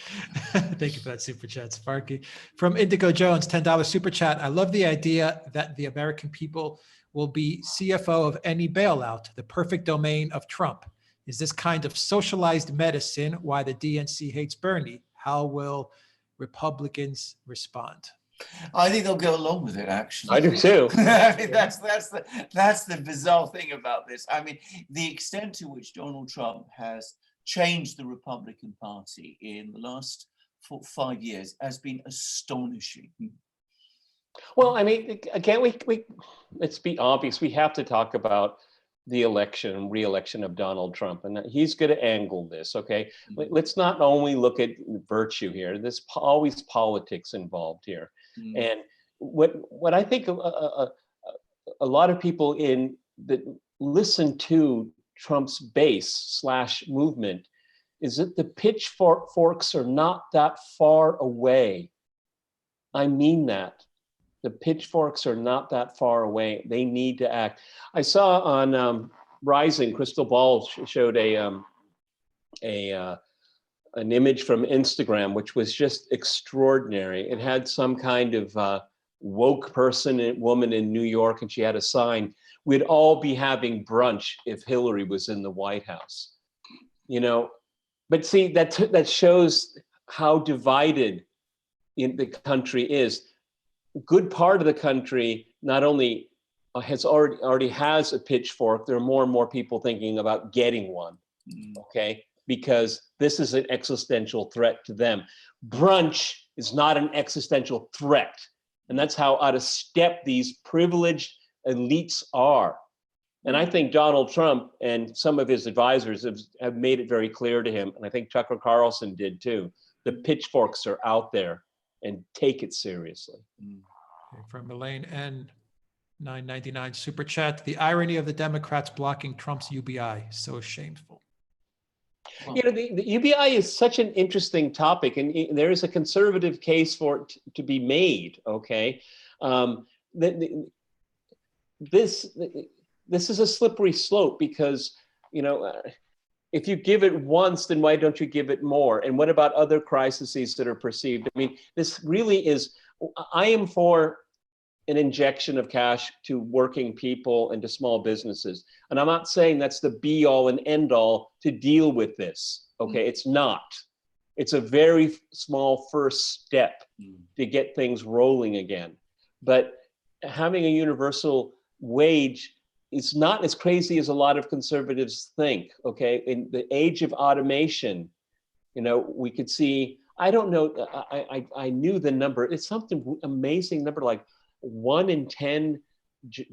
Thank you for that super chat, Sparky. From Indigo Jones, $10 super chat. I love the idea that the American people will be CFO of any bailout, the perfect domain of Trump. Is this kind of socialized medicine why the DNC hates Bernie? How will Republicans respond? I think they'll go along with it, actually. I do too. I mean, that's the bizarre thing about this. I mean, the extent to which Donald Trump has changed the Republican Party in the last 5 years has been astonishing. Well, I mean, again, let's be obvious. We have to talk about the election and re-election of Donald Trump, and he's going to angle this. Okay, let's not only look at virtue here. There's always politics involved here, and what I think a lot of people that listen to Trump's base / movement is that the pitchforks are not that far away. I mean that. The pitchforks are not that far away. They need to act. I saw on Rising, Crystal Ball showed an image from Instagram, which was just extraordinary. It had some kind of woke woman in New York, and she had a sign, "We'd all be having brunch if Hillary was in the White House." But see, that shows how divided the country is. Good part of the country not only already has a pitchfork, there are more and more people thinking about getting one, okay? Because this is an existential threat to them. Brunch is not an existential threat. And that's how out of step these privileged elites are. And I think Donald Trump and some of his advisors have made it very clear to him, and I think Tucker Carlson did too, the pitchforks are out there, and take it seriously. Okay, from Elaine N, $9.99 super chat. The irony of the Democrats blocking Trump's UBI, so shameful. The UBI is such an interesting topic, and there is a conservative case for it to be made. Okay, this is a slippery slope because if you give it once, then why don't you give it more? And what about other crises that are perceived? I mean, this really is. I am for an injection of cash to working people and to small businesses. And I'm not saying that's the be all and end all to deal with this. Okay, it's not. It's a very small first step to get things rolling again. But having a universal wage is not as crazy as a lot of conservatives think, okay? In the age of automation, we could see, I don't know, I knew the number, it's something amazing number, like 1 in 10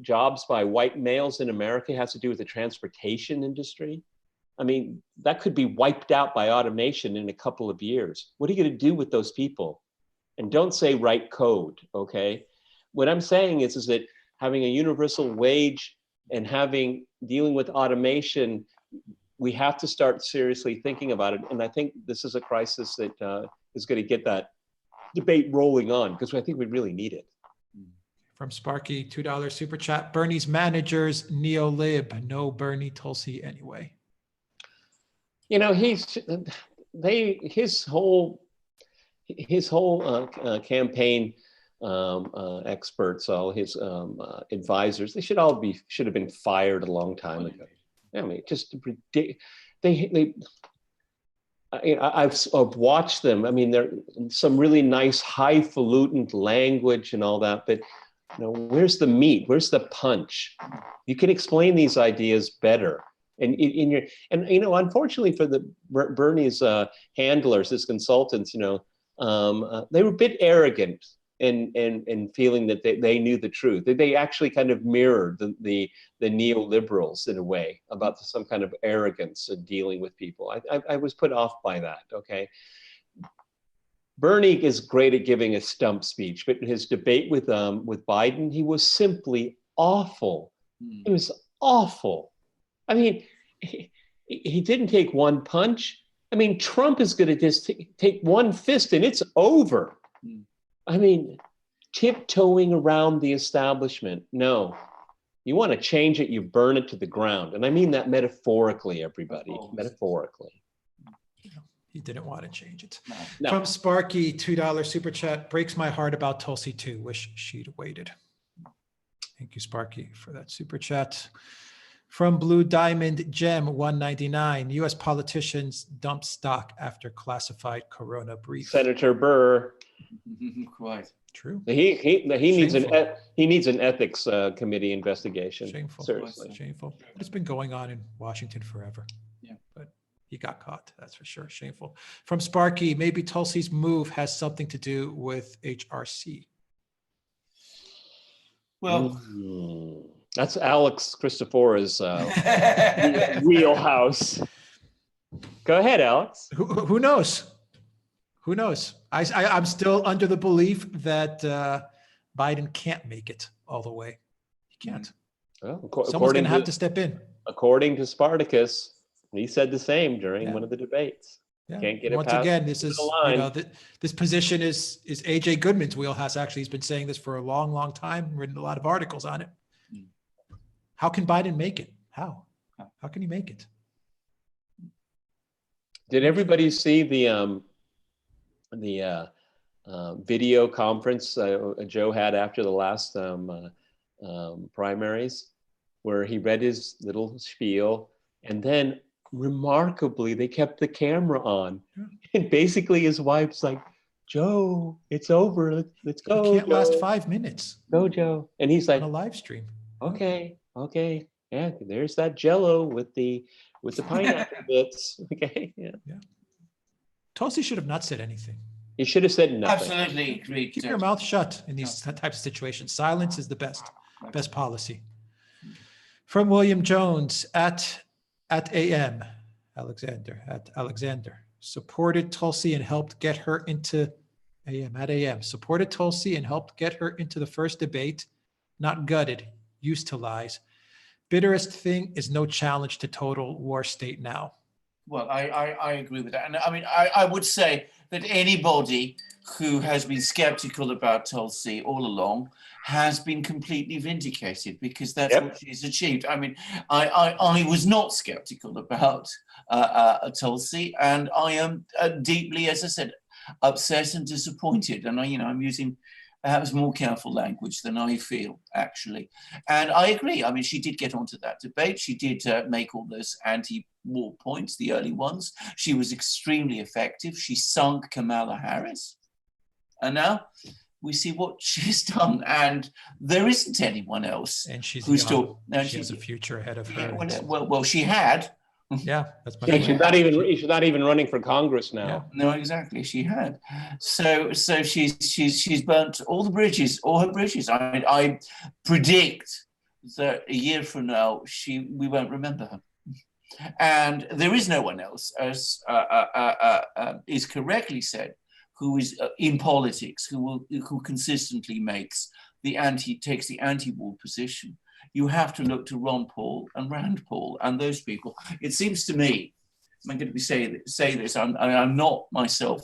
jobs by white males in America has to do with the transportation industry. I mean, that could be wiped out by automation in a couple of years. What are you going to do with those people? And don't say write code, okay? What I'm saying is that having a universal wage and dealing with automation, we have to start seriously thinking about it. And I think this is a crisis that is going to get that debate rolling on, because I think we really need it. From Sparky, $2 super chat. Bernie's managers, Neolib. No Bernie Tulsi anyway. His whole campaign experts, all his advisors, they should have been fired a long time ago. I mean, just I've watched them. I mean, there's some really nice highfalutin language and all that, but where's the meat? Where's the punch? You can explain these ideas better. And unfortunately for the Bernie's handlers, his consultants, they were a bit arrogant in feeling that they knew the truth. They actually kind of mirrored the neoliberals in a way, about some kind of arrogance in dealing with people. I was put off by that. Okay. Bernie is great at giving a stump speech, but in his debate with Biden, he was simply awful. It was awful. I mean, he didn't take one punch. I mean, Trump is going to just take one fist and it's over. I mean, tiptoeing around the establishment. No, you want to change it, you burn it to the ground. And I mean that metaphorically, everybody, metaphorically. He didn't want to change it. No. From Sparky, $2 super chat. Breaks my heart about Tulsi too. Wish she'd waited. Thank you, Sparky, for that super chat. From Blue Diamond Gem 199, U.S. politicians dump stock after classified corona brief. Senator Burr. Quite true. He needs an ethics committee investigation. Shameful. Seriously. Shameful. It's been going on in Washington forever. Yeah. But he got caught. That's for sure. Shameful. From Sparky, maybe Tulsi's move has something to do with HRC. well. That's Alex Christophora's wheelhouse. Go ahead, Alex. Who knows? Who knows? I'm still under the belief that Biden can't make it all the way. He can't. Well, Someone's going to have to step in. According to Spartacus, he said the same during one of the debates. Yeah. Can't get it Once past again, this is the line. This position is AJ Goodman's wheelhouse. Actually, he's been saying this for a long, long time. Written a lot of articles on it. How can Biden make it? How can he make it? Did everybody see the video conference Joe had after the last primaries, where he read his little spiel, and then remarkably they kept the camera on, and basically his wife's like, "Joe, it's over. Let's go." It can't Joe. last 5 minutes. Go, Joe. And he's like, on a live stream. Okay, yeah. There's that Jello with the pineapple bits. Okay, yeah. Tulsi should have not said anything. He should have said nothing. Absolutely agreed. Keep your mouth shut in these types of situations. Silence is the best policy. From William Jones at AM, Alexander, supported Tulsi and helped get her into AM, supported Tulsi and helped get her into the first debate, not gutted, used to lies. Bitterest thing is no challenge to total war state now. Well, I agree with that. And I mean, I would say that anybody who has been skeptical about Tulsi all along has been completely vindicated, because that's what she's achieved. I mean, I was not skeptical about Tulsi, and I am deeply, as I said, upset and disappointed. And I'm using perhaps more careful language than I feel, actually. And I agree. I mean, she did get onto that debate. She did make all those anti-war points, the early ones. She was extremely effective. She sunk Kamala Harris. And now we see what she's done. And there isn't anyone else. And she's who's young. still, She has a future ahead of her. Well, she had. Yeah, that's my point. She's not even running for Congress now. Yeah. No, exactly. She had. So she's burnt all her bridges. I predict that a year from now we won't remember her. And there is no one else, as is correctly said, who is in politics, who consistently takes the anti-war position. You have to look to Ron Paul and Rand Paul and those people. It seems to me, I'm going to say this, I'm not myself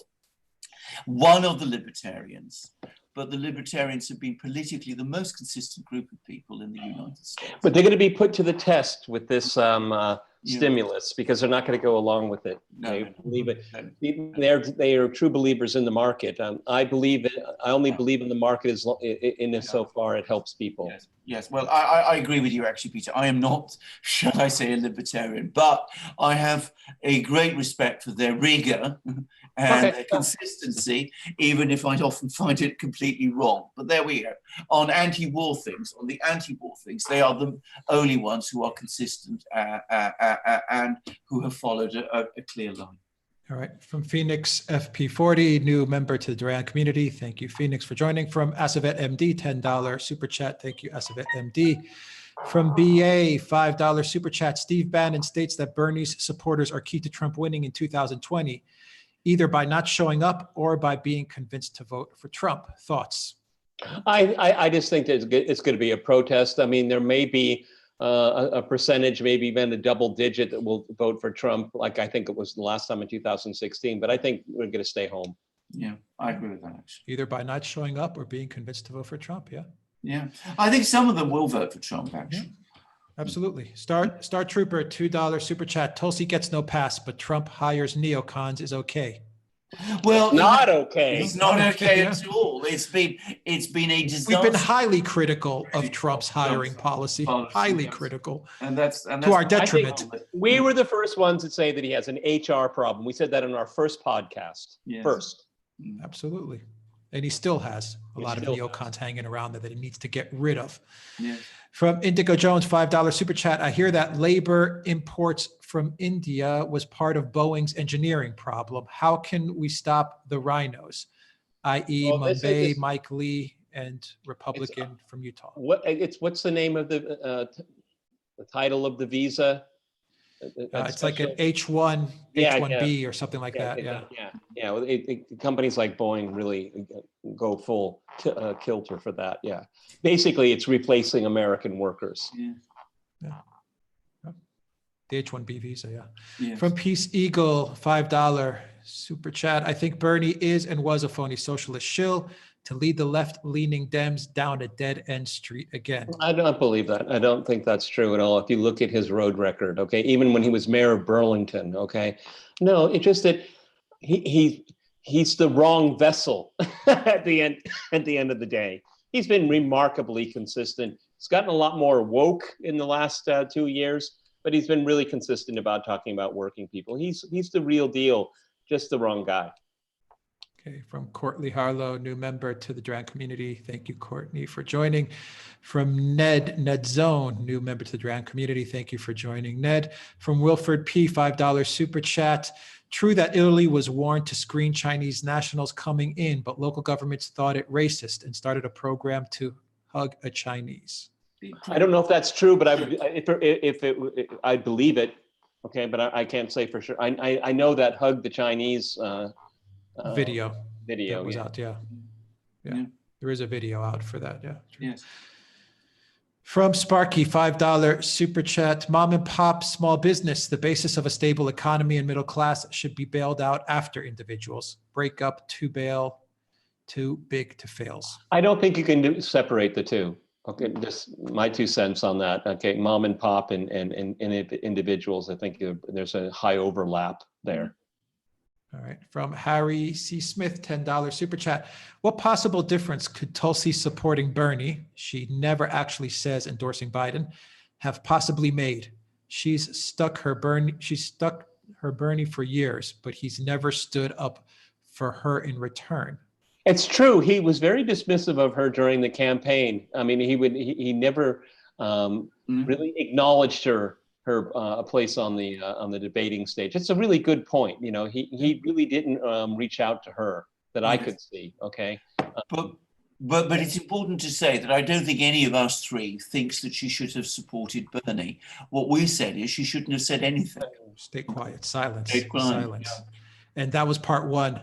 one of the libertarians, but the libertarians have been politically the most consistent group of people in the United States. But they're going to be put to the test with this stimulus, because they're not going to go along with it. They believe it. They are true believers in the market. I only believe in the market so far it helps people. Yes. Well, I agree with you, actually, Peter. I am not, shall I say, a libertarian, but I have a great respect for their rigor and their consistency, even if I often find it completely wrong. But there we go. On the anti-war things, they are the only ones who are consistent and who have followed a clear line. All right. From Phoenix FP40, new member to the Duran community. Thank you, Phoenix, for joining. From Asavet MD, $10 super chat. Thank you, Asavet MD. From BA, $5 super chat. Steve Bannon states that Bernie's supporters are key to Trump winning in 2020, either by not showing up or by being convinced to vote for Trump. Thoughts? I just think that it's going to be a protest. I mean, there may be a percentage, maybe even a double digit, that will vote for Trump, like I think it was the last time in 2016. But I think we're going to stay home. Yeah, I agree with that, actually. Either by not showing up or being convinced to vote for Trump. Yeah. Yeah, I think some of them will vote for Trump, actually. Yeah, absolutely. Star Trooper, $2 super chat. Tulsi gets no pass, but Trump hires neocons is okay. Well, not okay. It's not okay at all. It's been a disaster. We've been highly critical of Trump's hiring policy. Highly critical, and that's to our detriment. We were the first ones to say that he has an HR problem. We said that in our first podcast. Yes. First, absolutely, and he still has a lot of neocons hanging around there that he needs to get rid of. Yes. From Indigo Jones, $5 super chat. I hear that labor imports from India was part of Boeing's engineering problem. How can we stop the rhinos, i.e. Mumbai, Mike Lee, and Republican from Utah? What's the name of the title of the visa? It's like an H1, H1B or something like that. Yeah. Well, companies like Boeing really go full kilter for that. Yeah. Basically, it's replacing American workers. Yeah. The H1B visa, yeah. Yes. From Peace Eagle, $5 super chat. I think Bernie is and was a phony socialist shill to lead the left-leaning Dems down a dead-end street again. I don't believe that. I don't think that's true at all. If you look at his road record, okay, even when he was mayor of Burlington, okay, no, it's just that he's the wrong vessel at the end of the day. He's been remarkably consistent. He's gotten a lot more woke in the last 2 years, but he's been really consistent about talking about working people. He's the real deal, just the wrong guy. Okay, from Courtney Harlow, new member to the Duran community. Thank you, Courtney, for joining. From Ned Zone, new member to the Duran community. Thank you for joining, Ned. From Wilford P, $5 super chat. True that Italy was warned to screen Chinese nationals coming in, but local governments thought it racist and started a program to hug a Chinese. I don't know if that's true, but I believe it. Okay, but I can't say for sure. I know that hug the Chinese video that was out. Yeah. There is a video out for that. Yeah. Yes. From Sparky, $5 super chat. Mom and pop small business, the basis of a stable economy and middle class, should be bailed out after individuals. Break up to bail, too big to fails. I don't think you can separate the two. Okay, just my 2 cents on that. Okay, mom and pop and individuals, I think there's a high overlap there. All right. From Harry C. Smith, $10 super chat. What possible difference could Tulsi supporting Bernie, she never actually says endorsing Biden, have possibly made? She's stuck her Bernie for years, but he's never stood up for her in return. It's true. He was very dismissive of her during the campaign. I mean, he never really acknowledged her place on the debating stage. It's a really good point. You know, he really didn't reach out to her that I could see. Okay, but it's important to say that I don't think any of us three thinks that she should have supported Bernie. What we said is she shouldn't have said anything. Stay quiet. Silence. Stay quiet. Silence. Yeah. And that was part one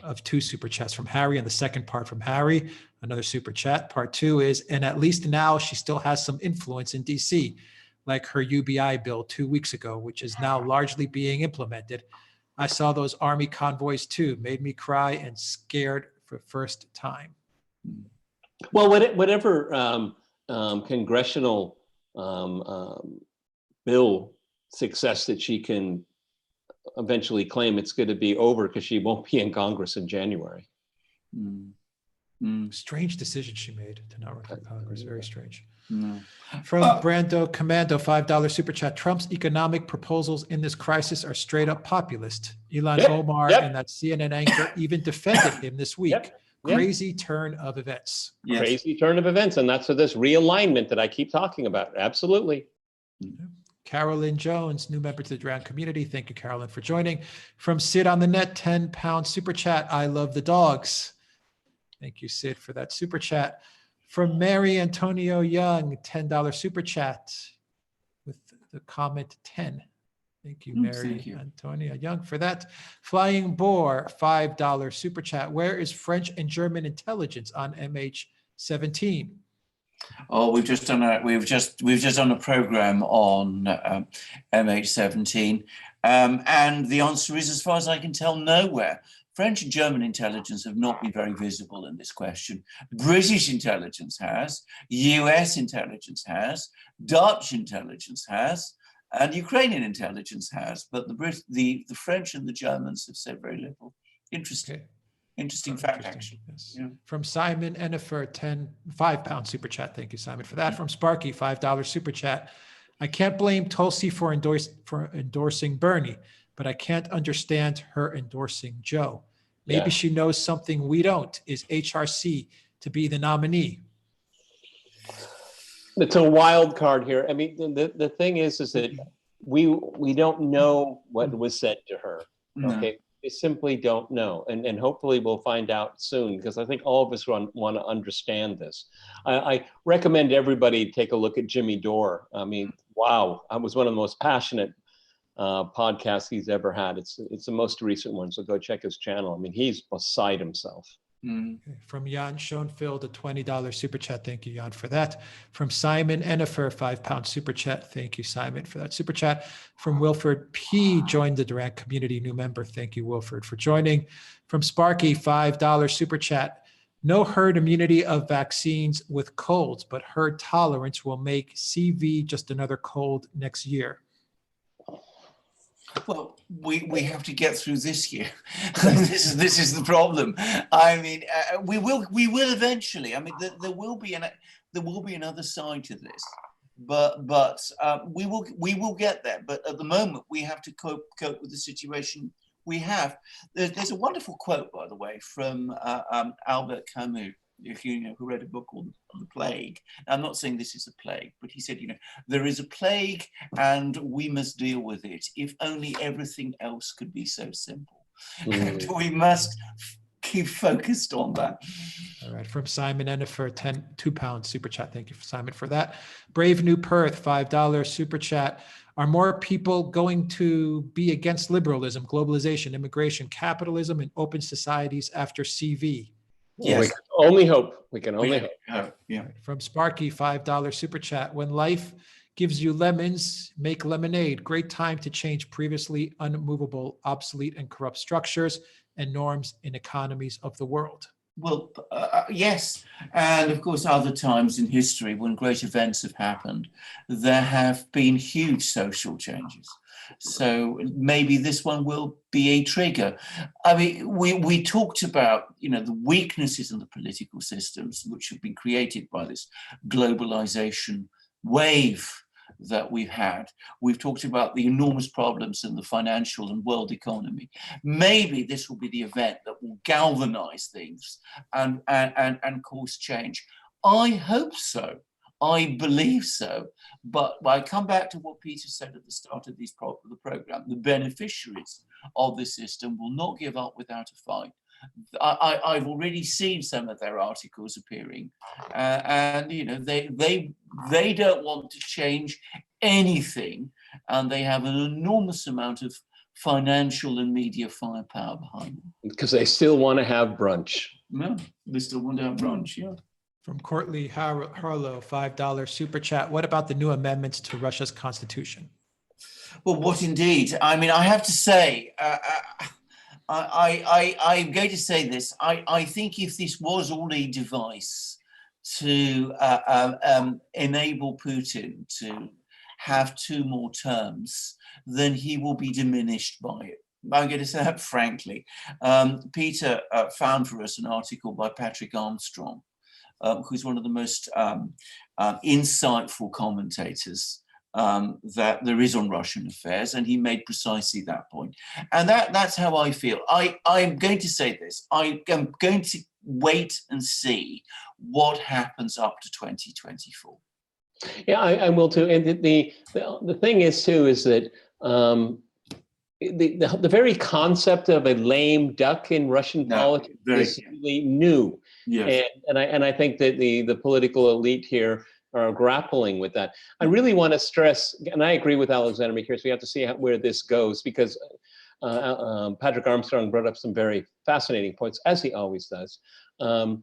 of 2 super chats from Harry, and the second part from Harry, another super chat. Part 2 is, and at least now she still has some influence in DC, like her UBI bill 2 weeks ago, which is now largely being implemented. I saw those army convoys too, made me cry and scared for first time. Well, whatever congressional bill success that she can eventually claim, it's going to be over because she won't be in Congress in January. Strange decision she made to not run for Congress. Very strange. No. From Brando Commando, $5 super chat. Trump's economic proposals in this crisis are straight up populist. Elon Omar and that CNN anchor even defended him this week. Crazy turn of events. Yes. Crazy turn of events. And that's for this realignment that I keep talking about. Absolutely. Carolyn Jones, new member to the Duran community. Thank you, Carolyn, for joining. From Sid on the Net, £10 super chat. I love the dogs. Thank you, Sid, for that super chat. From Mary Antonio Young, $10 super chat with the comment 10. Thank you, Mary Antonia Young, for that. Flying Boar, $5 super chat. Where is French and German intelligence on MH17? Oh, we've just done a program on MH17, and the answer is, as far as I can tell, nowhere. French and German intelligence have not been very visible in this question. British intelligence has, US intelligence has, Dutch intelligence has, and Ukrainian intelligence has, but the French and the Germans have said very little. Interesting. Okay. Interesting fact, actually. Yes. Yeah. From Simon Ennifer, £5 super chat. Thank you, Simon, for that. From Sparky, $5 super chat. I can't blame Tulsi for endorsing Bernie, but I can't understand her endorsing Joe. Maybe she knows something we don't. Is HRC to be the nominee? It's a wild card here. I mean, the thing is that we don't know what was said to her. Okay. We simply don't know. And hopefully we'll find out soon, because I think all of us want to understand this. I recommend everybody take a look at Jimmy Dore. I mean, wow, it was one of the most passionate podcasts he's ever had. It's the most recent one, so go check his channel. I mean, he's beside himself. From Jan Schoenfeld, a $20 super chat. Thank you, Jan, for that. From Simon Ennifer, £5 super chat. Thank you, Simon, for that super chat. From Wilford P, joined the Duran community, new member. Thank you, Wilford, for joining. From Sparky, $5 super chat. No herd immunity of vaccines with colds, but herd tolerance will make CV just another cold next year. Well, we have to get through this year. This is the problem. I mean, we will eventually. I mean, there will be another side to this, but we will get there. But at the moment, we have to cope with the situation we have. There's a wonderful quote, by the way, from Albert Camus, who read a book called The Plague. Now, I'm not saying this is a plague, but he said, there is a plague and we must deal with it. If only everything else could be so simple. And we must keep focused on that. All right. From Simon Ennifer, £2 super chat. Thank you, Simon, for that. Brave New Perth, $5 super chat. Are more people going to be against liberalism, globalization, immigration, capitalism, and open societies after CV? Yes. We can only hope. We can only hope. Yeah. From Sparky, $5 super chat. When life gives you lemons, make lemonade. Great time to change previously unmovable, obsolete, and corrupt structures and norms in economies of the world. Well, yes. And of course, other times in history when great events have happened, there have been huge social changes. So maybe this one will be a trigger. I mean, we talked about, the weaknesses in the political systems which have been created by this globalization wave that we've had. We've talked about the enormous problems in the financial and world economy. Maybe this will be the event that will galvanize things and cause change. I hope so. I believe so. But I come back to what Peter said at the start of the program. The beneficiaries of the system will not give up without a fight. I've already seen some of their articles appearing, and they don't want to change anything, and they have an enormous amount of financial and media firepower behind them. Because they still want to have brunch. No, they still want to have brunch, yeah. From Courtney Harlow, $5 super chat. What about the new amendments to Russia's constitution? Well, what indeed? I mean, I have to say, I'm going to say this. I think if this was all a device to enable Putin to have 2 more terms, then he will be diminished by it. I'm going to say that frankly. Peter found for us an article by Patrick Armstrong, who's one of the most insightful commentators that there is on Russian affairs, and he made precisely that point. And that's how I feel. I'm going to say this. I am going to wait and see what happens up to 2024. Yeah, I will too. And the thing is too is that the very concept of a lame duck in Russian politics is really new. Yes. And I think that the political elite here are grappling with that. I really want to stress, and I agree with Alexander Mikir, so we have to see where this goes, because Patrick Armstrong brought up some very fascinating points, as he always does. There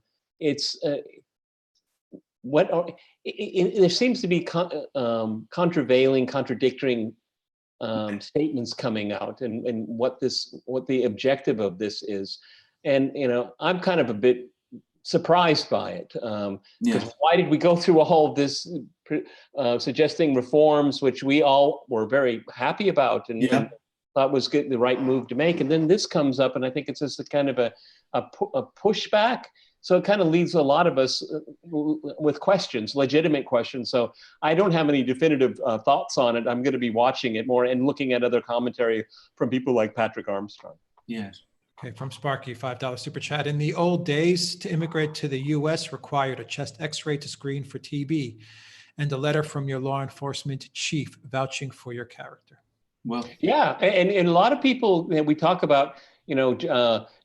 seems to be contradicting statements coming out, and what the objective of this is. And I'm kind of a bit surprised by it, because why did we go through all of this suggesting reforms which we all were very happy about and thought was good, the right move to make, and then this comes up, and I think it's just a kind of a pushback. So it kind of leaves a lot of us with questions, legitimate questions. So I don't have any definitive thoughts on it. I'm going to be watching it more and looking at other commentary from people like Patrick Armstrong. Yes. Okay, from Sparky, $5 super chat. In the old days, to immigrate to the U.S. required a chest x-ray to screen for TB and a letter from your law enforcement chief vouching for your character. Well, yeah, and a lot of people, we talk about,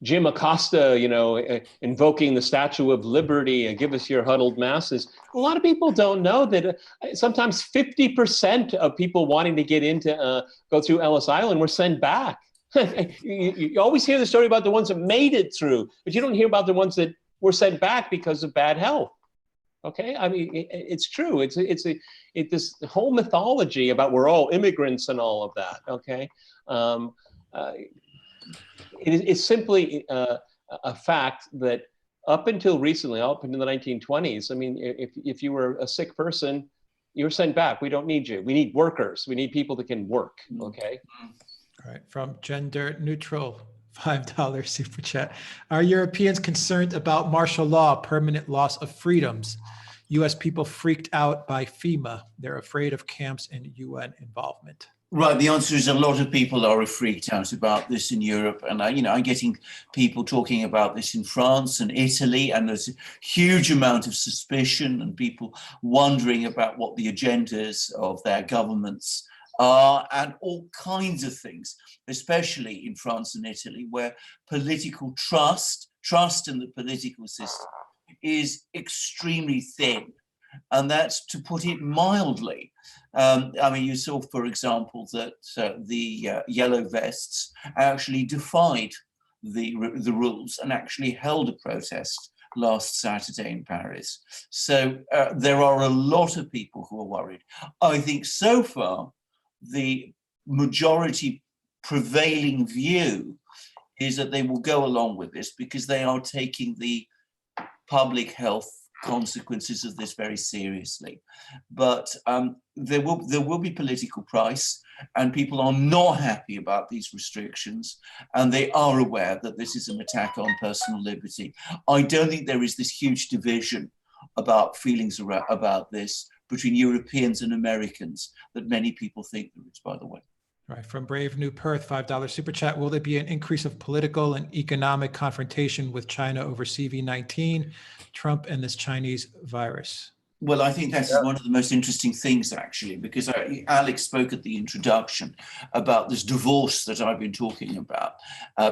Jim Acosta, invoking the Statue of Liberty and give us your huddled masses. A lot of people don't know that sometimes 50% of people wanting to get into, go through Ellis Island were sent back. You always hear the story about the ones that made it through, but you don't hear about the ones that were sent back because of bad health. Okay, I mean, it's true. It's this whole mythology about we're all immigrants and all of that. Okay, it's simply a fact that up until recently, up into the 1920s, I mean, if you were a sick person, you were sent back. We don't need you. We need workers. We need people that can work. Okay. All right, from Gender Neutral, $5 super chat. Are Europeans concerned about martial law, permanent loss of freedoms? U.S. people freaked out by FEMA. They're afraid of camps and UN involvement. Right, the answer is a lot of people are freaked out about this in Europe. And I'm getting people talking about this in France and Italy, and there's a huge amount of suspicion and people wondering about what the agendas of their governments are, and all kinds of things, especially in France and Italy, where political trust in the political system is extremely thin. And that's, to put it mildly. I mean, you saw, for example, that the Yellow Vests actually defied the rules and actually held a protest last Saturday in Paris. So there are a lot of people who are worried. I think so far, the majority prevailing view is that they will go along with this because they are taking the public health consequences of this very seriously. But there will be political price, and people are not happy about these restrictions, and they are aware that this is an attack on personal liberty. I don't think there is this huge division about feelings about this between Europeans and Americans that many people think there is, by the way. Right. From Brave New Perth, $5 super chat. Will there be an increase of political and economic confrontation with China over CV-19, Trump, and this Chinese virus? Well, I think that's one of the most interesting things, actually, because Alex spoke at the introduction about this divorce that I've been talking about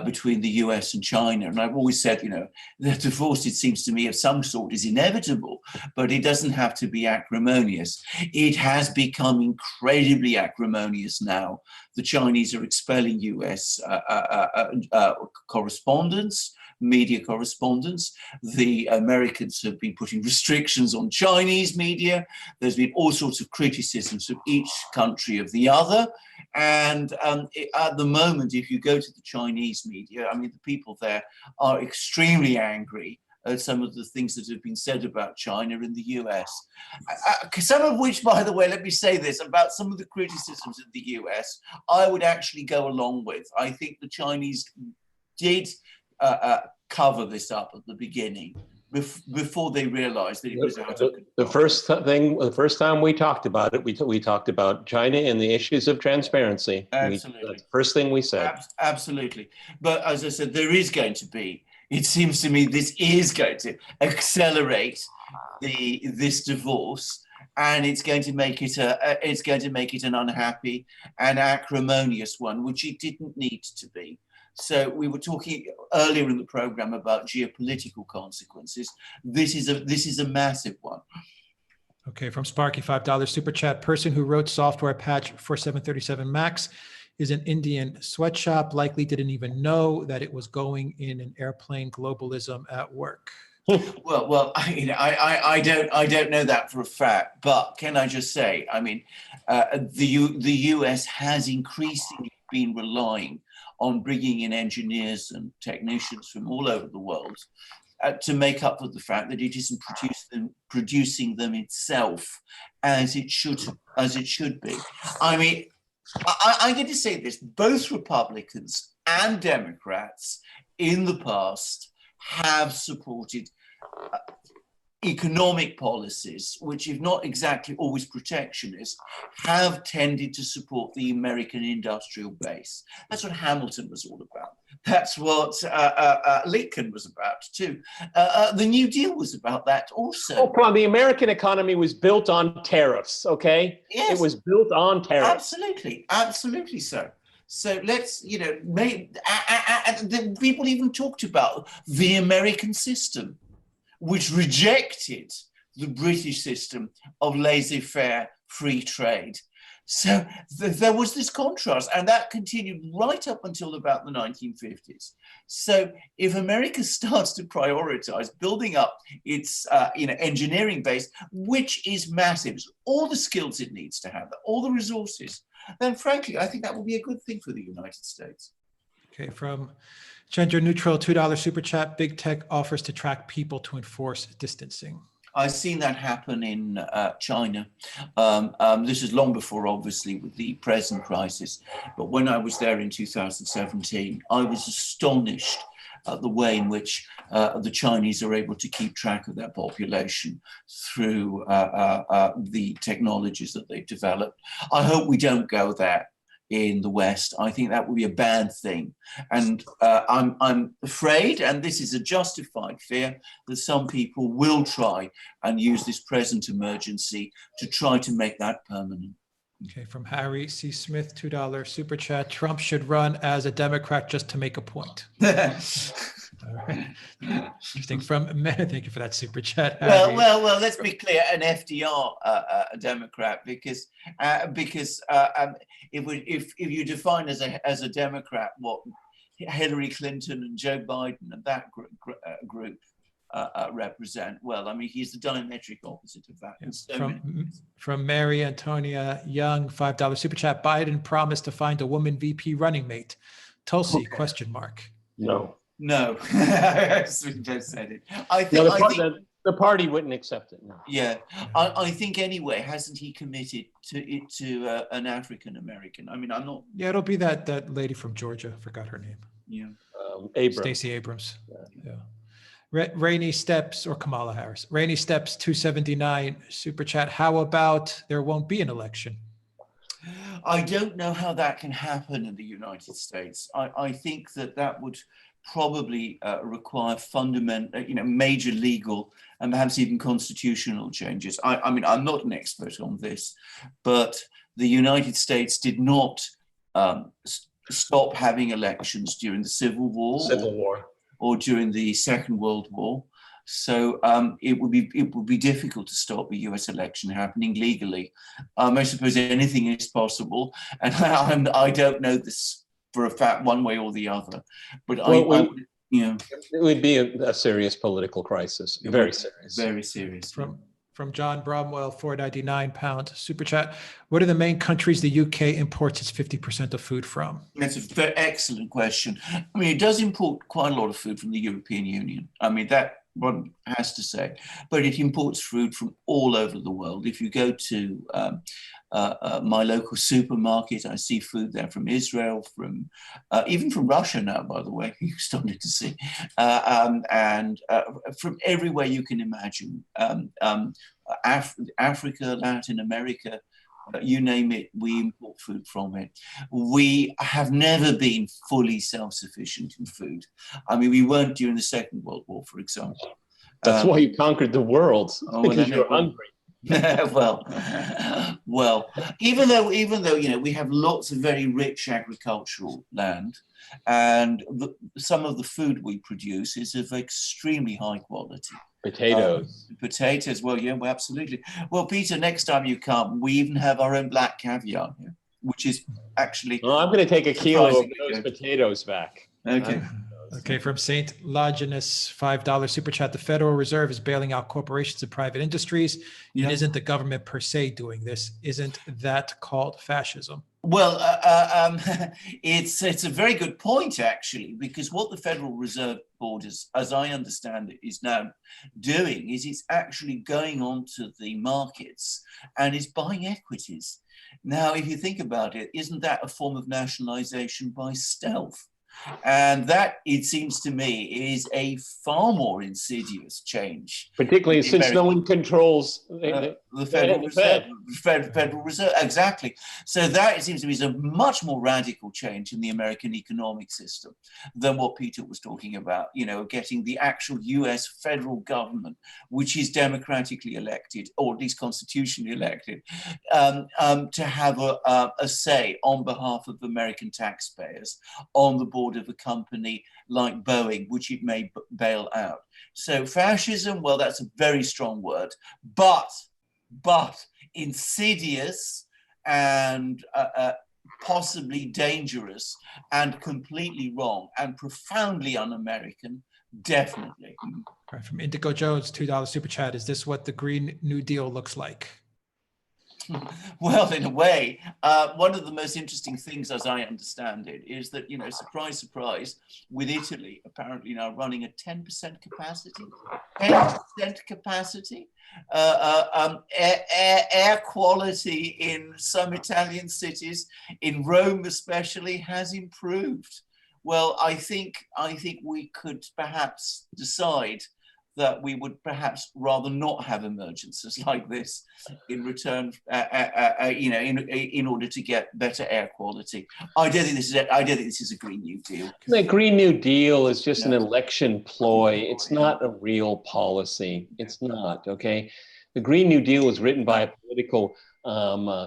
between the US and China. And I've always said, you know, the divorce, it seems to me, of some sort is inevitable, but it doesn't have to be acrimonious. It has become incredibly acrimonious now. The Chinese are expelling US correspondents, media correspondents. The Americans have been putting restrictions on Chinese media. There's been all sorts of criticisms of each country of the other. And at the moment, if you go to the Chinese media, I mean, the people there are extremely angry at some of the things that have been said about China in the US. Some of which, by the way, let me say this, about some of the criticisms of the US, I would actually go along with. I think the Chinese did cover this up at the beginning before they realized that it was out of control. The first time we talked about it, we talked about China and the issues of transparency. Absolutely. That's the first thing we said. Absolutely. But as I said, there is going to be, it seems to me, this is going to accelerate this divorce, and it's going to make it an unhappy and acrimonious one, which it didn't need to be. So we were talking earlier in the program about geopolitical consequences. This is a massive one. Okay, from Sparky, $5 super chat. Person who wrote software patch for 737 MAX is an Indian sweatshop. Likely didn't even know that it was going in an airplane. Globalism at work. Well, I don't know that for a fact, but can I just say, I mean, the US has increasingly been relying on bringing in engineers and technicians from all over the world to make up for the fact that it isn't producing them itself as it should be. I mean, I'm going to say this: both Republicans and Democrats in the past have supported economic policies, which, if not exactly always protectionist, have tended to support the American industrial base. That's what Hamilton was all about. That's what Lincoln was about too. The New Deal was about that also. Oh, come on. The American economy was built on tariffs, okay? Yes. It was built on tariffs. Absolutely, absolutely so. So let's, you know, people even talked about the American system, which rejected the British system of laissez-faire free trade. So there was this contrast, and that continued right up until about the 1950s. So if America starts to prioritize building up its engineering base, which is massive, all the skills it needs to have, all the resources, then frankly, I think that will be a good thing for the United States. Okay, from Gender Neutral, $2 super chat. Big tech offers to track people to enforce distancing. I've seen that happen in China. This is long before, obviously, with the present crisis. But when I was there in 2017, I was astonished at the way in which the Chinese are able to keep track of their population through the technologies that they've developed. I hope we don't go there in the West. I think that would be a bad thing. And I'm afraid, and this is a justified fear, that some people will try and use this present emergency to try to make that permanent. Okay, from Harry C. Smith, $2 super chat. Trump should run as a Democrat just to make a point. All right. Interesting. Thank you for that super chat, Harry. Well, let's be clear, an FDR a Democrat, because if you define as a Democrat what Hillary Clinton and Joe Biden and that group represent, well, I mean, he's the diametric opposite of that. Yeah. From Mary Antonia Young, $5 super chat. Biden promised to find a woman VP running mate. Tulsi, ? No. No, we both said it. I think. No, I think. the party wouldn't accept it. No. Yeah, I think anyway. Hasn't he committed to it to an African American? I mean, I'm not. Yeah, it'll be that lady from Georgia. I forgot her name. Yeah. Abrams. Stacey Abrams. Yeah. Rainy Steps or Kamala Harris. Rainy Steps 279 super chat. How about there won't be an election? I don't know how that can happen in the United States. I think that would probably require fundamental, major legal and perhaps even constitutional changes. I mean, I'm not an expert on this, but the United States did not stop having elections during the Civil War, or during the Second World War. So it would be difficult to stop a US election happening legally. I suppose anything is possible, and I don't know this for a fact one way or the other. But it would be a serious political crisis. Very serious. Very serious. From John Bromwell, £4.99 super chat. What are the main countries the UK imports its 50% of food from? That's a very excellent question. I mean, it does import quite a lot of food from the European Union. I mean, that one has to say, but it imports food from all over the world. If you go to my local supermarket, I see food there from Israel, from even from Russia now, by the way, you started to see, and from everywhere you can imagine. Africa, Latin America, you name it, we import food from it. We have never been fully self-sufficient in food. I mean, we weren't during the Second World War, for example. That's why you conquered the world, because you were hungry. well, even though we have lots of very rich agricultural land, and some of the food we produce is of extremely high quality. Potatoes. Well, yeah, well, absolutely. Well, Peter, next time you come, we even have our own black caviar here, which is actually. Well, I'm going to take a kilo of those potatoes back. Okay. Okay, from St. Longinus, $5 super chat. The Federal Reserve is bailing out corporations and private industries. Yeah. And isn't the government per se doing this? Isn't that called fascism? Well, it's a very good point, actually, because what the Federal Reserve Board, as I understand it, is now doing is it's actually going onto the markets and is buying equities. Now, if you think about it, isn't that a form of nationalization by stealth? And that, it seems to me, is a far more insidious change. Particularly since no one controls the Federal Reserve. Federal Reserve, exactly. So that, it seems to me, is a much more radical change in the American economic system than what Peter was talking about, getting the actual US federal government, which is democratically elected, or at least constitutionally elected, to have a say on behalf of American taxpayers on the board of a company like Boeing, which it may bail out. So fascism, well, that's a very strong word, but insidious and possibly dangerous and completely wrong and profoundly un-American, definitely. Right, from Indigo Jones, $2 super chat. Is this what the Green New Deal looks like? Well, in a way, one of the most interesting things, as I understand it, is that, surprise, surprise, with Italy apparently now running at 10% capacity, 10% capacity, air quality in some Italian cities, in Rome especially, has improved. Well, I think we could perhaps decide that we would perhaps rather not have emergencies like this in return, in order to get better air quality. I don't think this is a Green New Deal. The Green New Deal is just an election ploy. It's not a real policy. It's not, okay? The Green New Deal was written by a political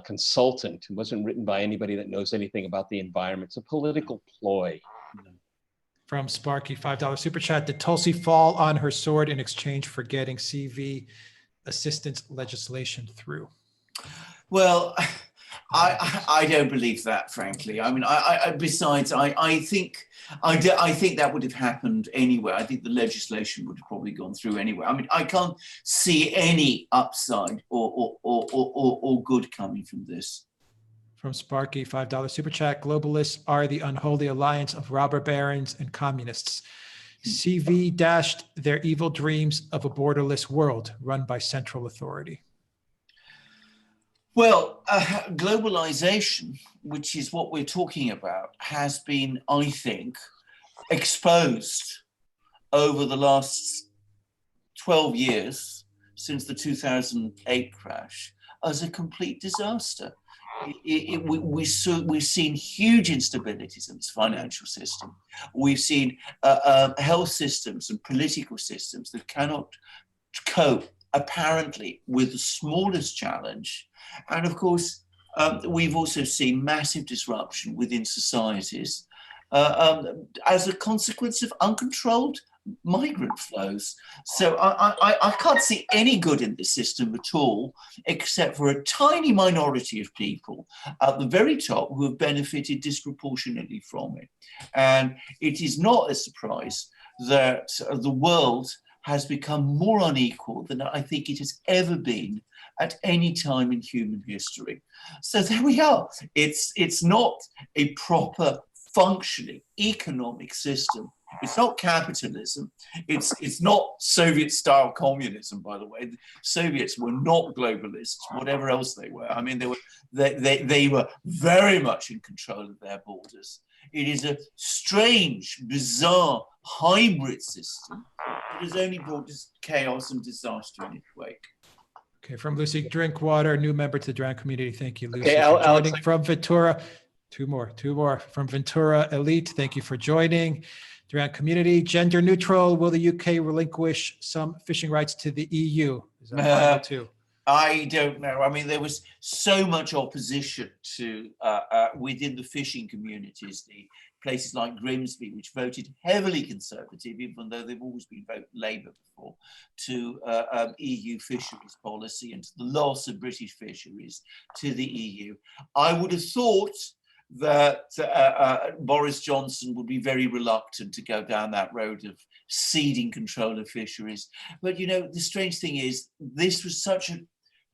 consultant. It wasn't written by anybody that knows anything about the environment. It's a political ploy. From Sparky, $5 super chat. Did Tulsi fall on her sword in exchange for getting CV assistance legislation through? Well, I don't believe that, frankly. I mean, besides, I think that would have happened anyway. I think the legislation would have probably gone through anyway. I mean, I can't see any upside or good coming from this. From Sparky, $5 super chat. Globalists are the unholy alliance of robber barons and communists. CV dashed their evil dreams of a borderless world run by central authority. Well, globalization, which is what we're talking about, has been, I think, exposed over the last 12 years since the 2008 crash as a complete disaster. We've seen huge instabilities in its financial system. We've seen health systems and political systems that cannot cope, apparently, with the smallest challenge. And of course, we've also seen massive disruption within societies as a consequence of uncontrolled migrant flows. So I can't see any good in this system at all, except for a tiny minority of people at the very top who have benefited disproportionately from it. And it is not a surprise that the world has become more unequal than I think it has ever been at any time in human history. So there we are. It's not a proper functioning economic system. It's not capitalism. It's not Soviet-style communism, by the way. The Soviets were not globalists, whatever else they were. I mean, they were very much in control of their borders. It is a strange, bizarre, hybrid system that has only brought chaos and disaster in its wake. Okay, from Lucy Drinkwater, new member to the Duran community. Thank you, Lucy, Okay, for Alex, joining. From Ventura, two more. From Ventura Elite, thank you for joining. Duran community, gender neutral. Will the UK relinquish some fishing rights to the EU? Is that final too? I don't know. I mean, there was so much opposition to within the fishing communities, the places like Grimsby, which voted heavily Conservative, even though they've always been vote Labour before, to EU fisheries policy and to the loss of British fisheries to the EU. I would have thought that Boris Johnson would be very reluctant to go down that road of ceding control of fisheries. But, you know, the strange thing is, this was such a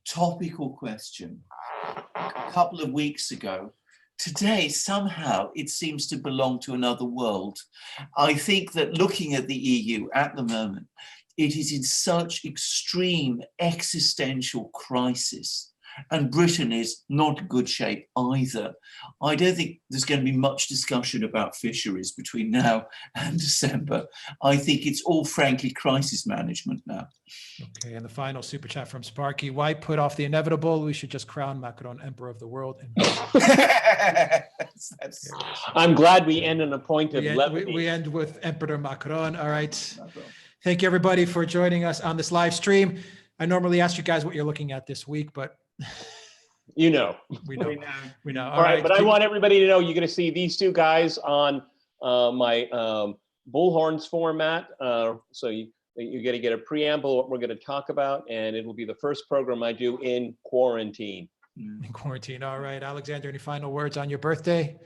topical question a couple of weeks ago. Today, somehow, it seems to belong to another world. I think that looking at the EU at the moment, it is in such extreme existential crisis. And Britain is not in good shape either. I don't think there's going to be much discussion about fisheries between now and December. I think it's all, frankly, crisis management now. Okay, and the final super chat from Sparky. Why put off the inevitable? We should just crown Macron emperor of the world. I'm glad we end on a point of levity. We end with Emperor Macron. All right. Thank you, everybody, for joining us on this live stream. I normally ask you guys what you're looking at this week, but you know, we know. All right, but I want everybody to know you're going to see these two guys on my Bullhorns format. So you're going to get a preamble of what we're going to talk about, and it will be the first program I do in quarantine. In quarantine. All right, Alexander, any final words on your birthday?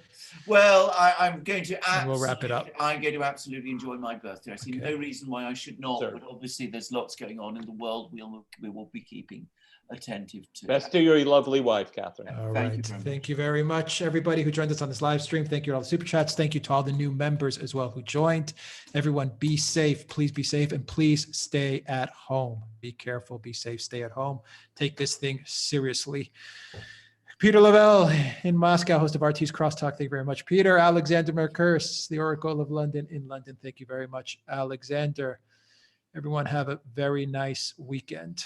Well, I'm going to we'll wrap it up. I'm going to absolutely enjoy my birthday. I see no reason why I should not, but obviously there's lots going on in the world we will be keeping attentive to. Best to your lovely wife, Catherine. All right. Thank you very much, everybody who joined us on this live stream. Thank you to all the super chats. Thank you to all the new members as well who joined. Everyone, be safe. Please be safe, and please stay at home. Be careful. Be safe. Stay at home. Take this thing seriously. Peter Lavelle in Moscow, host of RT's Crosstalk. Thank you very much, Peter. Alexander Mercurs, the Oracle of London in London. Thank you very much, Alexander. Everyone have a very nice weekend.